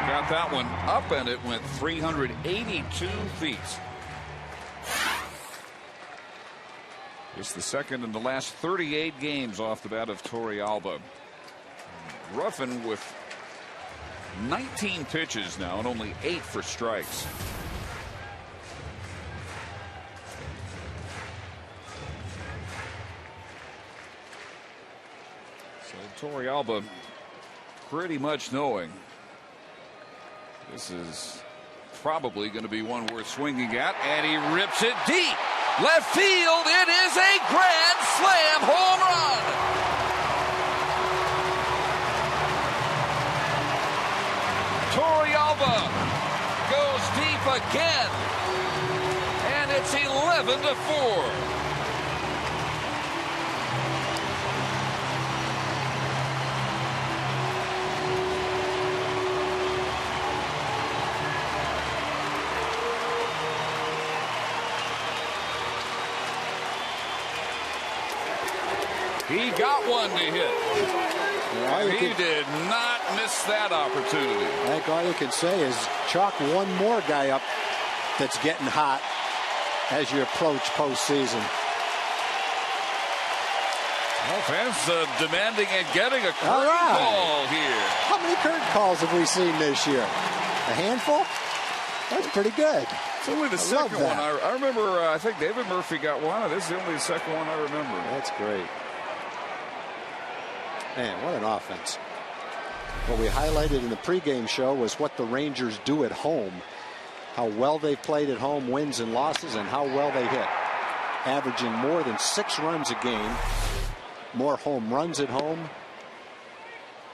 Got that one up, and it went 382 feet. It's the second in the last 38 games off the bat of Torrealba. Ruffin with 19 pitches now and only 8 for strikes. So Torrealba pretty much knowing this is probably going to be one worth swinging at, and he rips it deep. Left field, it is a grand slam home run. Torrealba goes deep again, and it's 11-4. He got one to hit. He did not miss that opportunity. I think all you can say is chalk one more guy up that's getting hot as you approach postseason. Well, fans demanding and getting a curveball here. How many curve calls have we seen this year? A handful? That's pretty good. It's only the second one. I remember, I think David Murphy got one. This is the only second one I remember. That's great. Man, what an offense. What we highlighted in the pregame show was what the Rangers do at home. How well they've played at home, wins and losses, and how well they hit. Averaging more than 6 runs a game. More home runs at home.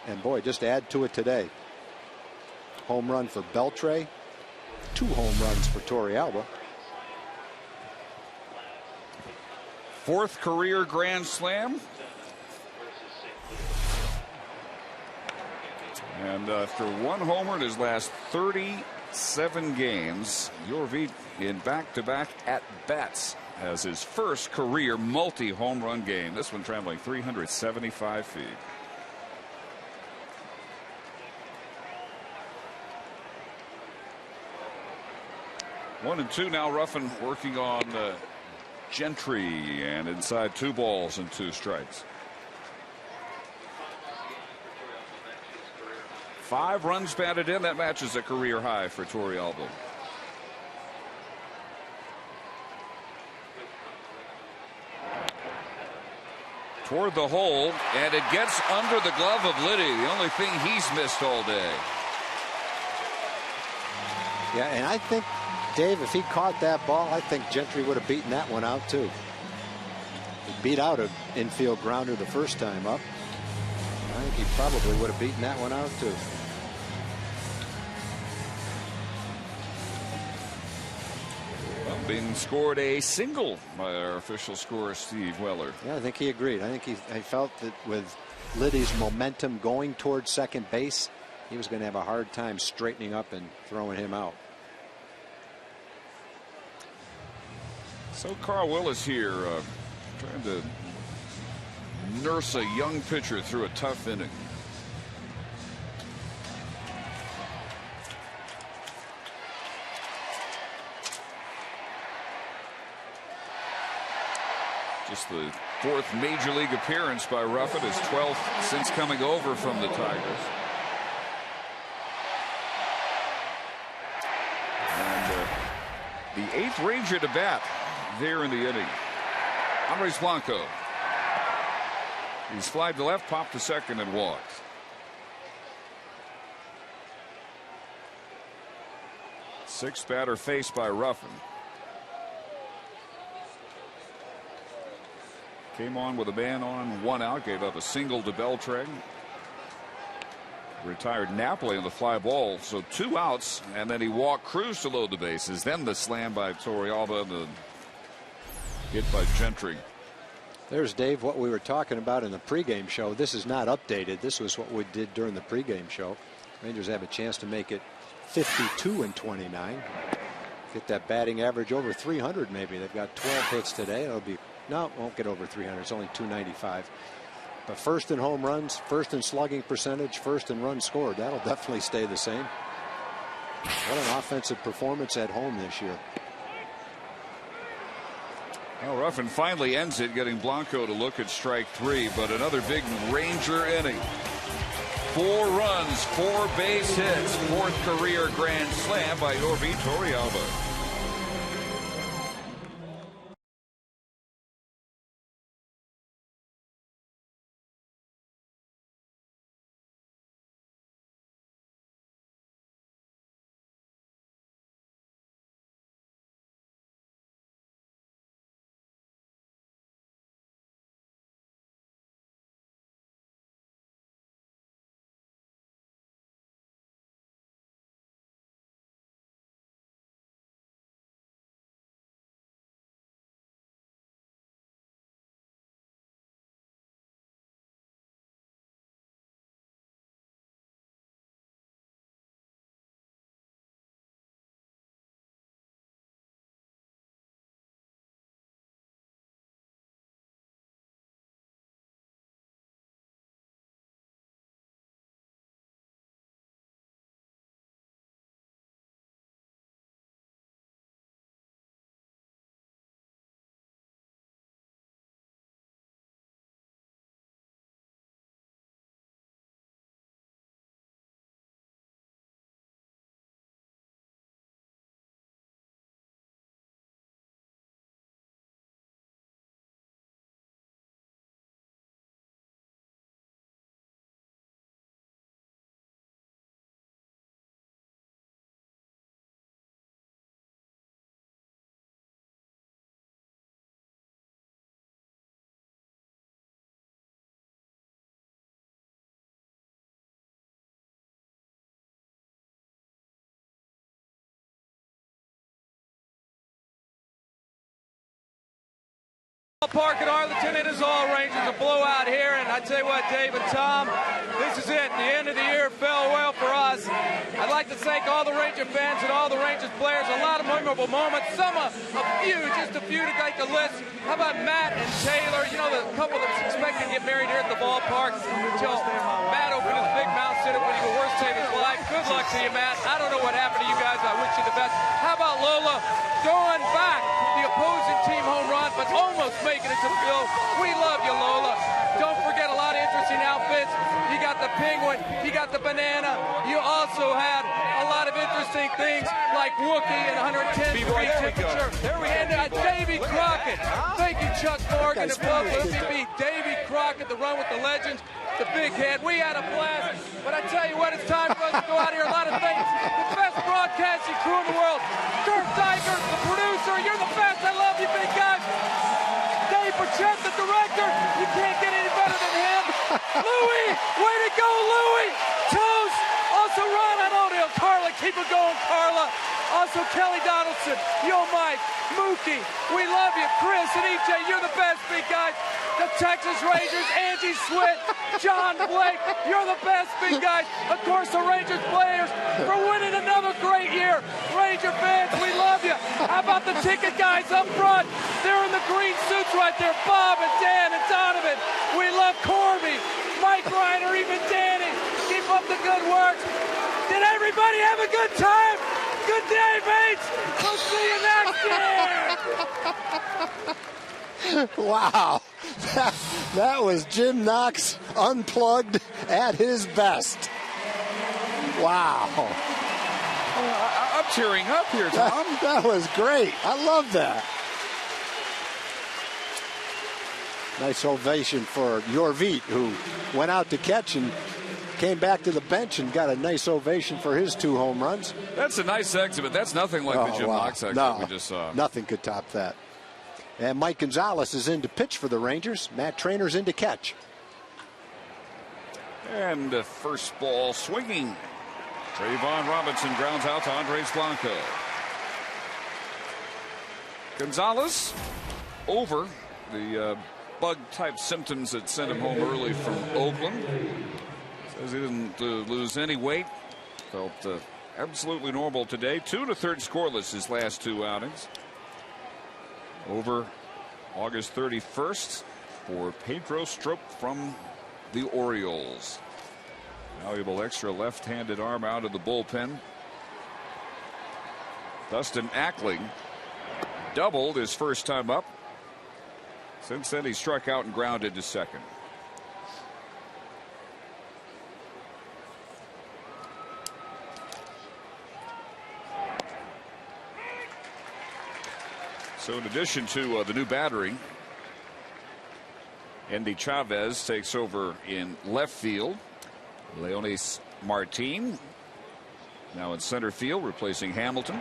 And boy, just add to it today. Home run for Beltre. 2 home runs for Torrealba. 4th career grand slam. And after 1 homer in his last 37 games, Jorvik in back-to-back at-bats has his first career multi-home run game. This one traveling 375 feet. One and two now. Ruffin working on Gentry, and inside 2 balls and 2 strikes. 5 runs batted in. That matches a career high for Torrealba. Toward the hole, and it gets under the glove of Liddy. The only thing he's missed all day. Yeah, and I think, Dave, if he caught that ball, I think Gentry would have beaten that one out too. He beat out an infield grounder the first time up. I think he probably would have beaten that one out too. Well, being scored a single by our official scorer, Steve Weller. Yeah, I think he agreed. I think I felt that with Liddy's momentum going towards second base, he was going to have a hard time straightening up and throwing him out. So Carl Willis here trying to nurse a young pitcher through a tough inning. Just the 4th major league appearance by Ruffin, his 12th since coming over from the Tigers. And the 8th Ranger to bat there in the inning. Andres Blanco. He's flied to left, popped to second, and walked. Sixth batter faced by Ruffin. Came on with a man on, 1 out, gave up a single to Beltre. Retired Napoli on the fly ball, so 2 outs, and then he walked Cruz to load the bases. Then the slam by Torrealba and the hit by Gentry. There's, Dave, what we were talking about in the pregame show. This is not updated. This was what we did during the pregame show. Rangers have a chance to make it 52 and 29. Get that batting average over 300 maybe. They've got 12 hits today. It'll be, no, it won't get over 300. It's only 295. But first in home runs, first in slugging percentage, first in runs scored. That'll definitely stay the same. What an offensive performance at home this year. Well, Ruffin finally ends it, getting Blanco to look at strike 3, but another big Ranger inning. 4 runs, 4 base hits, 4th career grand slam by Jorvik Torrealba. ballpark in Arlington. It is all Rangers, a blowout here. And I tell you what, Dave and Tom, this is it. The end of the year fell well for us. I'd like to thank all the Ranger fans and all the Rangers players. A lot of memorable moments. Some a few, just a few to make the list. How about Matt and Taylor? You know, the couple that was expected to get married here at the ballpark until Matt opened his big mouth, said it would be the worst day of his life. Good luck to you, Matt. I don't know what happened to you guys. I wish you the best. How about Lola throwing back the opposing team home run, but almost making it to the field? We love you, Lola. Don't forget a lot of interesting outfits. You got the penguin, you got the banana. You also had a lot of interesting things like Wookiee and 110 degree temperature. And Davy Crockett. Thank you, Chuck Morgan of Buffalo. MVP Davy Crockett, the run with the legends, the big head. We had a blast. But I tell you what, it's time for us to go out here. A lot of things. The best broadcasting crew in the world. Kurt Dykert, the producer. You're the best. I love you, big guy. Dave Burchett, the director. You can't get any better than him. Louie, way to go, Louie. Toast. Also Ron O'Neill. Carla, keep it going, Carla. Also Kelly Donaldson. Yo, Mike. Mookie. We love you. Chris and EJ, you're the best, big guys. The Texas Rangers, Angie Switt, John Blake, you're the best, big guys. Of course, the Rangers players for winning another great year. Ranger fans, we love you. How about the ticket guys up front? They're in the green suits right there. Bob and Dan and Donovan. We love Corby, Mike Reiner, even Danny. Keep up the good work. Did everybody have a good time? Good day, mates. We'll see you next year. Wow. That was Jim Knox unplugged at his best. Wow. I'm tearing up here, Tom. That was great. I love that. Nice ovation for Jorvit, who went out to catch and came back to the bench and got a nice ovation for his 2 home runs. That's a nice exhibit. That's nothing like the Jim Knox exhibit we just saw. Nothing could top that. And Mike Gonzalez is in to pitch for the Rangers. Matt Trainor's in to catch. And the first ball swinging. Trayvon Robinson grounds out to Andres Blanco. Gonzalez over the bug-type symptoms that sent him home early from Oakland. Says he didn't lose any weight. Felt absolutely normal today. 2 1/3 scoreless his last 2 outings. Over August 31st for Pedro Strop from the Orioles. Valuable extra left-handed arm out of the bullpen. Dustin Ackling doubled his first time up. Since then, he struck out and grounded to second. So in addition to the new battery, Andy Chavez takes over in left field. Leonis Martin now in center field, replacing Hamilton.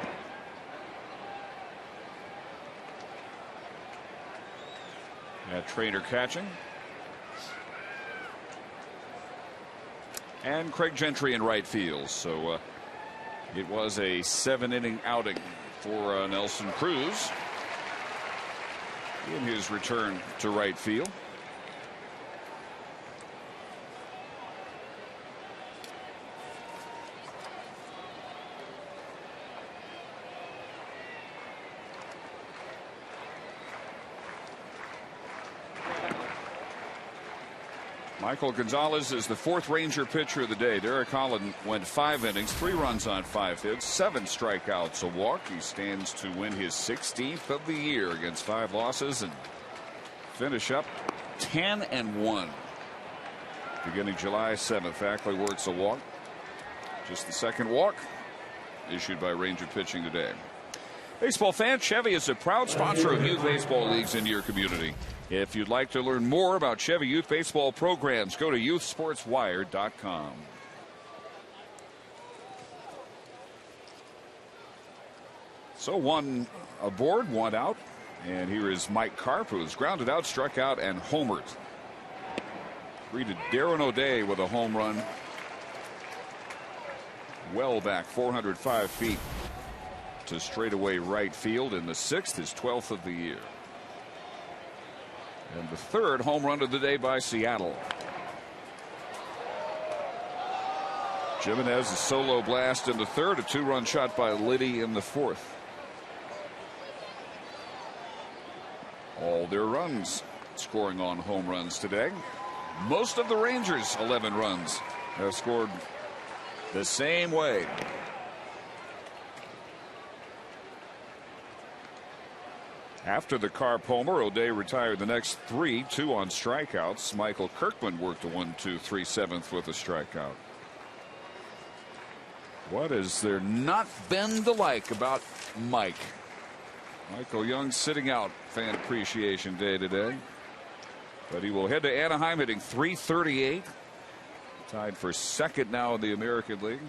Trainer catching. And Craig Gentry in right field. So it was a 7-inning outing for Nelson Cruz in his return to right field. Michael Gonzalez is the 4th Ranger pitcher of the day. Derek Holland went 5 innings, 3 runs on 5 hits, 7 strikeouts, a walk. He stands to win his 16th of the year against 5 losses and finish up 10-1. Beginning July 7th, Ackley works a walk. Just the 2nd walk issued by Ranger pitching today. Baseball fans, Chevy is a proud sponsor of youth baseball leagues in your community. If you'd like to learn more about Chevy youth baseball programs, go to youthsportswire.com. So 1 aboard, 1 out. And here is Mike Karp, who is grounded out, struck out, and homered. Greeted Darren O'Day with a home run. Well back, 405 feet to straightaway right field in the 6th, his 12th of the year. And the third home run of the day by Seattle. Jimenez a solo blast in the third, a 2-run shot by Liddy in the fourth. All their runs scoring on home runs today. Most of the Rangers 11 runs have scored the same way. After the Carp homer, O'Day retired the next 3, 2 on strikeouts. Michael Kirkman worked a 1-2-3 7th with a strikeout. What has there not been to like about Mike? Michael Young sitting out Fan Appreciation Day today. But he will head to Anaheim hitting .338. Tied for second now in the American League.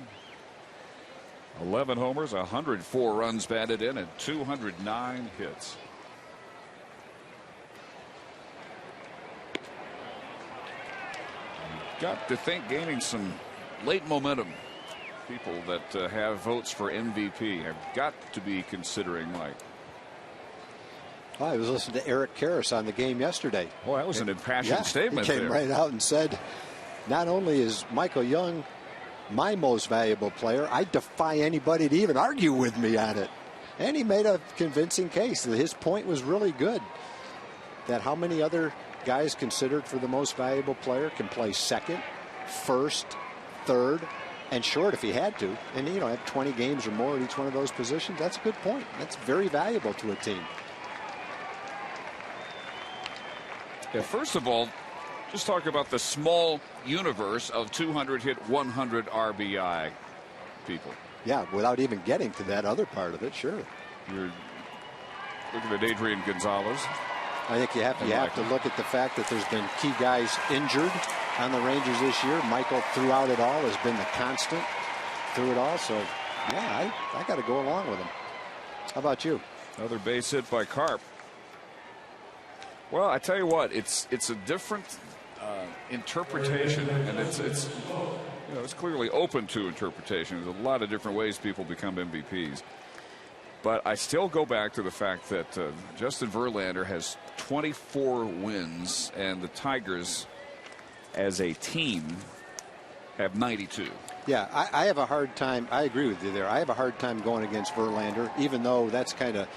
11 homers, 104 runs batted in, and 209 hits. Got to think gaining some late momentum. People that have votes for MVP have got to be considering Mike. Well, I was listening to Eric Karras on the game yesterday. Oh, that was an impassioned statement. He came there. right out and said, not only is Michael Young my most valuable player, I defy anybody to even argue with me on it. And he made a convincing case. His point was really good. That how many other guys considered for the most valuable player can play second, first, third, and short if he had to, and have 20 games or more at each one of those positions. That's a good point. That's very valuable to a team. Yeah, first of all, just talk about the small universe of 200 hit, 100 RBI people. Yeah, without even getting to that other part of it, sure. You're looking at Adrian Gonzalez. I think you have to look at the fact that there's been key guys injured on the Rangers this year. Michael, throughout it all, has been the constant through it all. So, yeah, I got to go along with him. How about you? Another base hit by Carp. Well, I tell you what, it's a different interpretation, and it's clearly open to interpretation. There's a lot of different ways people become MVPs. But I still go back to the fact that Justin Verlander has 24 wins, and the Tigers, as a team, have 92. Yeah, I have a hard time. I agree with you there. I have a hard time going against Verlander, even though that's kind of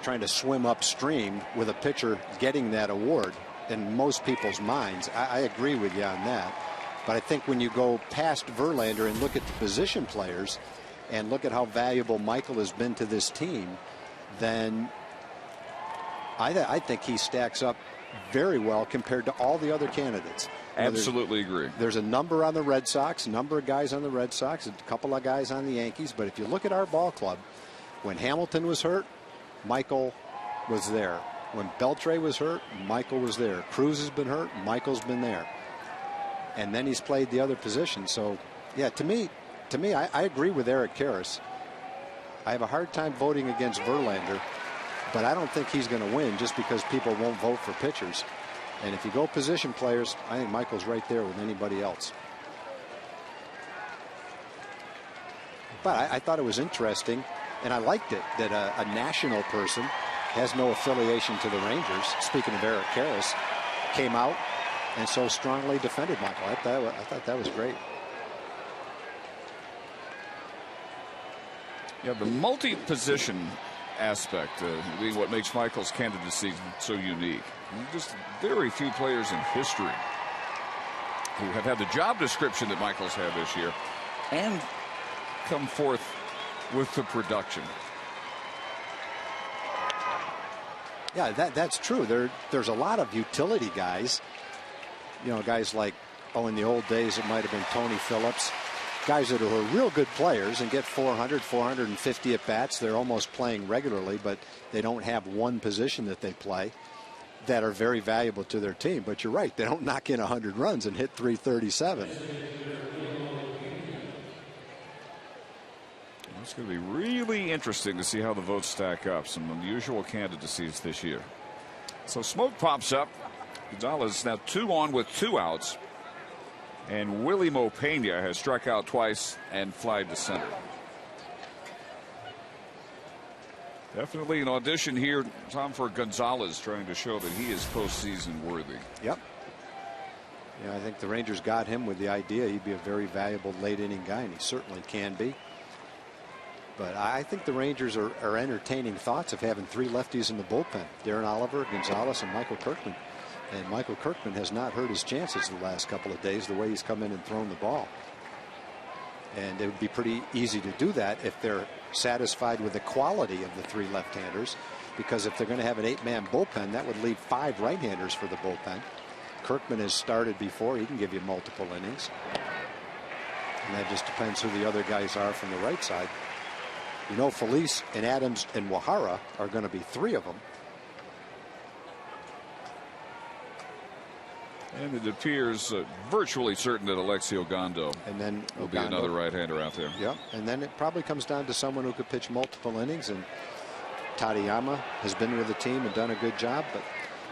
trying to swim upstream with a pitcher getting that award in most people's minds. I agree with you on that. But I think when you go past Verlander and look at the position players and look at how valuable Michael has been to this team, then I think he stacks up very well compared to all the other candidates. Absolutely agree. There's a number on the Red Sox, a number of guys on the Red Sox, a couple of guys on the Yankees. But if you look at our ball club, when Hamilton was hurt, Michael was there. When Beltre was hurt, Michael was there. Cruz has been hurt, Michael's been there. And then he's played the other position. So, yeah, to me, I agree with Eric Karras. I have a hard time voting against Verlander, but I don't think he's going to win just because people won't vote for pitchers. And if you go position players, I think Michael's right there with anybody else. But I thought it was interesting, and I liked it, that a national person has no affiliation to the Rangers, speaking of Eric Karras, came out and so strongly defended Michael. I thought that was great. Yeah, the multi-position aspect being what makes Michael's candidacy so unique. Just very few players in history who have had the job description that Michael's had this year and come forth with the production. Yeah, that's true. There's a lot of utility guys. Guys like, in the old days it might have been Tony Phillips. Guys that are real good players and get 400, 450 at bats. They're almost playing regularly, but they don't have one position that they play that are very valuable to their team. But you're right, they don't knock in 100 runs and hit 337. It's going to be really interesting to see how the votes stack up. Some unusual candidacies this year. So smoke pops up. Gonzalez now 2 on with 2 outs. And Willie Mopena has struck out twice and flied to center. Definitely an audition here, Tom, for Gonzalez, trying to show that he is postseason worthy. Yep. Yeah, I think the Rangers got him with the idea he'd be a very valuable late inning guy, and he certainly can be. But I think the Rangers are entertaining thoughts of having 3 lefties in the bullpen: Darren Oliver, Gonzalez, and Michael Kirkman. And Michael Kirkman has not hurt his chances the last couple of days, the way he's come in and thrown the ball. And it would be pretty easy to do that if they're satisfied with the quality of the 3 left-handers, because if they're going to have an 8-man bullpen, that would leave 5 right-handers for the bullpen. Kirkman has started before. He can give you multiple innings. And that just depends who the other guys are from the right side. You know, Felice and Adams and Wahara are going to be 3 of them. And it appears virtually certain that Alexi Ogando and then will be another right-hander out there. Yeah, and then it probably comes down to someone who could pitch multiple innings. And Tadayama has been with the team and done a good job, but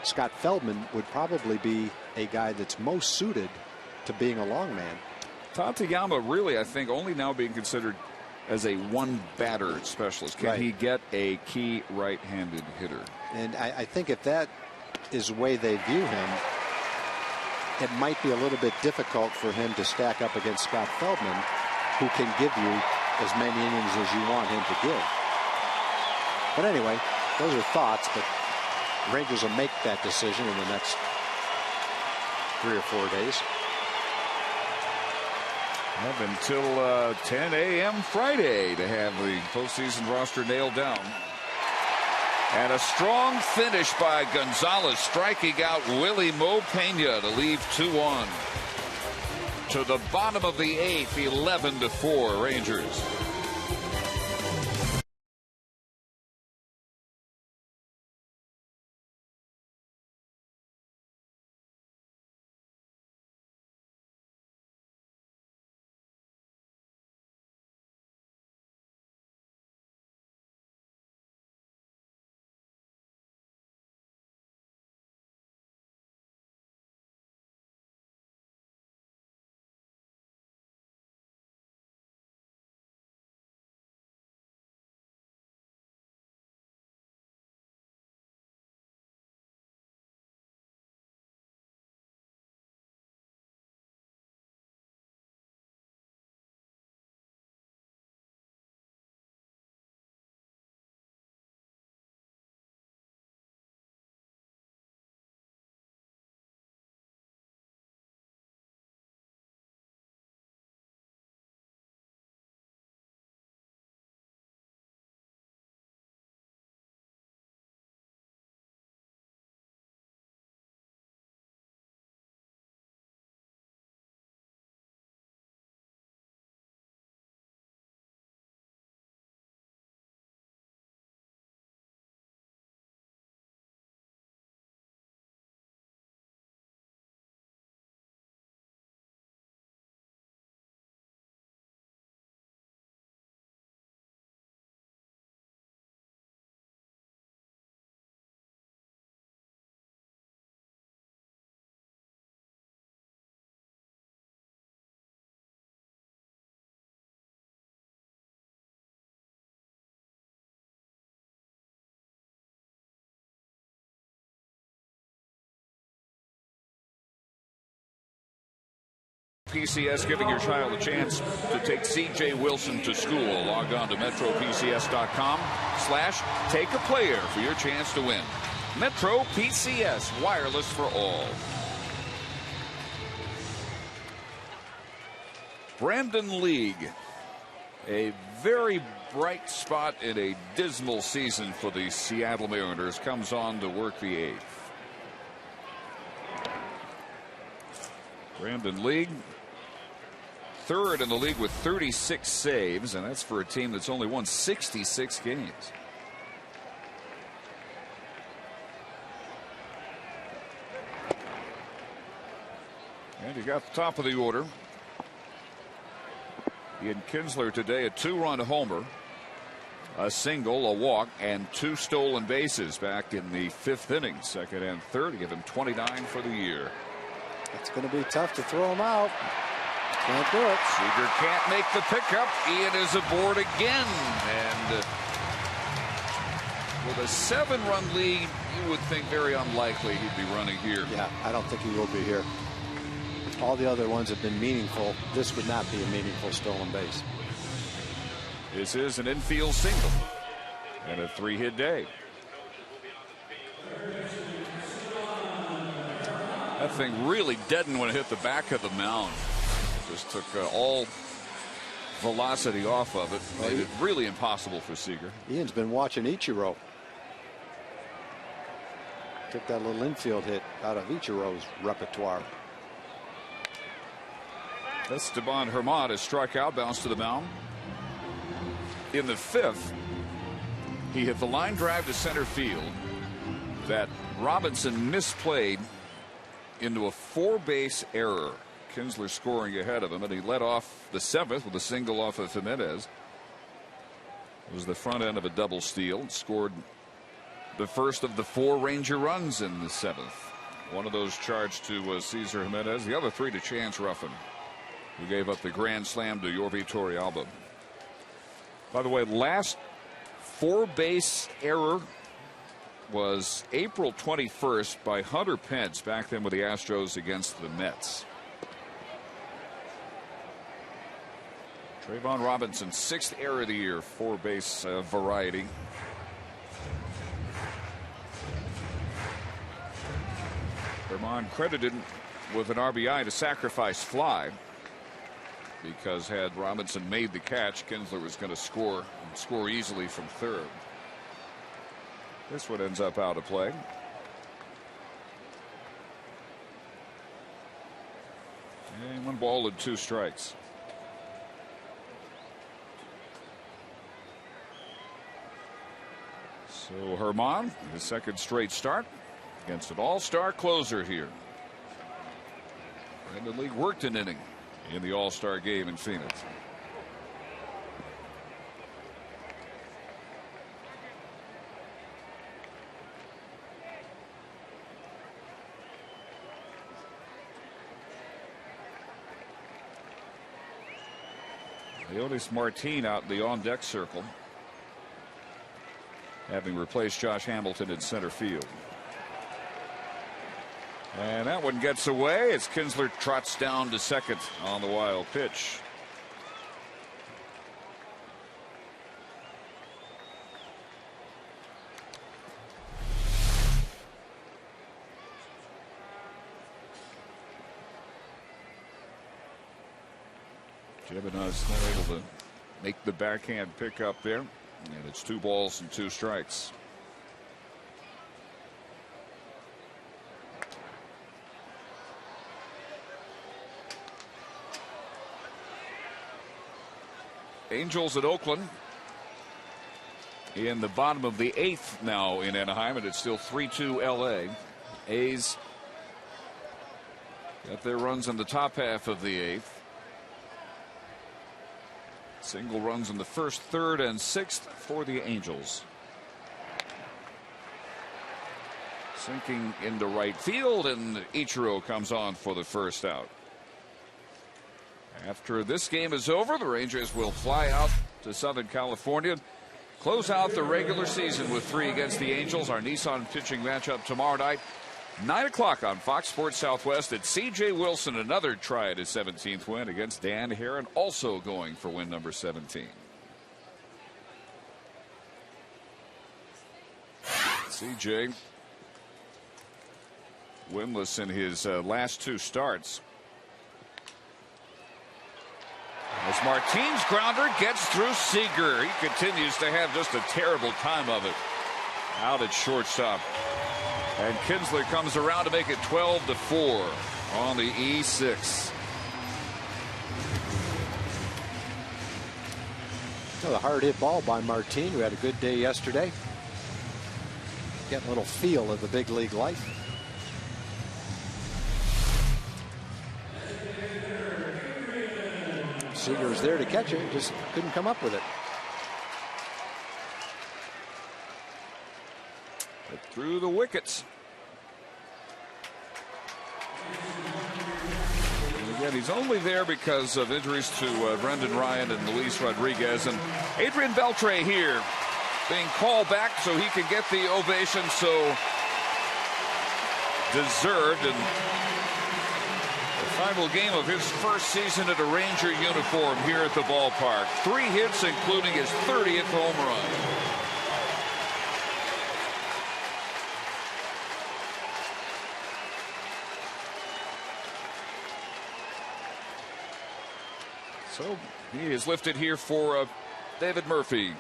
Scott Feldman would probably be a guy that's most suited to being a long man. Tatayama really, I think, only now being considered as a one-batter specialist. Can he get a key right-handed hitter? And I think if that is the way they view him, it might be a little bit difficult for him to stack up against Scott Feldman, who can give you as many innings as you want him to give. But anyway, those are thoughts, but Rangers will make that decision in the next 3 or 4 days. Have until 10 a.m. Friday to have the postseason roster nailed down. And a strong finish by Gonzalez, striking out Willie Mo Pena to leave 2-1. To the bottom of the 8th, 11-4 Rangers. PCS, giving your child a chance to take C.J. Wilson to school. Log on to MetroPCS.com/take-a-player for your chance to win. Metro PCS, wireless for all. Brandon League, a very bright spot in a dismal season for the Seattle Mariners, comes on to work the 8th. Brandon League, 3rd in the league with 36 saves, and that's for a team that's only won 66 games. And you got the top of the order. Ian Kinsler today, a 2-run homer, a single, a walk, and 2 stolen bases back in the 5th inning. 2nd and 3rd, give him 29 for the year. It's going to be tough to throw him out. Can't do it. Seager can't make the pickup. Ian is aboard again. And With a 7-run lead, you would think very unlikely he'd be running here. Yeah, I don't think he will be here. All the other ones have been meaningful. This would not be a meaningful stolen base. This is an infield single and a 3-hit day. That thing really deadened when it hit the back of the mound. Just took all velocity off of it. Made it really impossible for Seager. Ian's been watching Ichiro. Took that little infield hit out of Ichiro's repertoire. Esteban Herman has struck out, bounced to the mound. In the 5th, he hit the line drive to center field that Robinson misplayed into a 4-base error. Kinsler scoring ahead of him, and he led off the 7th with a single off of Jimenez. It was the front end of a double steal. Scored the first of the 4 Ranger runs in the 7th. One of those charged to Cesar Jimenez, the other 3 to Chance Ruffin, who gave up the grand slam to Yorvi Torrealba. By the way, last 4-base error was April 21st by Hunter Pence, back then with the Astros against the Mets. Trayvon Robinson's 6th error of the year, 4-base variety. Herman credited with an RBI to sacrifice fly, because had Robinson made the catch, Kinsler was going to score easily from third. This one ends up out of play. And 1 ball and 2 strikes. So Herman, his 2nd straight start against an all-star closer here. Brandon League worked an inning in the all-star game in Phoenix. Leonis Martin out in the on-deck circle, having replaced Josh Hamilton in center field. And that one gets away as Kinsler trots down to second on the wild pitch. Gibbonneau's not able to make the backhand pickup there, and it's 2 balls and 2 strikes. Angels at Oakland in the bottom of the 8th now in Anaheim, and it's still 3-2 LA. A's got their runs in the top half of the 8th. Single runs in the 1st, 3rd, and 6th for the Angels. Sinking into right field, and Ichiro comes on for the first out. After this game is over, the Rangers will fly out to Southern California, close out the regular season with 3 against the Angels. Our Nissan pitching matchup tomorrow night, 9 o'clock on Fox Sports Southwest. At C.J. Wilson, another try at his 17th win against Dan Herron, also going for win number 17. C.J. winless in his last 2 starts. As Martin's grounder gets through Seager, he continues to have just a terrible time of it out at shortstop. And Kinsler comes around to make it 12-4 on the E6. Another hard hit ball by Martin, who had a good day yesterday. Getting a little feel of the big league life. Seager was there to catch it, just couldn't come up with it. But through the wickets. And again, he's only there because of injuries to Brendan Ryan and Luis Rodriguez. And Adrian Beltre here being called back so he could get the ovation so deserved. And the final game of his first season at a Ranger uniform here at the ballpark. 3 hits, including his 30th home run. So he is lifted here for David Murphy.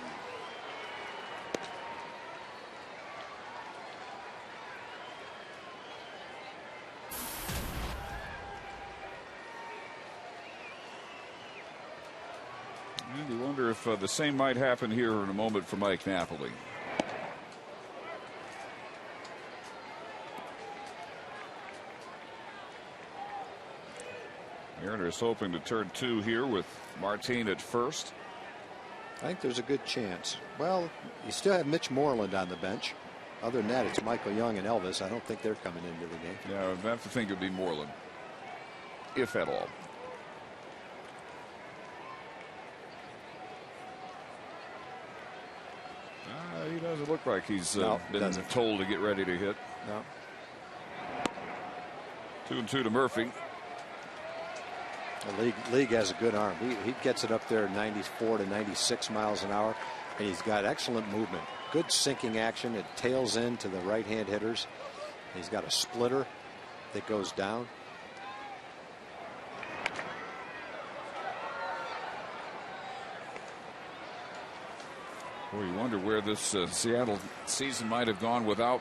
And you wonder if the same might happen here in a moment for Mike Napoli. Mariners hoping to turn 2 here with Martin at first. I think there's a good chance. Well, you still have Mitch Moreland on the bench. Other than that, it's Michael Young and Elvis. I don't think they're coming into the game. Yeah, I have to think it'd be Moreland, if at all. He doesn't look like he's been told to get ready to hit. No. 2-2 to Murphy. The league has a good arm. He gets it up there 94 to 96 miles an hour, and he's got excellent movement. Good sinking action. It tails in to the right-hand hitters. He's got a splitter that goes down. Boy, you wonder where this Seattle season might have gone without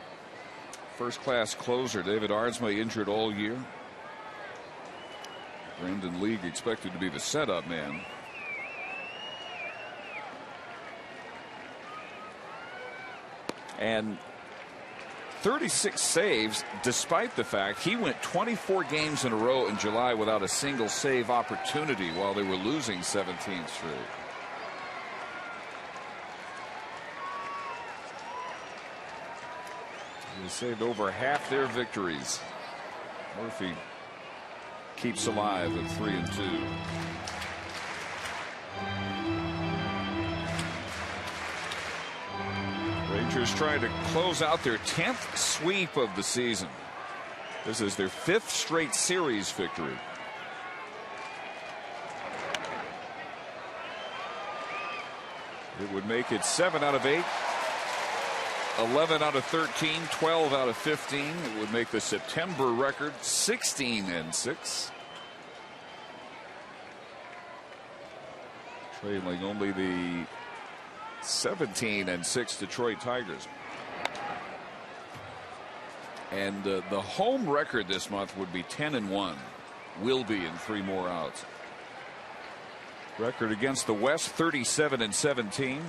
first-class closer. David Ardsma injured all year. Brendan League expected to be the setup man. And 36 saves, despite the fact he went 24 games in a row in July without a single save opportunity while they were losing 17 straight. He saved over half their victories. Murphy keeps alive at 3-2. Rangers trying to close out their 10th sweep of the season. This is their 5th straight series victory. It would make it 7 out of 8. 11 out of 13, 12 out of 15. It would make the September record 16-6. Trailing only the 17-6 Detroit Tigers. And the home record this month would be 10-1. Will be in 3 more outs. Record against the West 37-17.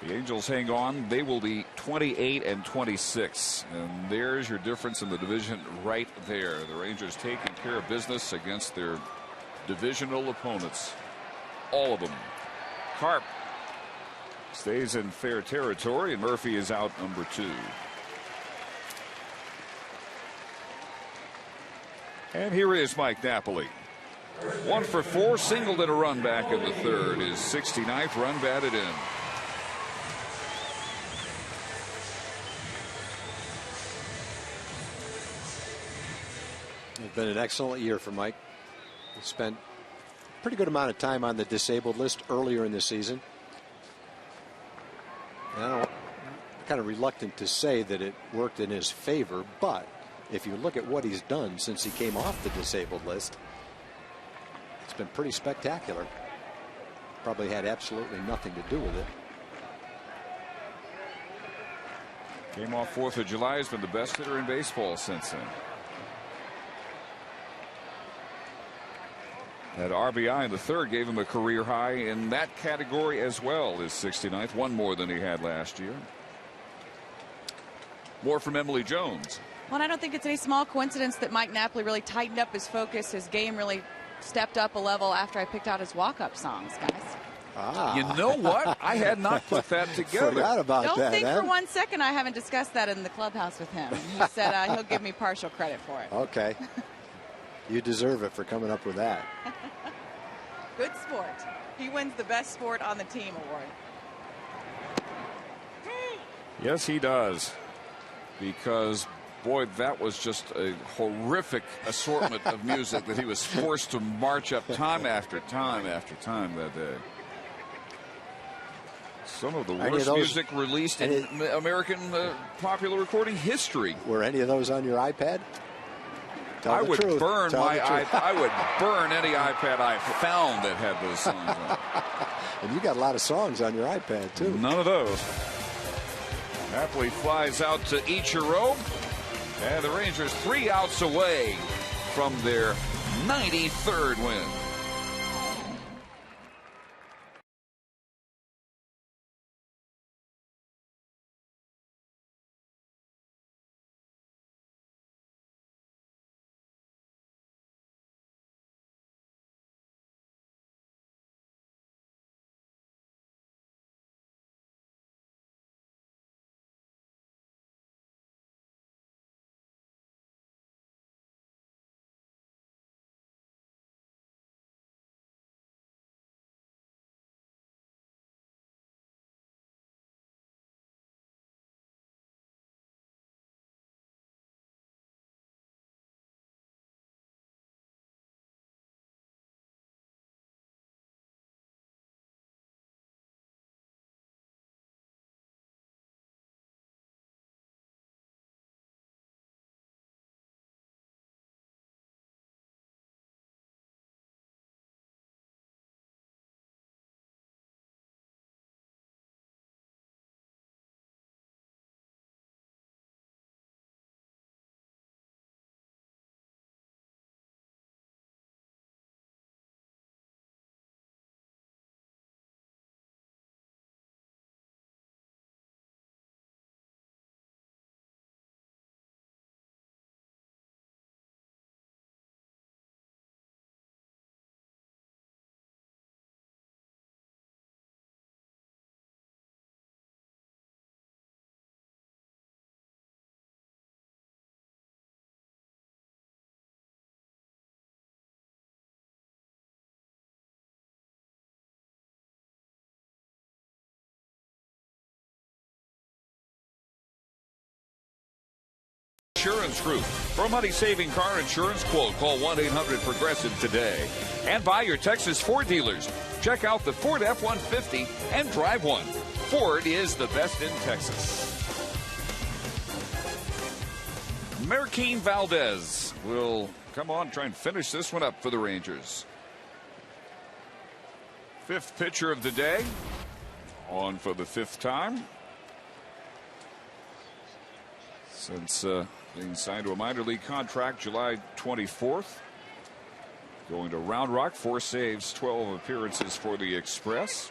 The Angels hang on. They will be 28-26. And there's your difference in the division right there. The Rangers taking care of business against their divisional opponents. All of them. Carp stays in fair territory, and Murphy is out number 2. And here is Mike Napoli. 1 for 4, singled and a run back in the 3rd. His 69th run batted in. It's been an excellent year for Mike. He spent a pretty good amount of time on the disabled list earlier in the season. And I'm kind of reluctant to say that it worked in his favor, but if you look at what he's done since he came off the disabled list, it's been pretty spectacular. Probably had absolutely nothing to do with it. Came off 4th of July, has been the best hitter in baseball since then. That RBI in the 3rd gave him a career high in that category as well. His 69th, 1 more than he had last year. More from Emily Jones. Well, I don't think it's any small coincidence that Mike Napoli really tightened up his focus. His game really stepped up a level after I picked out his walk-up songs, guys. You know what? I had not put that together. Forgot about Don't that. think for one second I haven't discussed that in the clubhouse with him. He said he'll give me partial credit for it. Okay. You deserve it for coming up with that. Good sport. He wins the best sport on the team award. Yes, he does. Because, boy, that was just a horrific assortment of music that he was forced to march up time after time after time that day. Some of the worst music released in American popular recording history. Were any of those on your iPad? I would burn my iPad. I would burn any iPad I found that had those songs on it. And you got a lot of songs on your iPad, too. None of those. Napoli flies out to Ichiro. And the Rangers 3 outs away from their 93rd win. Insurance Group. For a money-saving car insurance quote, call 1-800-PROGRESSIVE today. And buy your Texas Ford dealers. Check out the Ford F-150 and drive one. Ford is the best in Texas. Marquín Valdez will come on, try and finish this one up for the Rangers. Fifth pitcher of the day. On for the fifth time. Since being signed to a minor league contract July 24th. Going to Round Rock, 4 saves, 12 appearances for the Express.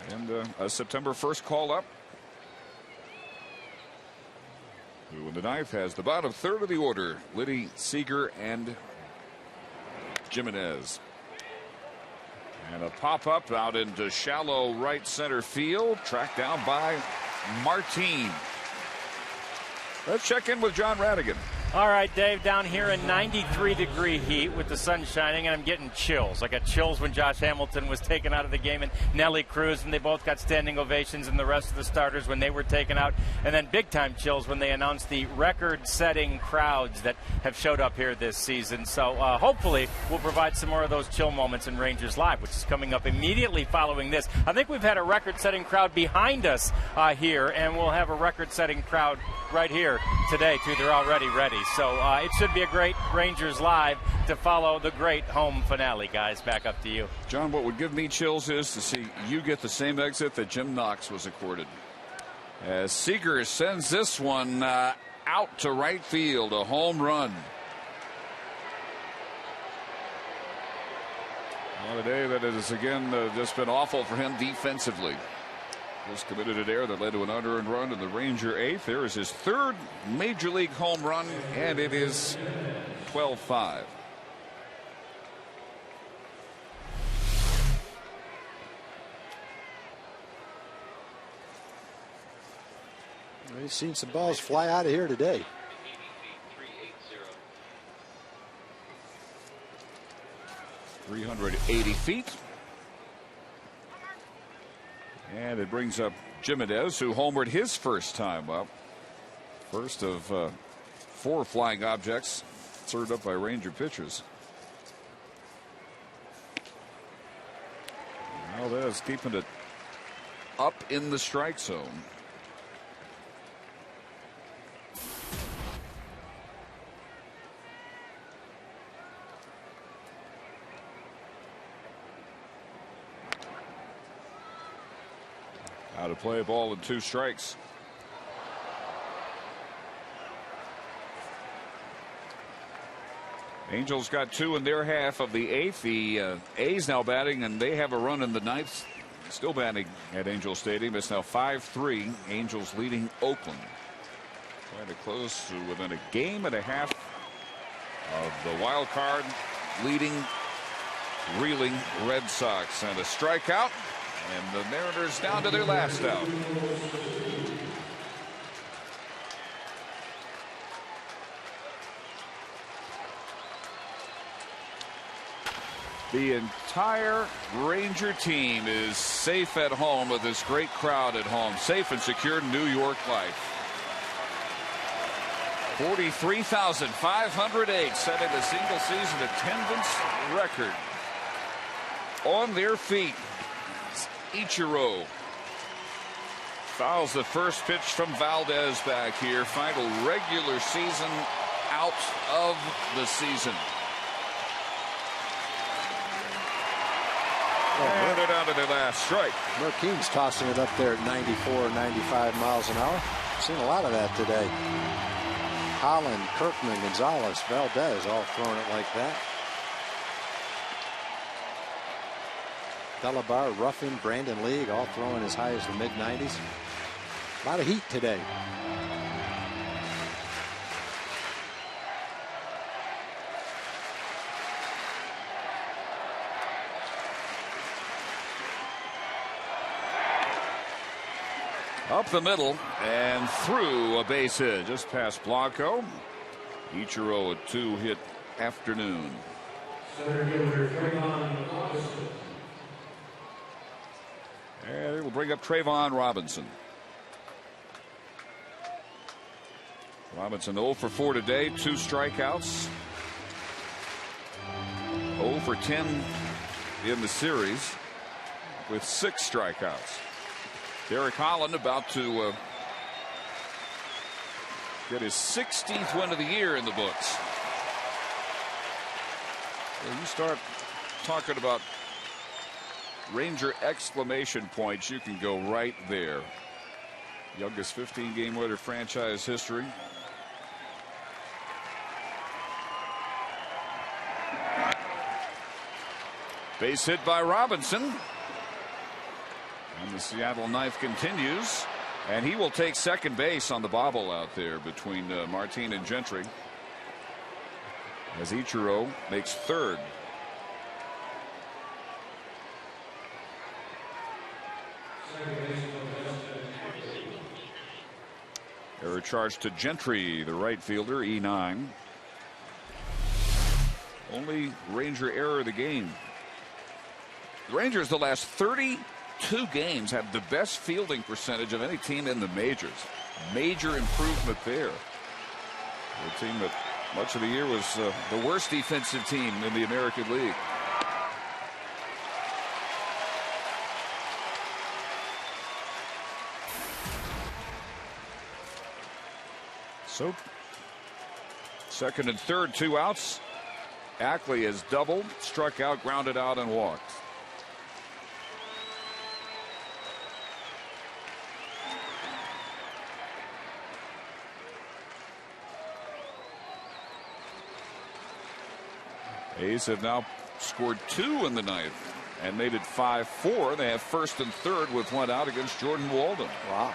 And a September 1st call up. Who in the ninth has the bottom third of the order, Liddy, Seager, and Jimenez. And a pop-up out into shallow right center field, tracked down by Martin. Let's check in with John Radigan. All right, Dave, down here in 93-degree heat with the sun shining, and I'm getting chills. I got chills when Josh Hamilton was taken out of the game and Nelly Cruz, and they both got standing ovations, and the rest of the starters when they were taken out. And then big-time chills when they announced the record-setting crowds that have showed up here this season. So hopefully we'll provide some more of those chill moments in Rangers Live, which is coming up immediately following this. I think we've had a record-setting crowd behind us here, and we'll have a record-setting crowd right here today, too. They're already ready. So it should be a great Rangers Live to follow the great home finale, guys. Back up to you. John, what would give me chills is to see you get the same exit that Jim Knox was accorded. As Seager sends this one out to right field, a home run. On a day that has again just been awful for him defensively. Just committed an error that led to an unearned run in the Ranger eighth. There is his third major league home run, and it is 12-5. We've seen some balls fly out of here today. 380 feet. And it brings up Jimenez, who homered his first time up. First of 4 flying objects served up by Ranger pitchers. Valdez keeping it up in the strike zone. Out of play, ball and 2 strikes. Angels got 2 in their half of the 8th. The A's now batting, and they have a run in the 9th. Still batting at Angel Stadium. It's now 5-3. Angels leading Oakland. Trying to close to within a game and a half of the wild card leading, reeling Red Sox. And a strikeout. And the Mariners down to their last out. The entire Ranger team is safe at home with this great crowd at home. Safe and secure New York life. 43,508 setting the single season attendance record. On their feet, Ichiro fouls the first pitch from Valdez back here. Final regular season out of the season. And they're down to their last strike. Merkeen's tossing it up there at 94, 95 miles an hour. Seen a lot of that today. Holland, Kirkman, Gonzalez, Valdez all throwing it like that. Delabar, Ruffin, Brandon League all throwing as high as the mid-90s. A lot of heat today. Up the middle and through a base hit just past Blanco. Ichiro a 2-hit afternoon. And it will bring up Trayvon Robinson. Robinson 0 for 4 today, 2 strikeouts. 0 for 10 in the series with 6 strikeouts. Derek Holland about to get his 16th win of the year in the books. When you start talking about Ranger exclamation points, you can go right there. Youngest 15-game winner franchise history. Base hit by Robinson. And the Seattle knife continues. And he will take second base on the bobble out there between Martin and Gentry. As Ichiro makes third. Error charge to Gentry, the right fielder, E9. Only Ranger error of the game. The Rangers, the last 32 games, have the best fielding percentage of any team in the majors. Major improvement there. The team that much of the year was the worst defensive team in the American League. So second and third, 2 outs. Ackley has doubled, struck out, grounded out, and walked. A's have now scored 2 in the ninth and made it 5-4. They have first and third with 1 out against Jordan Walden. Wow.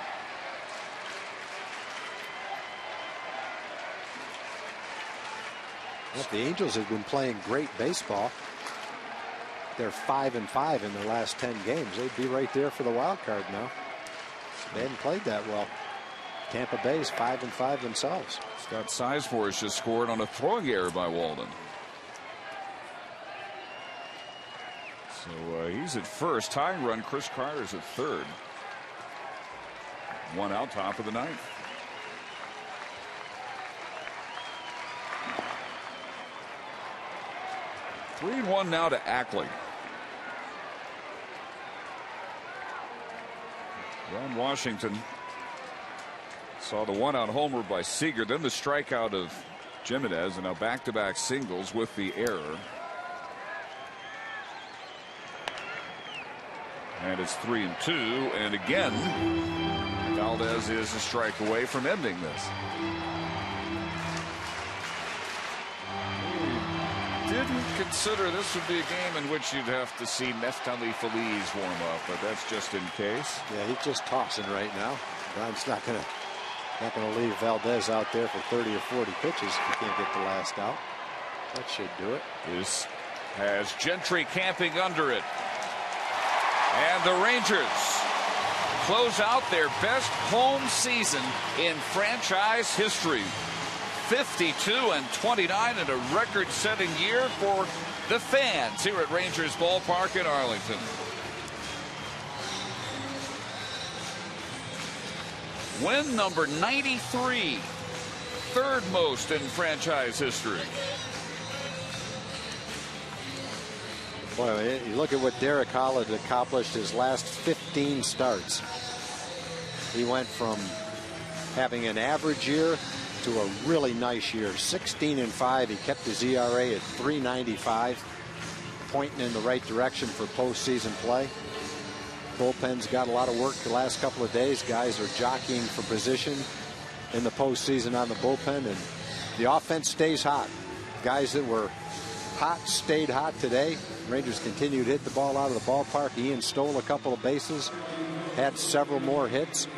Well, the Angels have been playing great baseball. They're 5-5 in their last 10 games. They'd be right there for the wild card now. They hadn't played that well. Tampa Bay's 5-5 themselves. Scott Sizemore has just scored on a throwing error by Walden. So he's at first. Tying run. Chris Carter's at third. One out, top of the ninth. Three and one now to Ackley. Ron Washington saw the one-out homer by Seager, then the strikeout of Jimenez, and now back-to-back singles with the error. And it's 3-2, and again, Valdez is a strike away from ending this. Didn't consider this would be a game in which you'd have to see Neftali Feliz warm up, but that's just in case. Yeah, he's just tossing right now. Ron's not gonna leave Valdez out there for 30 or 40 pitches if he can't get the last out. That should do it. This has Gentry camping under it. And the Rangers close out their best home season in franchise history. 52-29 in a record-setting year for the fans here at Rangers Ballpark in Arlington. Win number 93, third most in franchise history. Boy, you look at what Derek Holland accomplished his last 15 starts. He went from having an average year to a really nice year. 16-5. He kept his ERA at 3.95, pointing in the right direction for postseason play. Bullpen's got a lot of work the last couple of days. Guys are jockeying for position in the postseason on the bullpen, and the offense stays hot. Guys that were hot stayed hot today. Rangers continued to hit the ball out of the ballpark. Ian stole a couple of bases, had several more hits.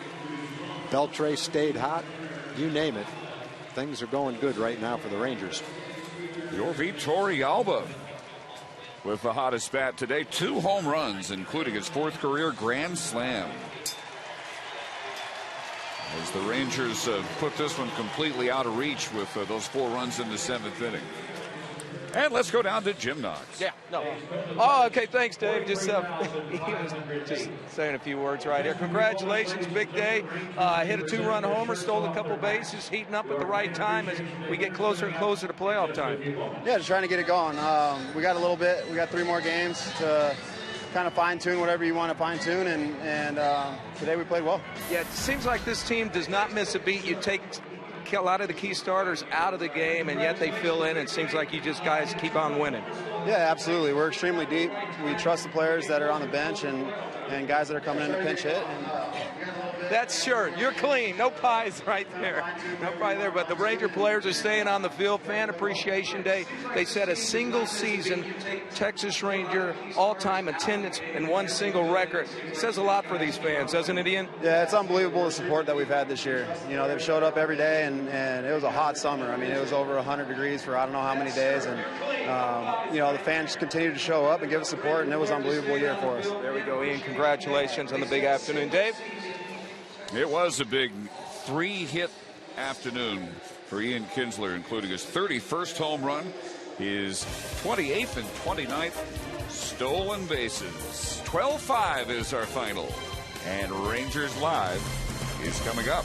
Beltre stayed hot. You name it. Things are going good right now for the Rangers. Yorvi Torrealba with the hottest bat today. 2 home runs, including his 4th career grand slam. As the Rangers put this one completely out of reach with those 4 runs in the 7th inning. And let's go down to Jim Knox. Yeah, no. Oh, okay, thanks, Dave. Just saying a few words right here. Congratulations, big day. Hit a 2-run homer, stole a couple bases, heating up at the right time as we get closer and closer to playoff time. Yeah, just trying to get it going. We got a little bit. We got 3 more games to kind of fine-tune whatever you want to fine-tune, and today we played well. Yeah, it seems like this team does not miss a beat. You take a lot of the key starters out of the game, and yet they fill in. It seems like you just guys keep on winning. Yeah, absolutely. We're extremely deep. We trust the players that are on the bench and guys that are coming in to pinch hit. That's sure. You're clean. No pies right there. No pie there. But the Ranger players are staying on the field. Fan Appreciation Day. They set a single season Texas Ranger all-time attendance and 1 single record. It says a lot for these fans, doesn't it, Ian? Yeah, it's unbelievable the support that we've had this year. You know, they've showed up every day, and it was a hot summer. I mean, it was over 100 degrees for I don't know how many days. And, you know, the fans continued to show up and give us support, and it was an unbelievable year for us. There we go, Ian. Congratulations on the big afternoon. Dave? It was a big 3-hit afternoon for Ian Kinsler, including his 31st home run, his 28th and 29th stolen bases. 12-5 is our final, and Rangers Live is coming up.